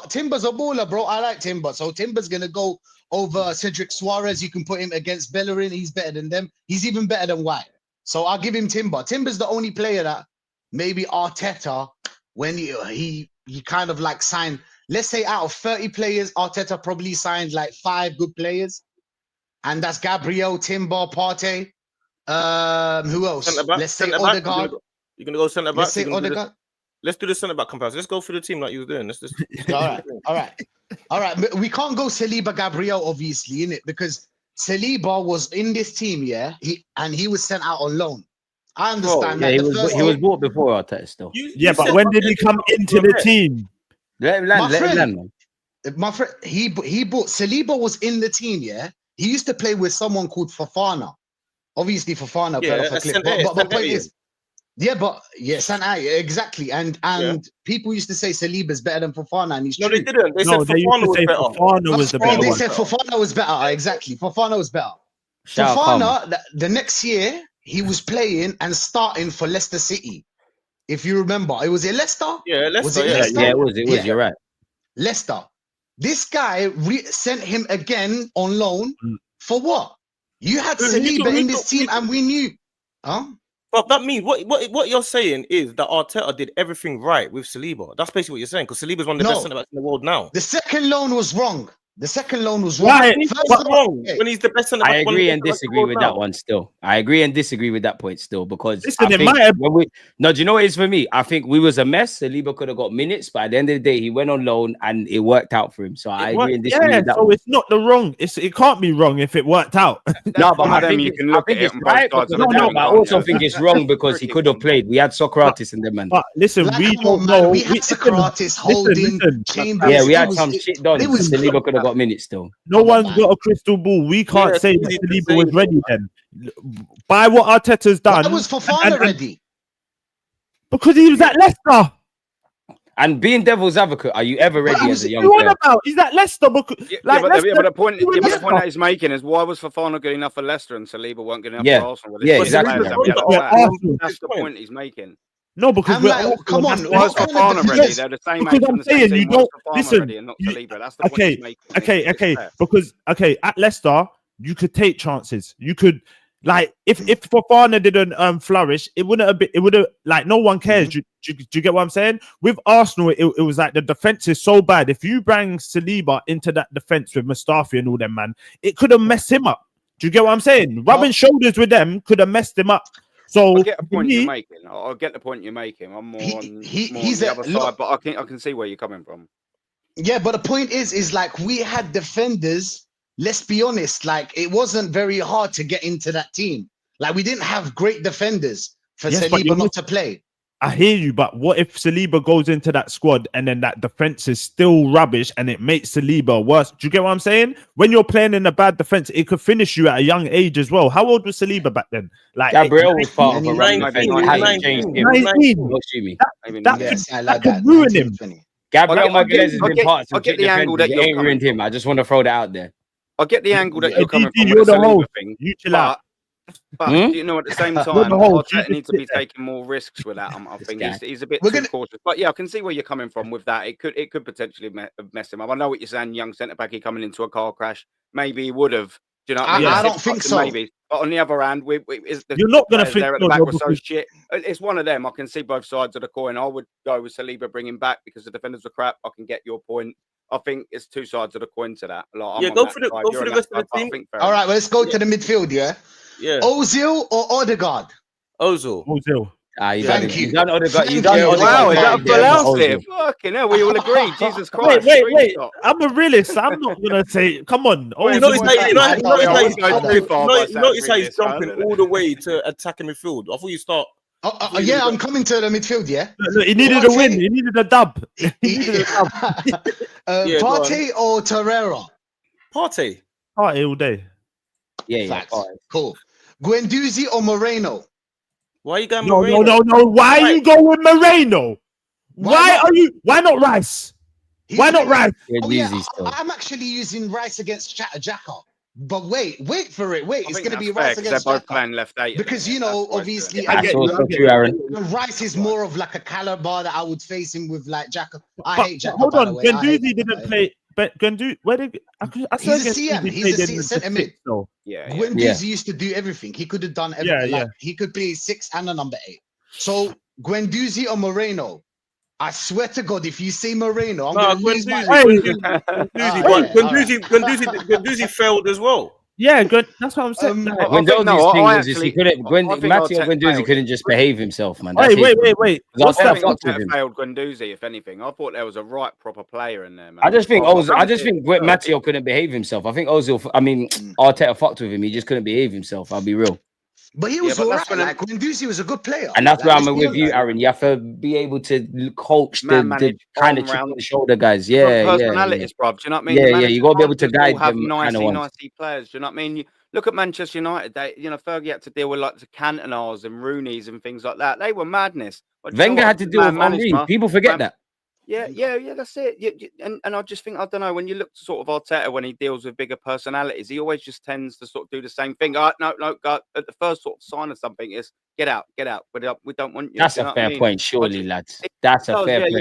Timber's a baller, bro. I like Timber. So Timber's gonna go over Cedric Suarez. You can put him against Bellerin. He's better than them. He's even better than White. So I'll give him Timber. Timber's the only player that maybe Arteta, when he kind of like signed, let's say out of 30 players, Arteta probably signed like 5 good players. And that's Gabriel, Timber, Partey. Who else? Let's say Odegaard. You're gonna go centre back. Let's say Odegaard. Let's do the centre back comparison. Let's go for the team like you were doing. All right. We can't go Saliba, Gabriel, obviously, innit? Because Saliba was in this team, yeah. He was sent out on loan. I understand that. He was bought before Arteta still. But when did he come into the team? Let him land, man. My friend, he bought Saliba was in the team, yeah. He used to play with someone called Fofana. Obviously, Fofana played off a clip. But the point is, Sanai, exactly. And people used to say Saliba's better than Fofana, and he's true. They didn't. They said Fofana was better. Fofana was the better one. They said Fofana was better. Exactly. Fofana was better. Fofana, the next year, he was playing and starting for Leicester City. If you remember, it was Leicester. Yeah, Leicester. It was. You're right. Leicester. This guy sent him again on loan for what? You had Saliba in this team, and we knew, But that means what you're saying is that Arteta did everything right with Saliba. That's basically what you're saying, because Saliba's one of the best centre backs in the world now. The second loan was wrong. Right. Wrong when he's the best centre back. I agree and disagree with that one still. I agree and disagree with that point still, because do you know what it is for me? I think we was a mess. Saliba could have got minutes, but at the end of the day, he went on loan and it worked out for him. So I agree and disagree with that. So it's not the wrong. It can't be wrong if it worked out. No, but I think it's right. But I also think it's wrong because he could have played. We had Socrates in the man. But listen, we don't know. We had Socrates, Holding, Chambers. Yeah, we had some shit done. Saliba could have got minutes still. No one's got a crystal ball. We can't say that Saliba was ready then. By what Arteta's done. Why was Fofana ready? Because he was at Leicester. And being devil's advocate, are you ever ready as a young player? About? Is that Leicester? But the point that he's making is why was Fofana good enough for Leicester and Saliba weren't good enough for Arsenal? Exactly. That's the point he's making. No, because come on, why is Fofana ready? They're the same age. I'm saying you don't listen. Not Saliba. That's the point he's making. Okay. Because at Leicester, you could take chances. You could. Like if Fofana didn't flourish, it would have like no one cares. Do you get what I'm saying? With Arsenal, it was like the defense is so bad. If you bring Saliba into that defense with Mustafi and all them, man, it could have messed him up. Do you get what I'm saying? Rubbing shoulders with them could have messed him up. So I get the point you're making. I get the point you're making. I'm more on the other side, but I can see where you're coming from. Yeah, but the point is like we had defenders. Let's be honest, like it wasn't very hard to get into that team. Like we didn't have great defenders for Saliba not to play. I hear you, but what if Saliba goes into that squad and then that defense is still rubbish and it makes Saliba worse? Do you get what I'm saying? When you're playing in a bad defense, it could finish you at a young age as well. How old was Saliba back then? Like Gabriel was part of a run defense. Hasn't changed him. 19. That could ruin him. Gabriel Magalhaes has been part of the angle that ain't ruined him. I just want to throw that out there. I get the angle that you're coming from with the Saliba thing, but you know, at the same time, Arteta needs to be taking more risks with that. I think he's a bit too cautious. But yeah, I can see where you're coming from with that. It could potentially mess him up. I know what you're saying, young centre back, he coming into a car crash. Maybe he would have. Do you know what I mean? I don't think so. Maybe. But on the other hand, you're not going to think there at the back was so shit. It's one of them. I can see both sides of the coin. I would go with Saliba bringing back because the defenders were crap. I can get your point. I think it's two sides of the coin to that. Like, go for the rest of the team. All right, well, let's go to the midfield. Yeah. Ozil or Odegaard? Ozil. Thank you. You done Odegaard. Wow, is that a pronouncement? Fucking hell, we all agree. Jesus Christ. Wait. I'm a realist. I'm not gonna say. Come on. Notice how he's jumping all the way to attacking midfield. I thought you start. I'm coming to the midfield. Yeah. Look, he needed a win. He needed a dub. Partey or Torreira? Partey all day. Yeah. Cool. Guendouzi or Moreno? Why are you going Moreno? No. Why are you going Moreno? Why not Rice? Why not Rice? I'm actually using Rice against Xhaka. But wait for it. It's going to be Rice against They're both playing left 8. Because, obviously, Rice is more of like a caliber that I would face him with like Xhaka. I hate Xhaka. Hold on, Guendouzi didn't play. But Guendouzi, where did he's a CM? He's a centre mid. Guendouzi used to do everything. He could have done everything. He could play 6 and a number 8. So Guendouzi or Moreno? I swear to God, if you say Moreno, I'm going to lose my... Guendouzi failed as well. Yeah, good. That's what I'm saying. Guendouzi couldn't just behave himself, man. Wait. What's that? Failed Guendouzi, if anything. I thought there was a right proper player in there, man. I just think Matteo couldn't behave himself. I think Arteta fucked with him. He just couldn't behave himself. I'll be real. But he was all right. Like Guendouzi was a good player, and that's where I'm with you, Aaron. You have to be able to coach the kind of chip on the shoulder guys. Personalities, bro. Do you know what I mean? Yeah. You got to be able to guide them. Nicey players. Do you know what I mean? Look at Manchester United. Fergie had to deal with like the Cantonars and Rooney's and things like that. They were madness. Wenger had to deal with Henry. People forget that. Yeah, that's it. And I just think, I don't know, when you look to sort of Arteta, when he deals with bigger personalities, he always just tends to sort of do the same thing. No, God, at the first sort of sign of something is get out. We don't want you. That's a fair point, surely, lads. That's a fair point.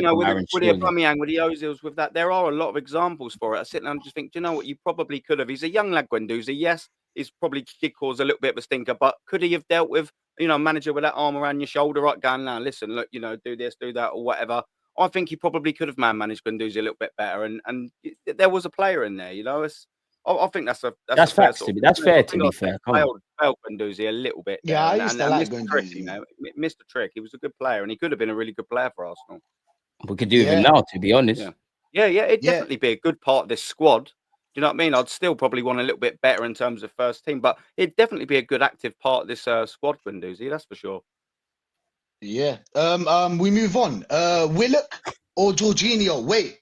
With the Aubameyang, with the Ozils, with that, there are a lot of examples for it. I sit there and just think, do you know what? You probably could have. He's a young lad, Guendouzi. Yes, he's probably did cause a little bit of a stinker, but could he have dealt with, manager with that arm around your shoulder, right, going, now, listen, look, do this, do that, or whatever. I think he probably could have managed Guendouzi a little bit better, and there was a player in there. I think that's fair to be fair. Failed Guendouzi a little bit. Yeah, I used to like Guendouzi. Missed the trick. He was a good player, and he could have been a really good player for Arsenal. We could do even now, to be honest. Yeah. It'd definitely be a good part of this squad. Do you know what I mean? I'd still probably want a little bit better in terms of first team, but it'd definitely be a good active part of this squad, Guendouzi. That's for sure. Yeah. We move on. Willock or Jorginho? Wait.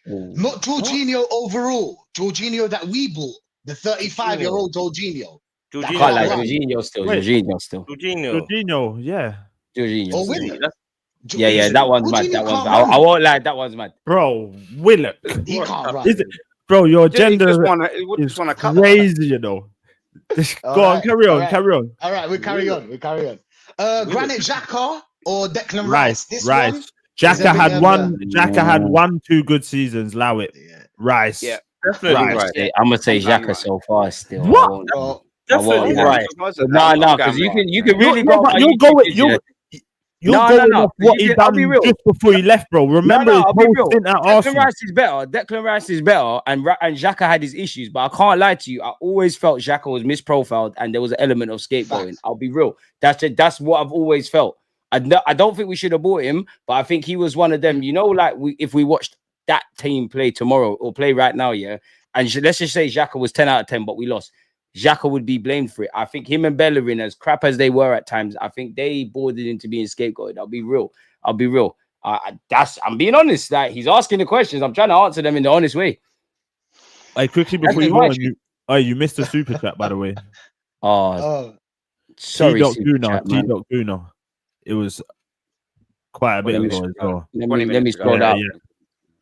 Not Jorginho overall. Jorginho that we bought. The 35-year-old Jorginho. Jorginho still. Jorginho, yeah. Or Willock. Yeah, that one's mad. That one's. I won't lie, that one's mad, bro. Willock, he can't run. Is it, bro? Your gender is wanna crazy, you know. Go on, carry on, carry on. All right, we carry on. Granit Xhaka or Declan Rice? This Rice. one. Xhaka had 1-2 good seasons. Allow it. Yeah. Rice. Yeah, definitely. Right. I'm gonna say Xhaka so far still. What? Definitely right. No, because you can really go. You're going off what he done just before he left, bro. Remember his whole stint at Arsenal. Declan Rice is better, and Xhaka had his issues. But I can't lie to you. I always felt Xhaka was misprofiled, and there was an element of scapegoating. I'll be real. That's what I've always felt. I don't think we should have bought him, but I think he was one of them. You know, like if we watched that team play tomorrow or play right now, yeah, and let's just say Xhaka was 10 out of 10, but we lost. Xhaka would be blamed for it. I think him and Bellerin, as crap as they were at times, I think they bordered into being scapegoated. I'll be real. I'm being honest. Like, he's asking the questions. I'm trying to answer them in the honest way. Hey, quickly before you go on, you missed the super chat, by the way. Sorry, Gooner. It was quite a bit ago as well. Let me scroll down. Yeah.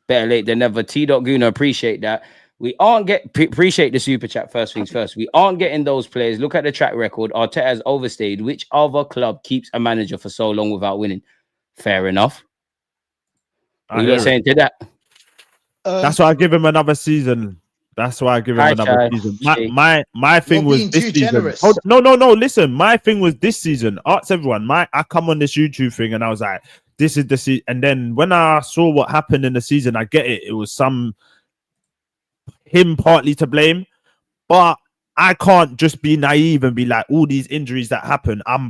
Better late than never. T.Gooner, appreciate that. We aren't appreciate the super chat. First things first, we aren't getting those players. Look at the track record. Arteta has overstayed. Which other club keeps a manager for so long without winning? Fair enough. What are you saying to that? That's why I give him another season. My thing was this season. No. Listen, my thing was this season. Ask everyone. I come on this YouTube thing and I was like, this is the season. And then when I saw what happened in the season, I get it. It was him partly to blame, but I can't just be naive and be like, all these injuries that happen, I've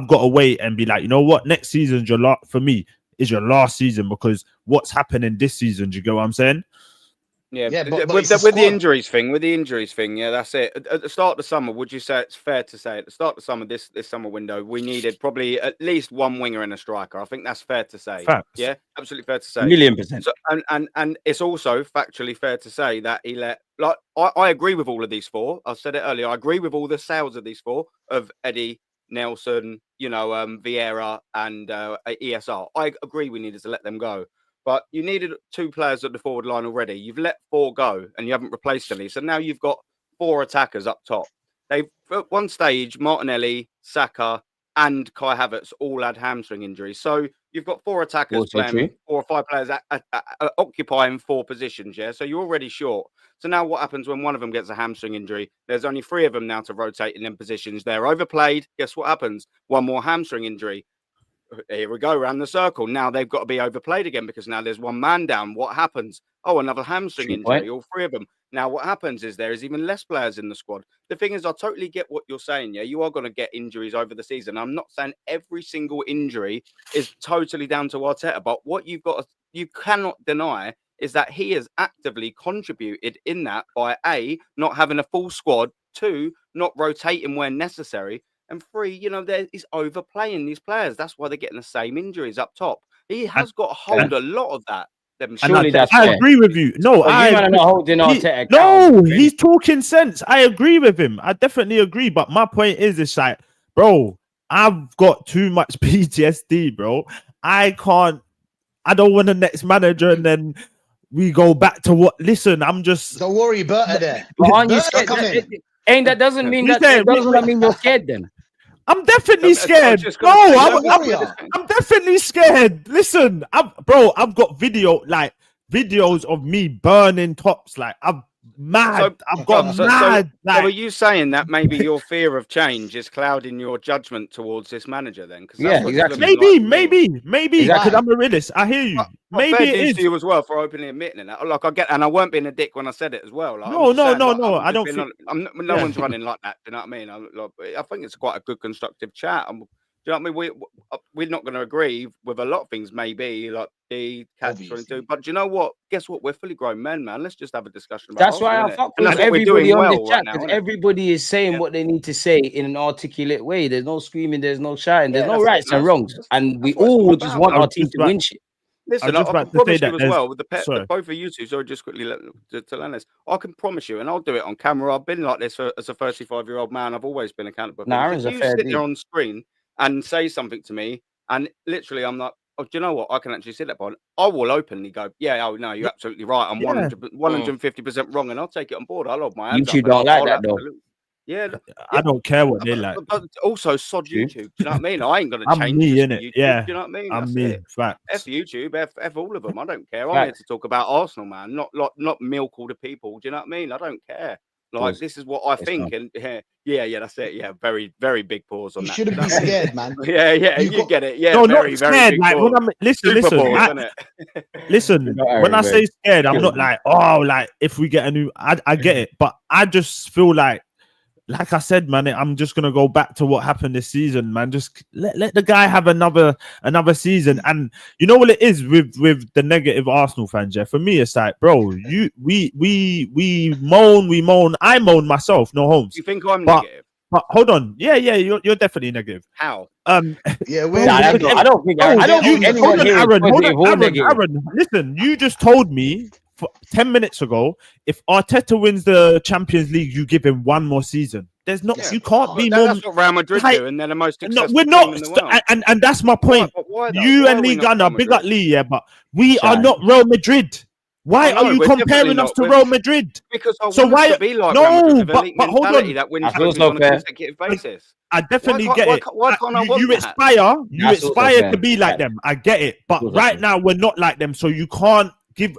got to wait and be like, you know what, next season's for me is your last season, because what's happening this season, do you get what I'm saying? Yeah, but with the injuries thing, yeah, that's it. At the start of the summer, would you say it's fair to say at the start of the summer, this summer window, we needed probably at least one winger and a striker? I think that's fair to say. Facts. Yeah, absolutely fair to say. 1,000,000%. So, and it's also factually fair to say that he let, like, I agree with all of these four. I said it earlier. I agree with all the sales of these four, of Eddie, Nelson, Vieira and ESR. I agree we needed to let them go. But you needed 2 players at the forward line already. You've let 4 go and you haven't replaced any. So now you've got 4 attackers up top. They've, at one stage, Martinelli, Saka and Kai Havertz all had hamstring injuries. So you've got 4 attackers playing 4 or 5 players occupying 4 positions, yeah? So you're already short. So now what happens when one of them gets a hamstring injury? There's only 3 of them now to rotate in them positions. They're overplayed. Guess what happens? One more hamstring injury. Here we go, around the circle. Now they've got to be overplayed again because now there's one man down. What happens? Oh, another hamstring injury, all 3 of them. Now what happens is there is even less players in the squad. The thing is, I totally get what you're saying. Yeah, you are going to get injuries over the season. I'm not saying every single injury is totally down to Arteta, but what you cannot deny is that he has actively contributed in that by A, not having a full squad, 2, not rotating where necessary, and 3, he's overplaying these players. That's why they're getting the same injuries up top. He has got to hold a lot of that. I agree with you. No, he's talking sense. I agree with him. I definitely agree. But my point is, it's like, bro, I've got too much PTSD, bro. I don't want the next manager and then we go back to what. Listen, I'm just. Don't worry, Berta there. But aren't you scared? That doesn't mean that mean you're scared then. I'm definitely scared. I'm definitely scared. Listen, I've got videos of me burning tops. Like, I'm mad. So are you saying that maybe your fear of change is clouding your judgment towards this manager then? Yeah, exactly. Maybe. Because I'm a realist. I hear you. Maybe it is to you as well for openly admitting that. Like, I get, and I weren't being a dick when I said it as well. Like, no. I don't think no one's running like that. Do you know what I mean? I think it's quite a good constructive chat. Do you know what I mean? We're not going to agree with a lot of things, maybe like the catch 22. But do you know what? Guess what? We're fully grown men, man. Let's just have a discussion about That's why I fuck with everybody on the chat, because everybody is saying what they need to say in an articulate way. There's no screaming, there's no shouting, there's no rights and wrongs, and we all just want our team to win shit. Listen, I can promise you as well, with the both of you two, so just quickly to learn this, I can promise you, and I'll do it on camera. I've been like this as a 35-year-old man. I've always been accountable. Aaron's if you sit there on screen and say something to me, and literally I'm like, oh, do you know what? I can actually see that point. I will openly go, yeah, oh no, you're absolutely right. I'm 150% wrong, and I'll take it on board. I'll hold my hands up. YouTube don't like that though. Yeah, I don't care what they like. But also, sod YouTube. Do you know what I mean? I ain't gonna change. I'm me, innit? YouTube, Yeah. Do you know what I mean? I'm me. Facts. F YouTube, F all of them. I don't care. I'm here to talk about Arsenal, man. Not milk all the people. Do you know what I mean? I don't care. Like, this is what I think, and yeah, that's it. Yeah, very, very big pause on that. You shouldn't be scared, man. Yeah, you get it. Yeah, no, very, not scared. Very big like, when I'm, listen. When I say scared, I'm not like, oh, like if we get a new, I get it, but I just feel like I said, man, I'm just gonna go back to what happened this season, man. Just let the guy have another season. And you know what it is with the negative Arsenal fans, yeah. For me, it's like, bro, we moan. I moan myself, no Holmes. You think I'm negative? But hold on, yeah, you're definitely negative. How? Yeah, I don't think anyone here is positive or negative. Aaron, listen, you just told me 10 minutes ago, if Arteta wins the Champions League, you give him one more season. There's not, you can't be more. That's what Real Madrid do, and they're the most successful we're not, team in the world. And that's my point. Why you and Lee Gunner, big up Lee, yeah, but we are not Real Madrid. Why are you comparing us to Real Madrid? Because I want to be like Real Madrid, but hold on, that wins on a consecutive basis. I definitely get it. Why can't I want that? You aspire to be like them. I get it, but right now we're not like them, so you can't give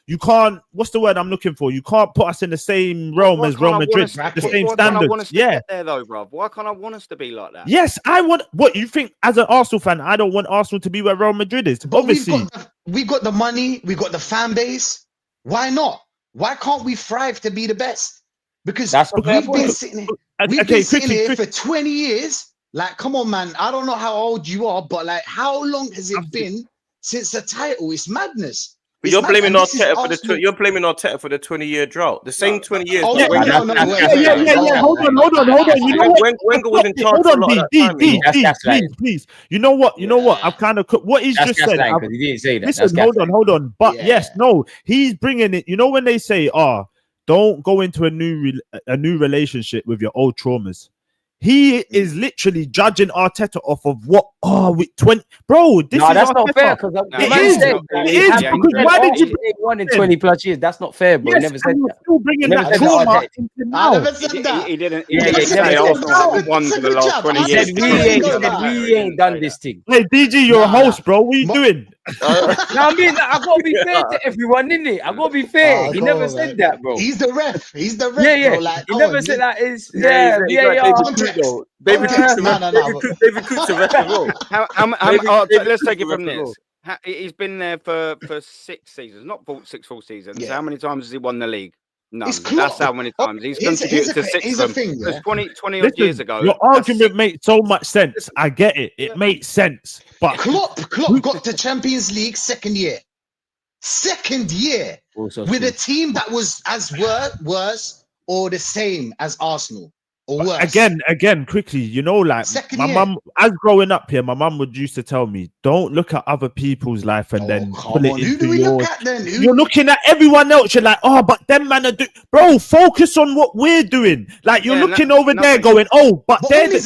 you can't. What's the word I'm looking for? You can't put us in the same realm as Real Madrid, the same standards. Yeah, there though, bro. Why can't I want us to be like that? Yes, I want. What you think as an Arsenal fan? I don't want Arsenal to be where Real Madrid is. But obviously, we've got the money, we've got the fan base. Why not? Why can't we thrive to be the best? Because we've been sitting here for 20 years. Like, come on, man. I don't know how old you are, but like, how long has it been since the title? It's madness. But you're blaming Arteta for the you're blaming Arteta for the 20year drought. The same 20 years. Hold on. You know what? Wenger was in charge. Hold on, please. You know what? I've kind of what he's just said. He didn't say that. Listen, hold on. But yes, no, he's bringing it. You know when they say, don't go into a new relationship with your old traumas. He is literally judging Arteta off of what? We 20, bro. This is that's not fair. Because why did you say 1 in 20 plus years? That's not fair, bro. Yes, never said that. Still bringing that trauma into now. I never said that. He didn't. He didn't say Arsenal won for the last 20 years. We ain't done this thing. Hey, DG, you're a host, bro. What are you doing? I mean, I gotta be fair to everyone, innit? I gotta be fair. He never said that, bro. He's the ref. Yeah. Bro. Like, he never said that. Is David Cook's the ref as well. Let's take it from this. He's been there for 6 seasons, not six full seasons. Yeah. How many times has he won the league? None. That's how many times he's contributed to 6 of them. Because 20 odd years ago. Your argument makes so much sense. I get it. It makes sense. But Klopp got to Champions League second year with a team that was as worse or the same as Arsenal. Or worse. Again, quickly, you know, like my mum, as growing up here, my mum would used to tell me, don't look at other people's life and then pull it into yours. You're looking at everyone else, you're like, but them man are bro, focus on what we're doing. Like you're looking over there going, but they're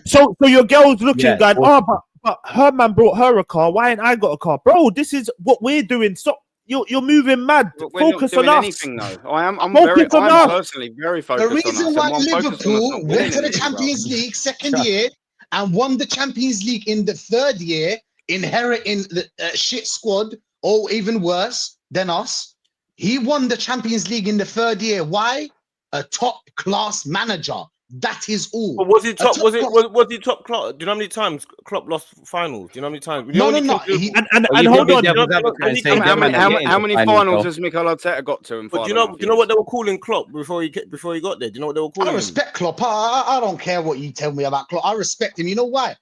so your girl's looking going, but her man brought her a car, why ain't I got a car? Bro, this is what we're doing. Stop. You're moving mad. Focus on us. Anything, though. I'm personally very focused on us. The reason why Liverpool went to the Champions League second year and won the Champions League in the third year, inheriting the shit squad, or even worse than us. He won the Champions League in the third year. Why? A top class manager. That is all. But was he top? Was he top class? Do you know how many times Klopp lost finals? Do you know how many times? No. And hold on. How many finals has Mikel Arteta got to? But do you know what they were calling Klopp before he got there? Do you know what they were calling him? I respect Klopp. I don't care what you tell me about Klopp. I respect him. You know why?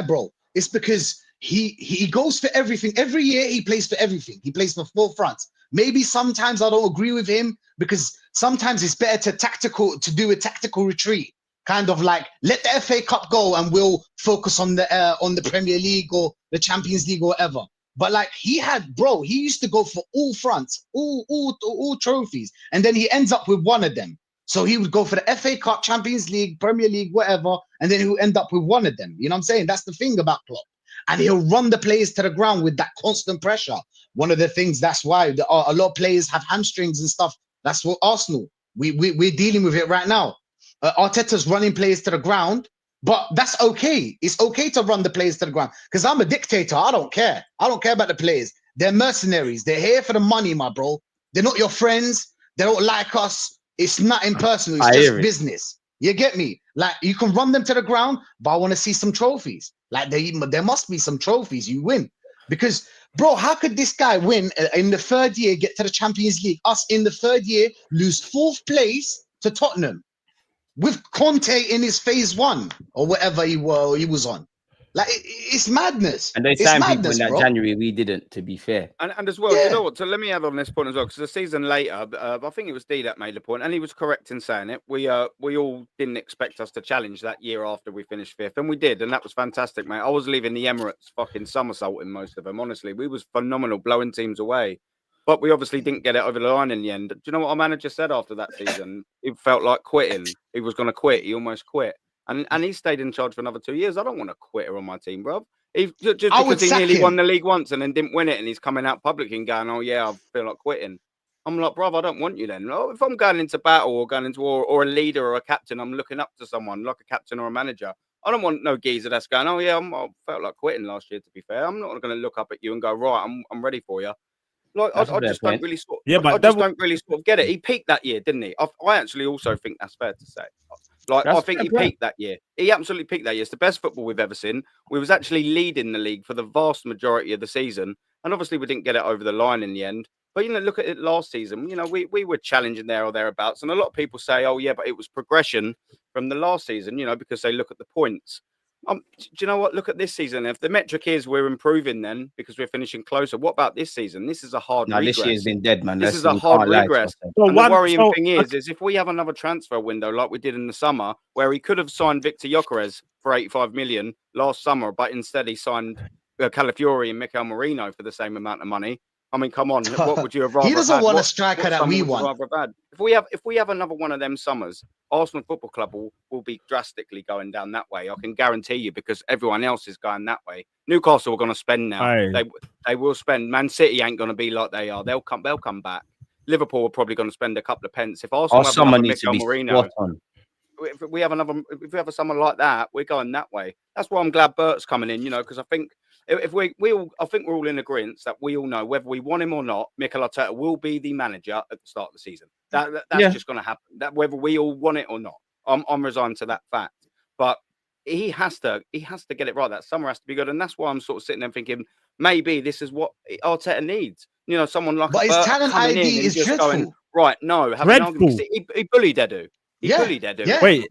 Bro? It's because he goes for everything. Every year he plays for everything. He plays for full fronts. Maybe sometimes I don't agree with him because sometimes it's better to do a tactical retreat, kind of like let the FA Cup go and we'll focus on the Premier League or the Champions League or whatever. But like he used to go for all fronts, all trophies, and then he ends up with one of them. So he would go for the FA Cup, Champions League, Premier League, whatever, and then he would end up with one of them. You know what I'm saying? That's the thing about Klopp. and he'll run the players to the ground with that constant pressure. One of the things that's why a lot of players have hamstrings and stuff. That's what Arsenal, we're dealing with it right now. Arteta's running players to the ground, but that's okay. It's okay to run the players to the ground because I'm a dictator. I don't care. I don't care about the players. They're mercenaries. They're here for the money, my bro. They're not your friends. They don't like us. It's nothing personal. It's just business. You get me? Like, you can run them to the ground, but I want to see some trophies. Like, there must be some trophies you win. Because, bro, how could this guy win in the third year, get to the Champions League? Us in the third year lose 4th place to Tottenham with Conte in his phase 1 or whatever he was on. Like, it's madness. And they signed people in that January. We didn't, to be fair. And as well, you know what? So let me add on this point as well, because the season later, I think it was D that made the point, and he was correct in saying it. We all didn't expect us to challenge that year after we finished 5th, and we did, and that was fantastic, mate. I was leaving the Emirates fucking somersaulting most of them. Honestly, we was phenomenal, blowing teams away. But we obviously didn't get it over the line in the end. Do you know what our manager said after that season? He felt like quitting. He was going to quit. He almost quit. And he stayed in charge for another 2 years. I don't want a quitter on my team, bro. Just because he nearly won the league once and then didn't win it, and he's coming out publicly and going, "Oh yeah, I feel like quitting." I'm like, bro, I don't want you then. If I'm going into battle or going into war, or a leader or a captain, I'm looking up to someone like a captain or a manager. I don't want no geezer that's going, "Oh yeah, I felt like quitting last year." To be fair, I'm not going to look up at you and go, "Right, I'm ready for you." Like, I just don't really sort. I just don't really sort of get it. He peaked that year, didn't he? I actually also think that's fair to say. Like, I think he peaked that year. He absolutely peaked that year. It's the best football we've ever seen. We was actually leading the league for the vast majority of the season. And obviously we didn't get it over the line in the end. But, you know, look at it last season. You know, we were challenging there or thereabouts. And a lot of people say, oh, yeah, but it was progression from the last season, you know, because they look at the points. Do you know what? Look at this season. If the metric is we're improving then because we're finishing closer, what about this season? This is a hard regress. This year's been dead, man. This is a hard regress. And the worrying thing is if we have another transfer window like we did in the summer, where he could have signed Victor Gyökeres for 85 million last summer, but instead he signed Calafiori and Mikel Marino for the same amount of money. I mean, come on, what would you have rather? He doesn't want a striker that we want. If we have another one of them summers, Arsenal Football Club will be drastically going down that way. I can guarantee you, because everyone else is going that way. Newcastle are going to spend now. They will spend. Man City ain't going to be like they are. They'll come back. Liverpool are probably going to spend a couple of pence. If Arsenal have another Mikel Marino, if we have someone like that, we're going that way. That's why I'm glad Bert's coming in. You know, because I think. If I think we're all in agreement that we all know whether we want him or not, Mikel Arteta will be the manager at the start of the season. That's just going to happen. That whether we all want it or not, I'm resigned to that fact. But he has to get it right. That summer has to be good, and that's why I'm sort of sitting there thinking maybe this is what Arteta needs. You know, someone like. But his talent ID is just dreadful. Going, right, no, have an argument. He bullied Edu. Bullied Edu. Yeah. Wait.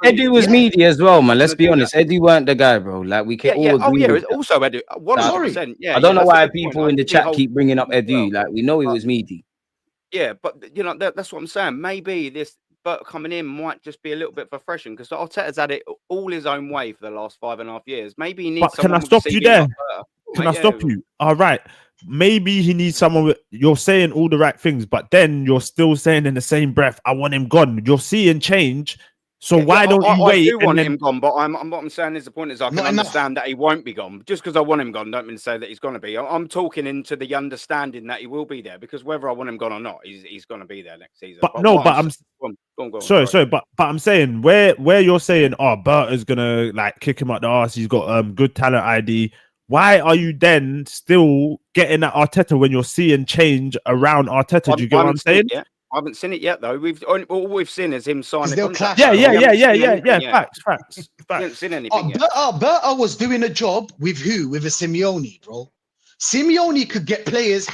Edu was meaty as well, man. Let's be honest. Edu weren't the guy, bro. Like, we can all agree. It's also Edu. 100%. Yeah. I don't know why people in the chat keep bringing up Edu. Like, we know he was meaty. Yeah, but you know that's what I'm saying. Maybe this Bert coming in might just be a little bit refreshing because Arteta's had it all his own way for the last 5.5 years. Maybe he needs. But can I stop you there? Can I stop you? All right. Maybe he needs someone with, you're saying all the right things, but then you're still saying in the same breath, I want him gone. You're seeing change. So why don't you wait? I do want him gone, but what I'm saying is the point is I can understand that he won't be gone. Just because I want him gone, don't mean to say that he's going to be. I'm talking into the understanding that he will be there, because whether I want him gone or not, he's going to be there next season. But I'm saying where you're saying, oh, Bert is gonna like kick him up the arse. He's got good talent ID. Why are you then still getting at Arteta when you're seeing change around Arteta? Do you get what I'm saying? I haven't seen it yet, though. All we've seen is him signing. Yeah. Facts. I haven't seen anything yet. Berta was doing a job with who? With a Simeone, bro. Simeone could get players,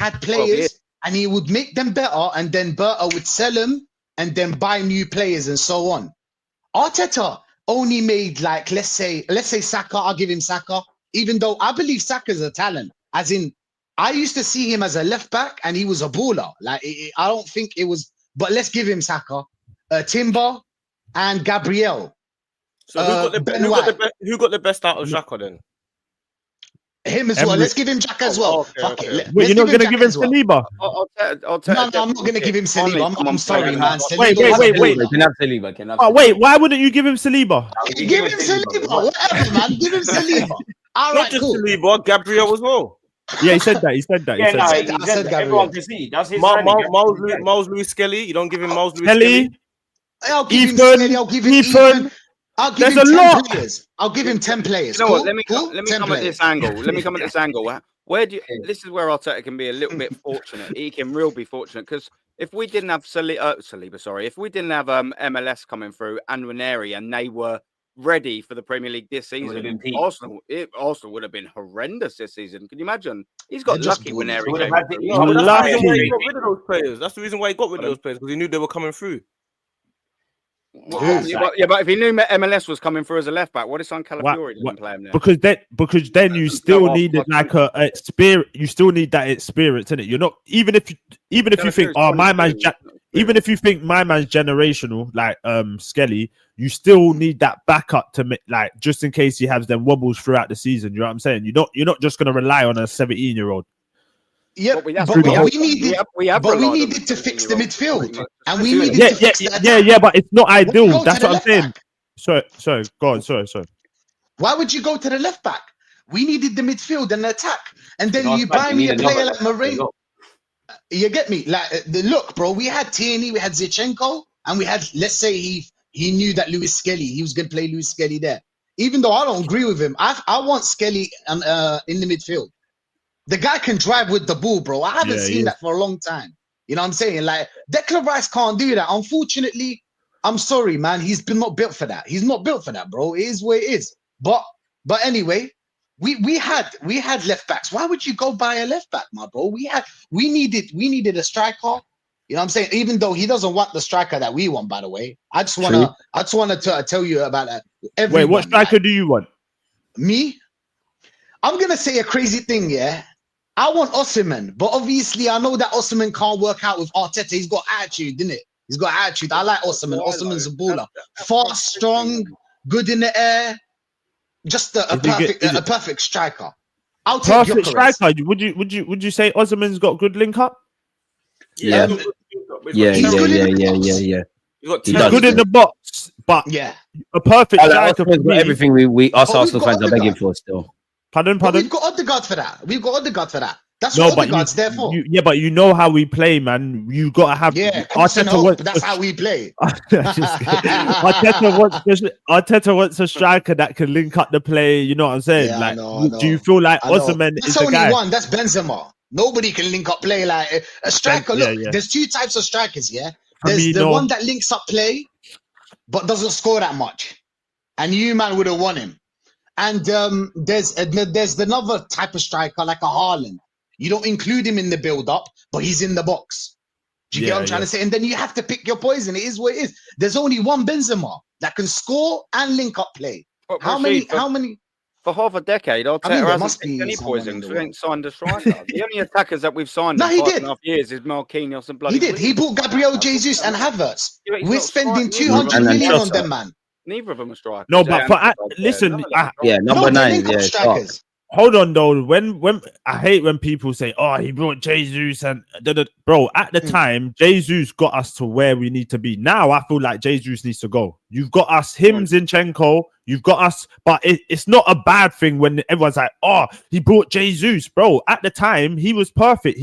and he would make them better, and then Berta would sell them and then buy new players and so on. Arteta only made, like, let's say Saka. I'll give him Saka. Even though I believe Saka's a talent, as in, I used to see him as a left back and he was a baller. Like, I don't think it was, but let's give him Saka, Timber, and Gabriel. So who got the best out of Xhaka then? Him as well. Let's give him Xhaka as well. Fuck it. Wait, you're not going to give him Saliba? No, I'm not going to give him Saliba. I'm sorry, man. Wait. Can have Saliba. Wait, why wouldn't you give him Saliba? Give him Saliba. Whatever, man. Give him Saliba. All Not right, just cool. Saliba, Gabriel as well. Yeah, he said that. He said that. He Yeah, said no, that. I said Gabriel. everyone can see. That's his signing. Miles Lewis Skelly. You don't give him Miles Lewis Kelly, Skelly. I'll give him Ethan, Skelly. I'll give him Ethan. Ethan. I'll give There's him a 10 lot. players. I'll give him 10 players. You know cool? what? Let me cool? come at this angle. Let me come at this angle. Where do you? This is where Arteta can be a little bit fortunate. He can really be fortunate because if we didn't have Saliba, sorry, if we didn't have MLS coming through and Ranieri and they were ready for the Premier League this season, Arsenal would have been horrendous this season. Can you imagine? He's got lucky Ranieri. That's the reason why he got rid of those players. That's the reason why he got rid of those players because he knew they were coming through. Yeah, but if he knew MLS was coming through as a left back, what is on Calafiori didn't play him there? Because then you still needed like a spirit. You still need that experience in it. You're not even if you think my man's even if you think my man's generational like Skelly, you still need that backup to make like just in case he has them wobbles throughout the season. You know what I'm saying? You're not just gonna rely on a 17-year-old. Yeah, but we needed to fix the midfield, and we needed to fix the attack. Yeah, but it's not ideal. That's what I'm saying. Sorry, go on. Sorry. Why would you go to the left back? We needed the midfield and the attack, and then you buy me a player like Moreno. You get me? Like look, bro. We had Tierney, we had Zinchenko, and we had. Let's say he knew that Lewis Skelly. He was going to play Lewis Skelly there. Even though I don't agree with him, I want Skelly in the midfield. The guy can drive with the ball, bro. I haven't seen that for a long time. You know what I'm saying? Like, Declan Rice can't do that. Unfortunately, I'm sorry, man. He's not built for that. He's not built for that, bro. It is what it is. But anyway, we had left backs. Why would you go buy a left back, my bro? We needed a striker. You know what I'm saying? Even though he doesn't want the striker that we want, by the way. I just wanna tell you about that. Wait, what striker do you want? Me? I'm gonna say a crazy thing, yeah. I want Osimhen, but obviously I know that Osimhen can't work out with Arteta. He's got attitude, didn't it? He's got attitude. I like Osimhen. Osimhen's a baller. Fast, strong, good in the air. Just a perfect striker. I'll take perfect Gyökeres. striker. Would you say Osimhen's got good link up? Yeah. He's good in the box, but a perfect striker for me. Everything we us Arsenal fans are begging for still. Pardon. We've got Odegaard for that. That's what Odegaard's there for. But you know how we play, man. You gotta have. Yeah, that's how we play. Arteta wants a striker that can link up the play. You know what I'm saying? Yeah, like, I know. do you feel like Osimhen is the guy? That's only one. That's Benzema. Nobody can link up play like a striker. Look, there's two types of strikers. Yeah, there's the one that links up play, but doesn't score that much, and you man would have won him. And there's another type of striker like a Haaland. You don't include him in the build-up, but he's in the box. Do you get what I'm trying to say? And then you have to pick your poison. It is what it is. There's only one Benzema that can score and link up play. How many? For half a decade, Arteta hasn't picked any poisons. We ain't signed a striker. The only attackers that we've signed in 5.5 years is Marquinhos and bloody. He did. He bought Gabriel Jesus and Havertz. We're spending 200 million on them, man. Neither of them are strikers. No, but listen, number 9, hold on though. When I hate when people say, "Oh, he brought Jesus," and bro, at the time, Jesus got us to where we need to be. Now I feel like Jesus needs to go. You've got us, Zinchenko. You've got us, but it's not a bad thing when everyone's like, "Oh, he brought Jesus," bro. At the time, he was perfect.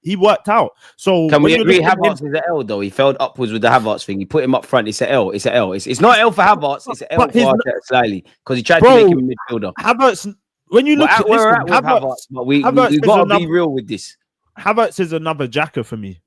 He worked out. So can we agree Havertz is an L though? He failed upwards with the Havertz thing. He put him up front. It's an L. It's an L. It's not L for Havertz. It's an L for Arteta slightly because he tried to make him a midfielder. Havertz. When you look at Havertz, but we got to be real with this. Havertz is another jacker for me.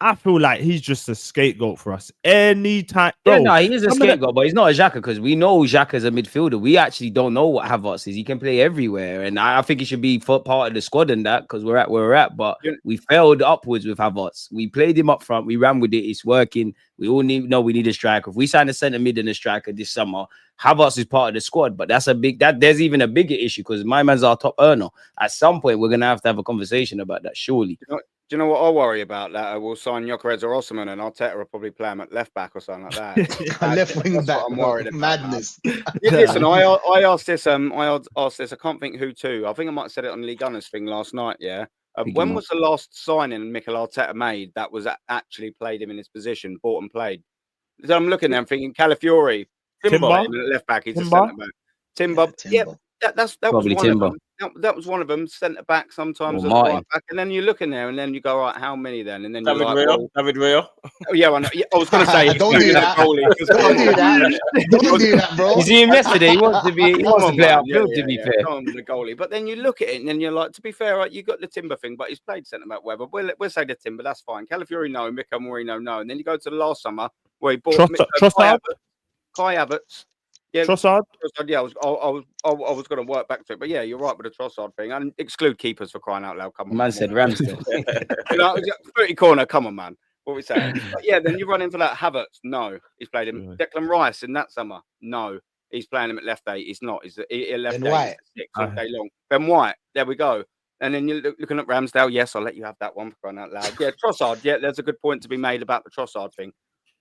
I feel like he's just a scapegoat for us anytime. Bro, he is a scapegoat, but he's not a Xhaka because we know Xhaka's a midfielder. We actually don't know what Havertz is. He can play everywhere, and I think he should be part of the squad in that because we're at where we're at. But we failed upwards with Havertz. We played him up front. We ran with it. It's working. We all need a striker. If we sign a centre mid and a striker this summer, Havertz is part of the squad. But that's there's even a bigger issue because my man's our top earner. At some point, we're gonna have to have a conversation about that. Surely. Do you know what I worry about? That we'll sign Gyökeres or Osimhen, and Arteta will probably play him at left back or something like that. Left wing back. I'm worried about. Madness. Listen, I asked this. I asked this. I can't think who to. I think I might have said it on Lee Gunner's thing last night. Yeah. When was the last signing Mikel Arteta made that was actually played him in his position, bought and played? So I'm looking there, I'm thinking Calafiori, Timber left back. He's a centre back. Timber. Yep. That Probably was one Timber. of them. That was one of them. Centre back sometimes, Or at Martin. right back, and then you look in there, and then you go, right, how many then? And then David you're like, Raya. well, David Raya. oh, yeah, I was going to say, Don't do that. goalie, 'cause Don't come do on, that. man. Don't do that, bro. You see him yesterday. He wants to be. He Come wants to on, play man. outfield. To be fair, Come on with the goalie. But then you look at it, and then you're like, to be fair, right, you got the Timber thing, but he's played centre back, whatever. We'll say the Timber, that's fine. Calafiori, no. Mikel Arteta, no. And then you go to the last summer where he bought Kai Havertz. Yeah, Trossard. Yeah, I was going to work back to it, but yeah, you're right with the Trossard thing. And exclude keepers for crying out loud. Come on, man said Ramsdale. 30 corner. Come on, man. What are we saying? But yeah, then you run in for that Havertz. No, he's played him. Declan Rice in that summer. No, he's playing him at left eight. He's not. He's left eight. Six all day long. Ben White. There we go. And then you're looking at Ramsdale. Yes, I'll let you have that one for crying out loud. Yeah, Trossard. Yeah, there's a good point to be made about the Trossard thing.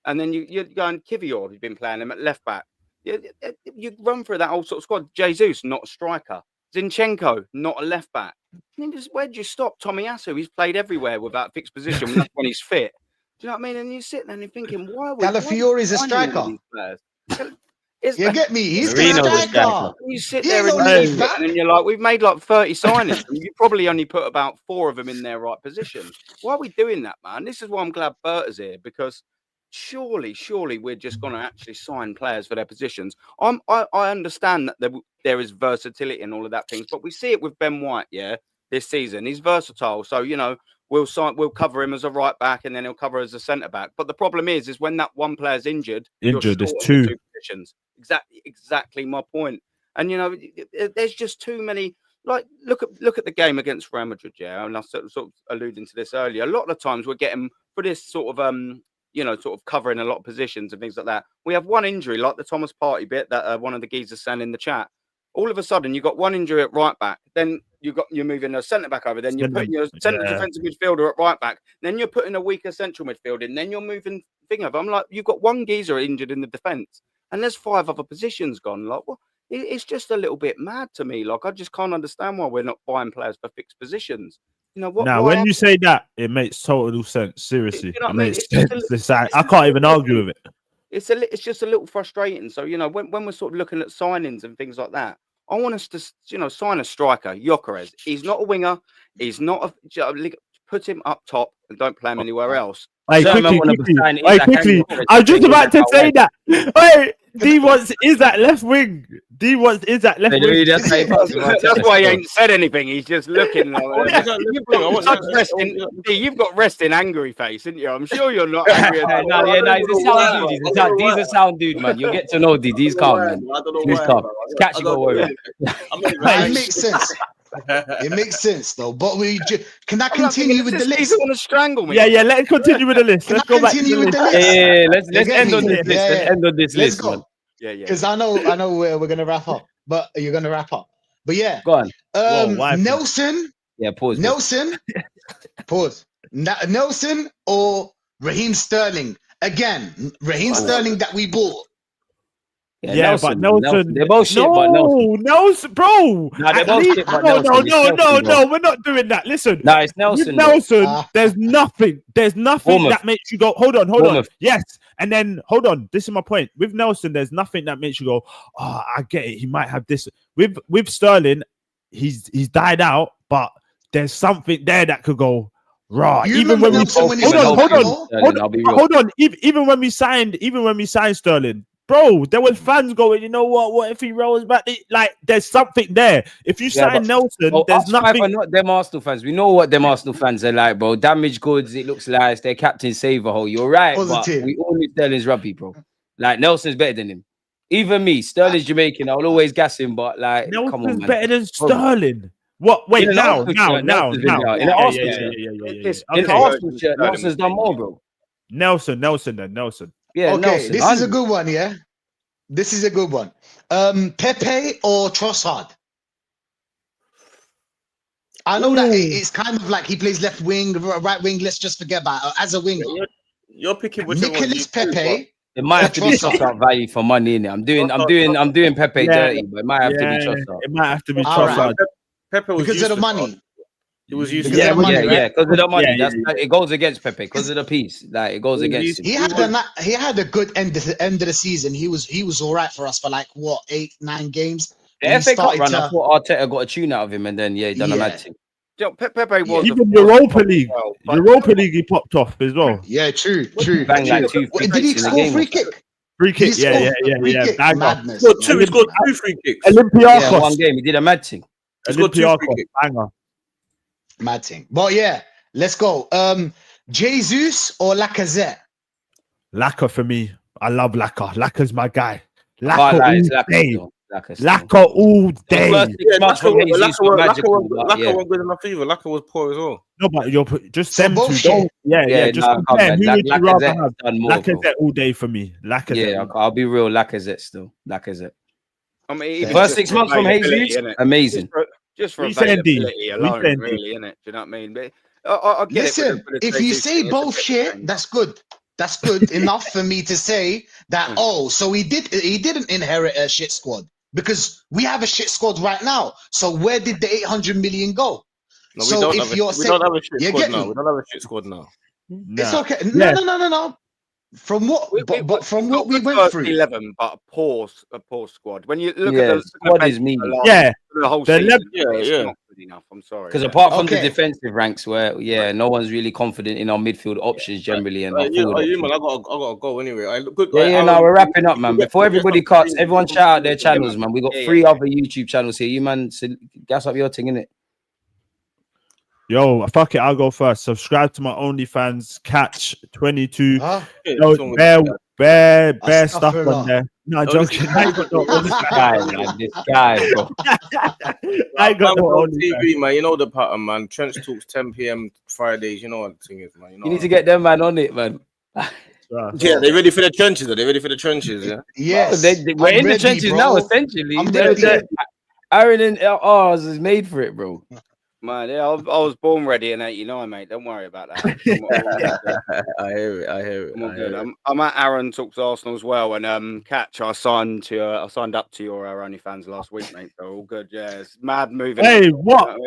And then you're going Kivior, who's been playing him at left back. You run through that whole sort of squad. Jesus, not a striker. Zinchenko, not a left back. And then where'd you stop? Tomiyasu, he's played everywhere without fixed position. That's when he's fit. Do you know what I mean? And you sit there and you're thinking, why are we? Calafiori's a striker. You get me? He's a striker. You sit there and you're like, we've made like 30 signings. And you probably only put about 4 of them in their right position. Why are we doing that, man? This is why I'm glad Berta's here, because surely we're just going to actually sign players for their positions. I understand that there is versatility and all of that things, but we see it with Ben White, this season. He's versatile, so we'll cover him as a right back and then he'll cover as a centre back. But the problem is when that one player's injured, there's two positions. Exactly my point. And there's just too many. Like look at the game against Real Madrid, and I sort of alluding to this earlier. A lot of the times we're getting for this sort of sort of covering a lot of positions and things like that. We have one injury, like the Thomas Partey bit that one of the geezers saying in the chat. All of a sudden, you got one injury at right back. Then you're moving a centre back over. Then you're putting your centre defensive midfielder at right back. Then you're putting a weaker central midfield in. Then you're moving thing over. I'm like, you've got one geezer injured in the defence, and there's 5 other positions gone. Like, well, it's just a little bit mad to me. Like, I just can't understand why we're not buying players for fixed positions. Now, when you say that, it makes total sense. Seriously, it makes sense. I can't even argue with it. It's just a little frustrating. So when we're sort of looking at signings and things like that, I want us to sign a striker. Gyökeres. He's not a winger. He's not put him up top and don't play him anywhere else. Quickly. I was just about to say that. Wait, D wants is that left wing. D wants is that left wing. That's why he ain't said anything. He's just looking. You've got resting angry face, didn't you? I'm sure you're not angry. He's a sound dude, man. You'll get to know D. D's calm, man. He's calm. He's catching over. It makes sense. It makes sense though, but can I continue with the list? He's want to strangle me. Yeah. Let's continue with the list. Let's go back. Yeah. Let's end on this list. Let's end on this list, man. Yeah. Because I know we're gonna wrap up, but you're gonna wrap up. But yeah, go on. Nelson. Yeah, pause. Nelson. Pause. Nelson or Raheem Sterling again? Raheem Sterling that we bought. Yeah, but Nelson, they're both shit. But Nelson, bro. No, they're both shit. But no, we're not doing that. Listen, no, it's Nelson. Nelson, there's nothing that makes you go. Hold on. Yes, and then hold on. This is my point. With Nelson, there's nothing that makes you go. Oh, I get it. He might have this. With Sterling, he's died out, but there's something there that could go. Right. Even when we hold on. Even when we signed Sterling. Bro, there were fans going, you know what? What if he rolls back? Like, there's something there. If you sign Nelson, there's nothing. Are not them Arsenal fans. We know what them Arsenal fans are like, bro. Damaged goods. It looks like their captain save a hole. You're right, positive. But we all need Sterling's rugby, bro. Like Nelson's better than him. Even me, Sterling's Jamaican. I'll always gas him, but like, Nelson's come on, man. Better than Sterling. What? Wait, now. In the Arsenal shirt, Nelson's done more, bro. Nelson. Yeah, okay, Nelson. This is a good one, yeah? This is a good one. Pepe or Trossard? I know that it's kind of like he plays left wing, right wing. Let's just forget about it. As a winger. You're picking Nicholas Pepe. It might have to be Trossard value for money in it. I'm doing Pepe dirty, but it might have to be Trossard. It might have to be Trossard. Pepe was because of the money. It was used because of the money. It goes against Pepe because of the piece. Like it goes against him. He had a good end of the season. He was all right for us for like 8-9 games. The FA Cup run, I thought Arteta got a tune out of him, and then he done a mad thing. Pepe was even Europa League. Europa League, he popped off as well. Yeah, true. Bang like 2 Did he score free kick? Free kick, yeah. Madness. He scored 2 free kicks. Olympiacos. Yeah, one game. He did a mad thing. Olympiacos. Banger. Mad thing. But yeah, let's go. Jesus or Lacazette? Laka for me. I love Laka. Laka's my guy. Laka all day. Laka wasn't good enough either. Laka was poor as well. No, but you're just them two. Just compare. Who would you rather have? Lacazette all day for me. Lacazette. Yeah, I'll be real. Lacazette still. Lacazette. I mean, first 6 months from Jesus, amazing. Just for availability alone, really, innit? Do you know what I mean? But I get Listen, if you say both shit, that's good. That's good enough for me to say that. So he didn't inherit a shit squad, because we have a shit squad right now. So where did the 800 million go? No, we don't have a shit squad now. We don't have a shit squad now. It's okay. No. From what? But from what we went through, 11, but a poor squad. When you look at the squad is mean. The whole season, it's not good enough. I'm sorry. Because apart from the defensive ranks, where no one's really confident in our midfield options generally, and man, I gotta go anyway. We're wrapping up, man. Before everybody cuts, everyone shout out their channels, man. We got 3 other YouTube channels here. You man, gas up your thing, innit? Yo, fuck it, I'll go first. Subscribe to my OnlyFans, Catch 22. Bare stuff on there. No, joking. This guy, bro. I got on TV, man. You know the pattern, man. Trench Talks 10 p.m. Fridays. You know what the thing is, man. You need to get them man on it, man. Yeah, they ready for the trenches. Are they ready for the trenches? Yeah. Yes. We're in the trenches now, essentially. Aaron and ours is made for it, bro. Man, I was born ready in '89, mate. Don't worry about that. I hear it. I'm at Aaron Talks Arsenal as well, and Catch, I signed up to your OnlyFans last week, mate. So all good. Yeah, it's mad moving. Hey, what?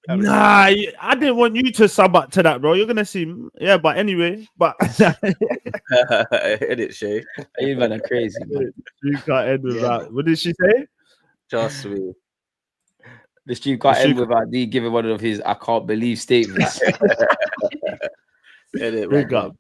Nah, I didn't want you to sub up to that, bro. You're gonna see. Yeah, but anyway, edit Shay. You man are crazy. Man. You can't end with that. What did she say? Trust me. The stream can't end without D giving one of his "I can't believe" statements. Big up.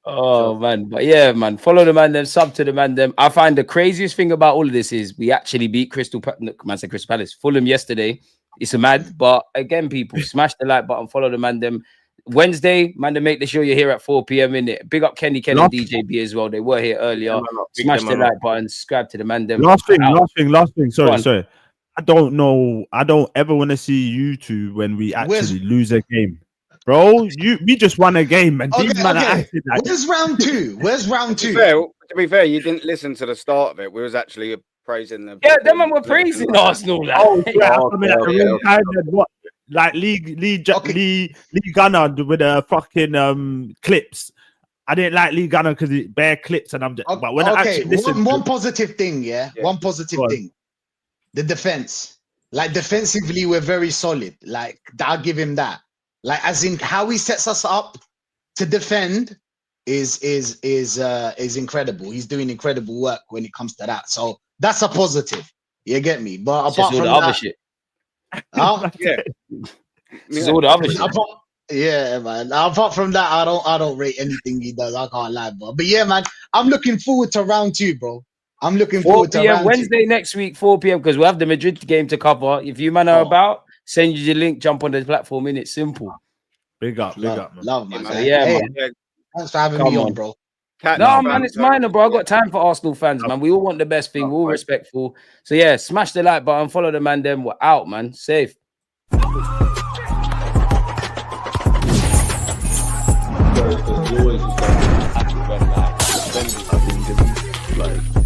Oh man, but yeah, man. Follow the man them, sub to the man them. I find the craziest thing about all of this is we actually beat Crystal Palace, Fulham yesterday. It's a mad, but again, people smash the like button, follow the man them. Wednesday, man, to make sure you're here at 4 p.m. in it. Big up Kenny and DJB as well. They were here earlier. Smash the like button, subscribe to the man them. Last thing. Sorry. I don't know. I don't ever want to see you two when we actually lose a game, bro. We just won a game, and these men are acting like. Where's round two? To be fair, you didn't listen to the start of it. We was actually praising them. Yeah, them man were praising Arsenal. Like Lee Gunner with the fucking clips. I didn't like Lee Gunner because it bare clips, and I'm just. But when I actually listen, one positive thing, one positive thing. The defense, like defensively, we're very solid. Like I'll give him that. Like as in how he sets us up to defend is incredible. He's doing incredible work when it comes to that. So that's a positive. You get me? But apart from other shit, all the other shit. Yeah, man. Apart from that, I don't rate anything he does. I can't lie, bro. But yeah, man, I'm looking forward to round 2, bro. I'm looking forward to Wednesday next week, 4 p.m. because we have the Madrid game to cover. If you man are about, send you the link, jump on the platform. In it, simple. Big up, man. Love, man. Man. Thanks for having me on, bro. Man, it's minor, bro. I got time for Arsenal fans, man. We all want the best thing. We're all respectful. So yeah, smash the like button, follow the man. Then we're out, man. Safe. Like